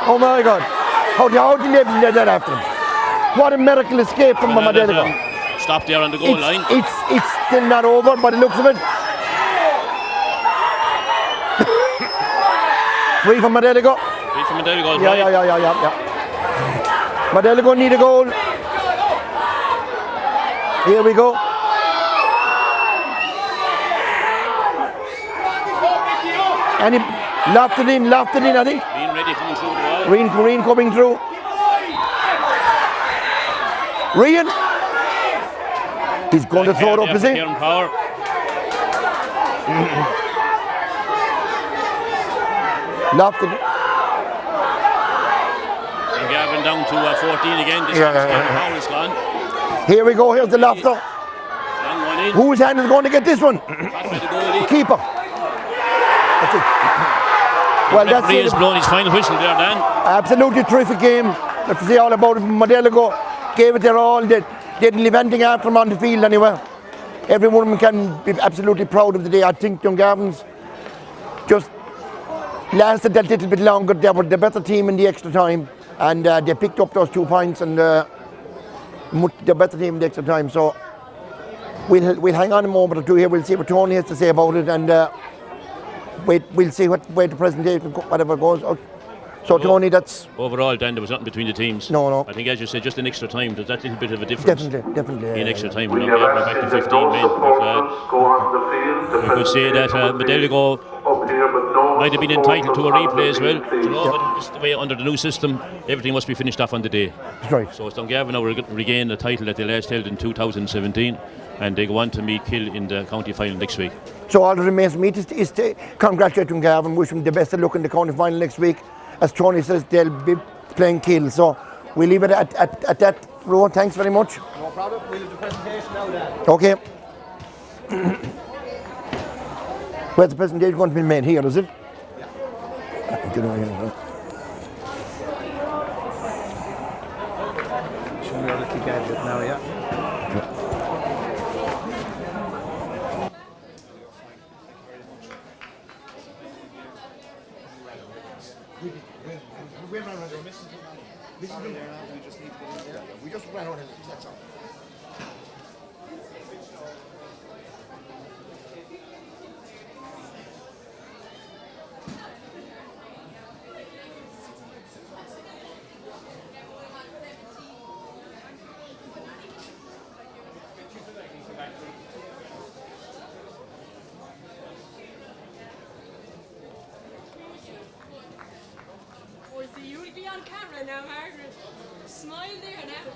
Oh my God. How did he let that happen? What a miracle escape from Modeligo. Stop there on the goal line. It's still not over by the looks of it. Free from Modeligo. Free from Modeligo. Yeah. Modeligo need a goal. Here we go. And he locked it in, I think. Being ready coming through the wall. Reen coming through. Reen. He's going to throw it up, is he? Power. Locked it. And Gavin down to 14 again. This Power is gone. Here we go, here's the Loftus. Long one in. Whose hand is going to get this one? The keeper. That's it. Well, that's it. He has blown his final whistle there, Dan. Absolutely terrific game. Let's see all about it. Modeligo gave it their all. They didn't leave anything after them on the field anyway. Everyone can be absolutely proud of the day. I think Dungarvan's just lasted that little bit longer. They were the better team in the extra time, and they picked up those 2 points, and the better team in the extra time. So we'll hang on a moment or two here. We'll see what Tony has to say about it, and we'll see where the presentation, whatever goes. So Tony, that's overall, Dan, there was nothing between the teams. No. I think, as you said, just in extra time, there's that little bit of a difference. Definitely. In extra time, we're back to 15 men. We could say that Modeligo might have been entitled to a replay as well. But just the way under the new system, everything must be finished off on the day. That's right. So Dungarvan now regain the title that they last held in 2017, and they go on to meet Kill in the county final next week. So all that remains for me is to congratulate Dungarvan, wish them the best of luck in the county final next week. As Tony says, they'll be playing Kill. So we'll leave it at that. Rowan, thanks very much. No problem. We'll do the presentation now then. Okay. Where's the presentation going to be made? Here, is it? Yeah. quick edge it now, yeah. We just ran out of it, that's all. Oh, so you'll be on camera now, Margaret. Smile there now.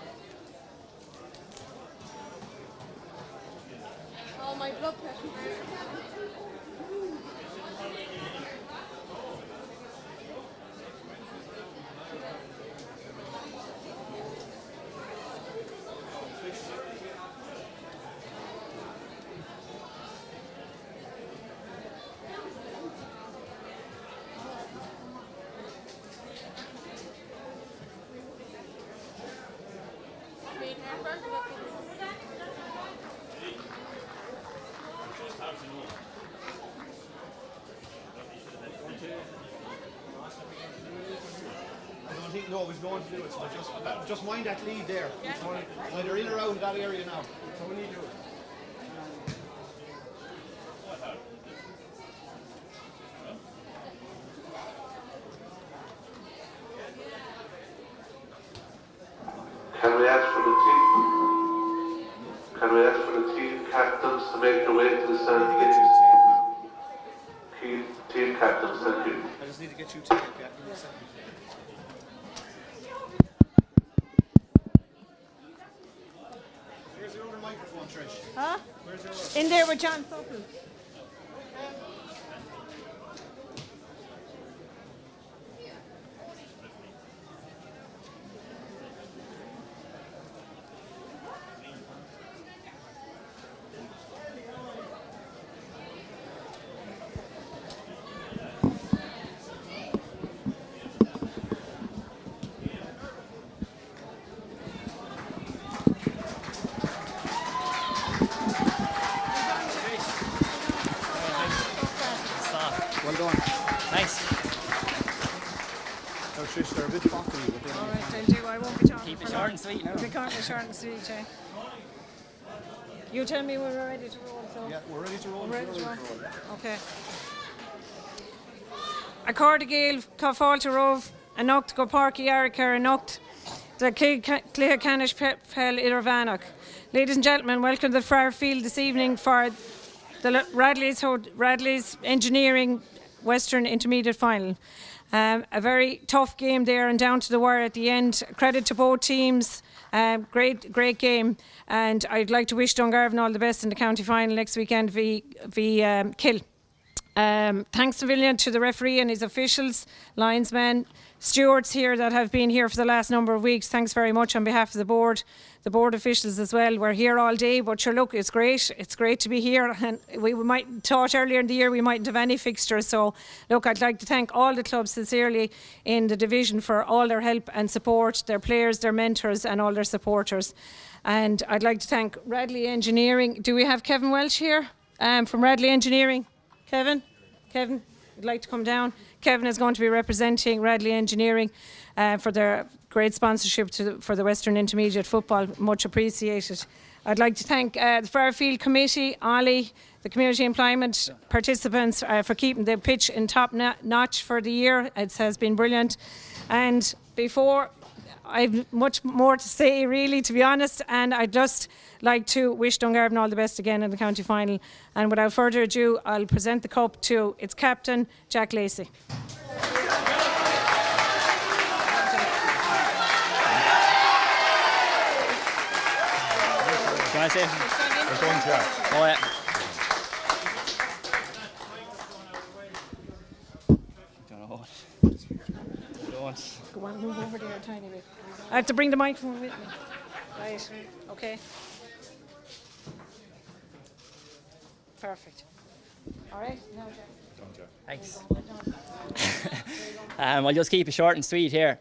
Oh, my blood pressure. I don't think nobody's going to do it, so just mind that lead there. Either in or out of that area now. That's all we need to do. Can we ask for the team? Can we ask for the team captains to make their way to the stand, please? Team captains, thank you. I just need to get you tape, yeah. Give me a second. Where's your other microphone, Trish? Huh? Where's your other? In there with John Sutton. Well done. Nice. Oh, Trish, they're a bit fucking, but then... All right, I'll do. I won't be talking. Keep it for short long. and sweet now. We can't be short and sweet, eh? You tell me when we're ready to roll, so. Yeah, we're ready to roll. We're ready to roll. Okay. A Corda Gael, Cafalta Rove, a Noct go Parky Arica, a Noct, the Clear Canish Pel Irvanach. Ladies and gentlemen, welcome to the Friar Field this evening for the Radley's Engineering Western Intermediate Final. A very tough game there and down to the wire at the end. Credit to both teams. Great game. And I'd like to wish Dungarvan all the best in the county final next weekend v Kill. Thanks a million to the referee and his officials, linesmen, stewards here that have been here for the last number of weeks. Thanks very much on behalf of the board officials as well. We're here all day, but sure, look, it's great. It's great to be here. And we might thought earlier in the year we mightn't have any fixtures. So, look, I'd like to thank all the clubs sincerely in the division for all their help and support, their players, their mentors, and all their supporters. And I'd like to thank Radley Engineering. Do we have Kevin Welsh here from Radley Engineering? Kevin, would like to come down. Kevin is going to be representing Radley Engineering for their great sponsorship for the Western Intermediate Football. Much appreciated. I'd like to thank the Fairfield Committee, Ollie, the community employment participants for keeping the pitch in top notch for the year. It has been brilliant. And before, I've much more to say, really, to be honest, and I'd just like to wish Dungarvan all the best again in the county final. And without further ado, I'll present the cup to its captain, Jack Lacey. Can I say? We're going to. Oh, yeah. Don't know. Don't. Go on, move over there a tiny bit. I have to bring the microphone with me. Right, okay. Perfect. All right, now Jack. Thanks. I'll just keep it short and sweet here.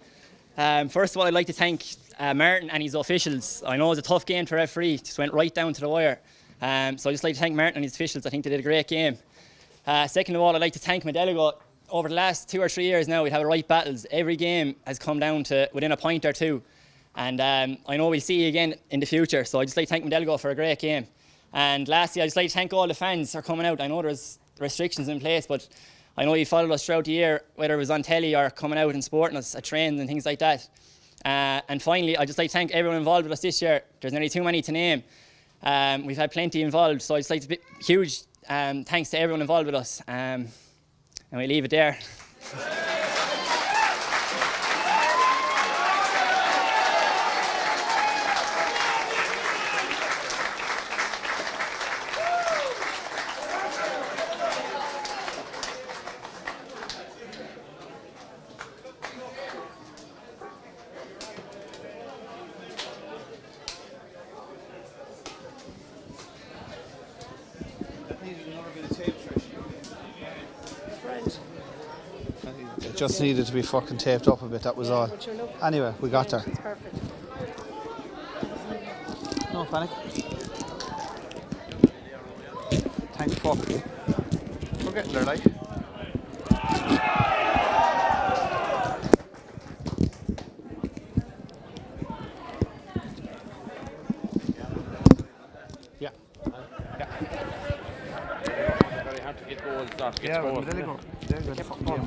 First of all, I'd like to thank Martin and his officials. I know it was a tough game to referee, just went right down to the wire. So I'd just like to thank Martin and his officials. I think they did a great game. Second of all, I'd like to thank Modeligo. Over the last 2 or 3 years now, we've had right battles. Every game has come down to within a point or two. And I know we'll see you again in the future. So I'd just like to thank Modeligo for a great game. And lastly, I'd just like to thank all the fans for coming out. I know there's restrictions in place, but I know you followed us throughout the year, whether it was on telly or coming out and supporting us at trains and things like that. And finally, I'd just like to thank everyone involved with us this year. There's nearly too many to name. We've had plenty involved, so I'd just like to huge thanks to everyone involved with us. And we leave it there. It just needed to be fucking taped up a bit, that was all. Anyway, we got there. No panic. Thank fuck. We're getting there, like. Yeah. Very hard to get goals. Yeah, Modeligo. They're good fucking game.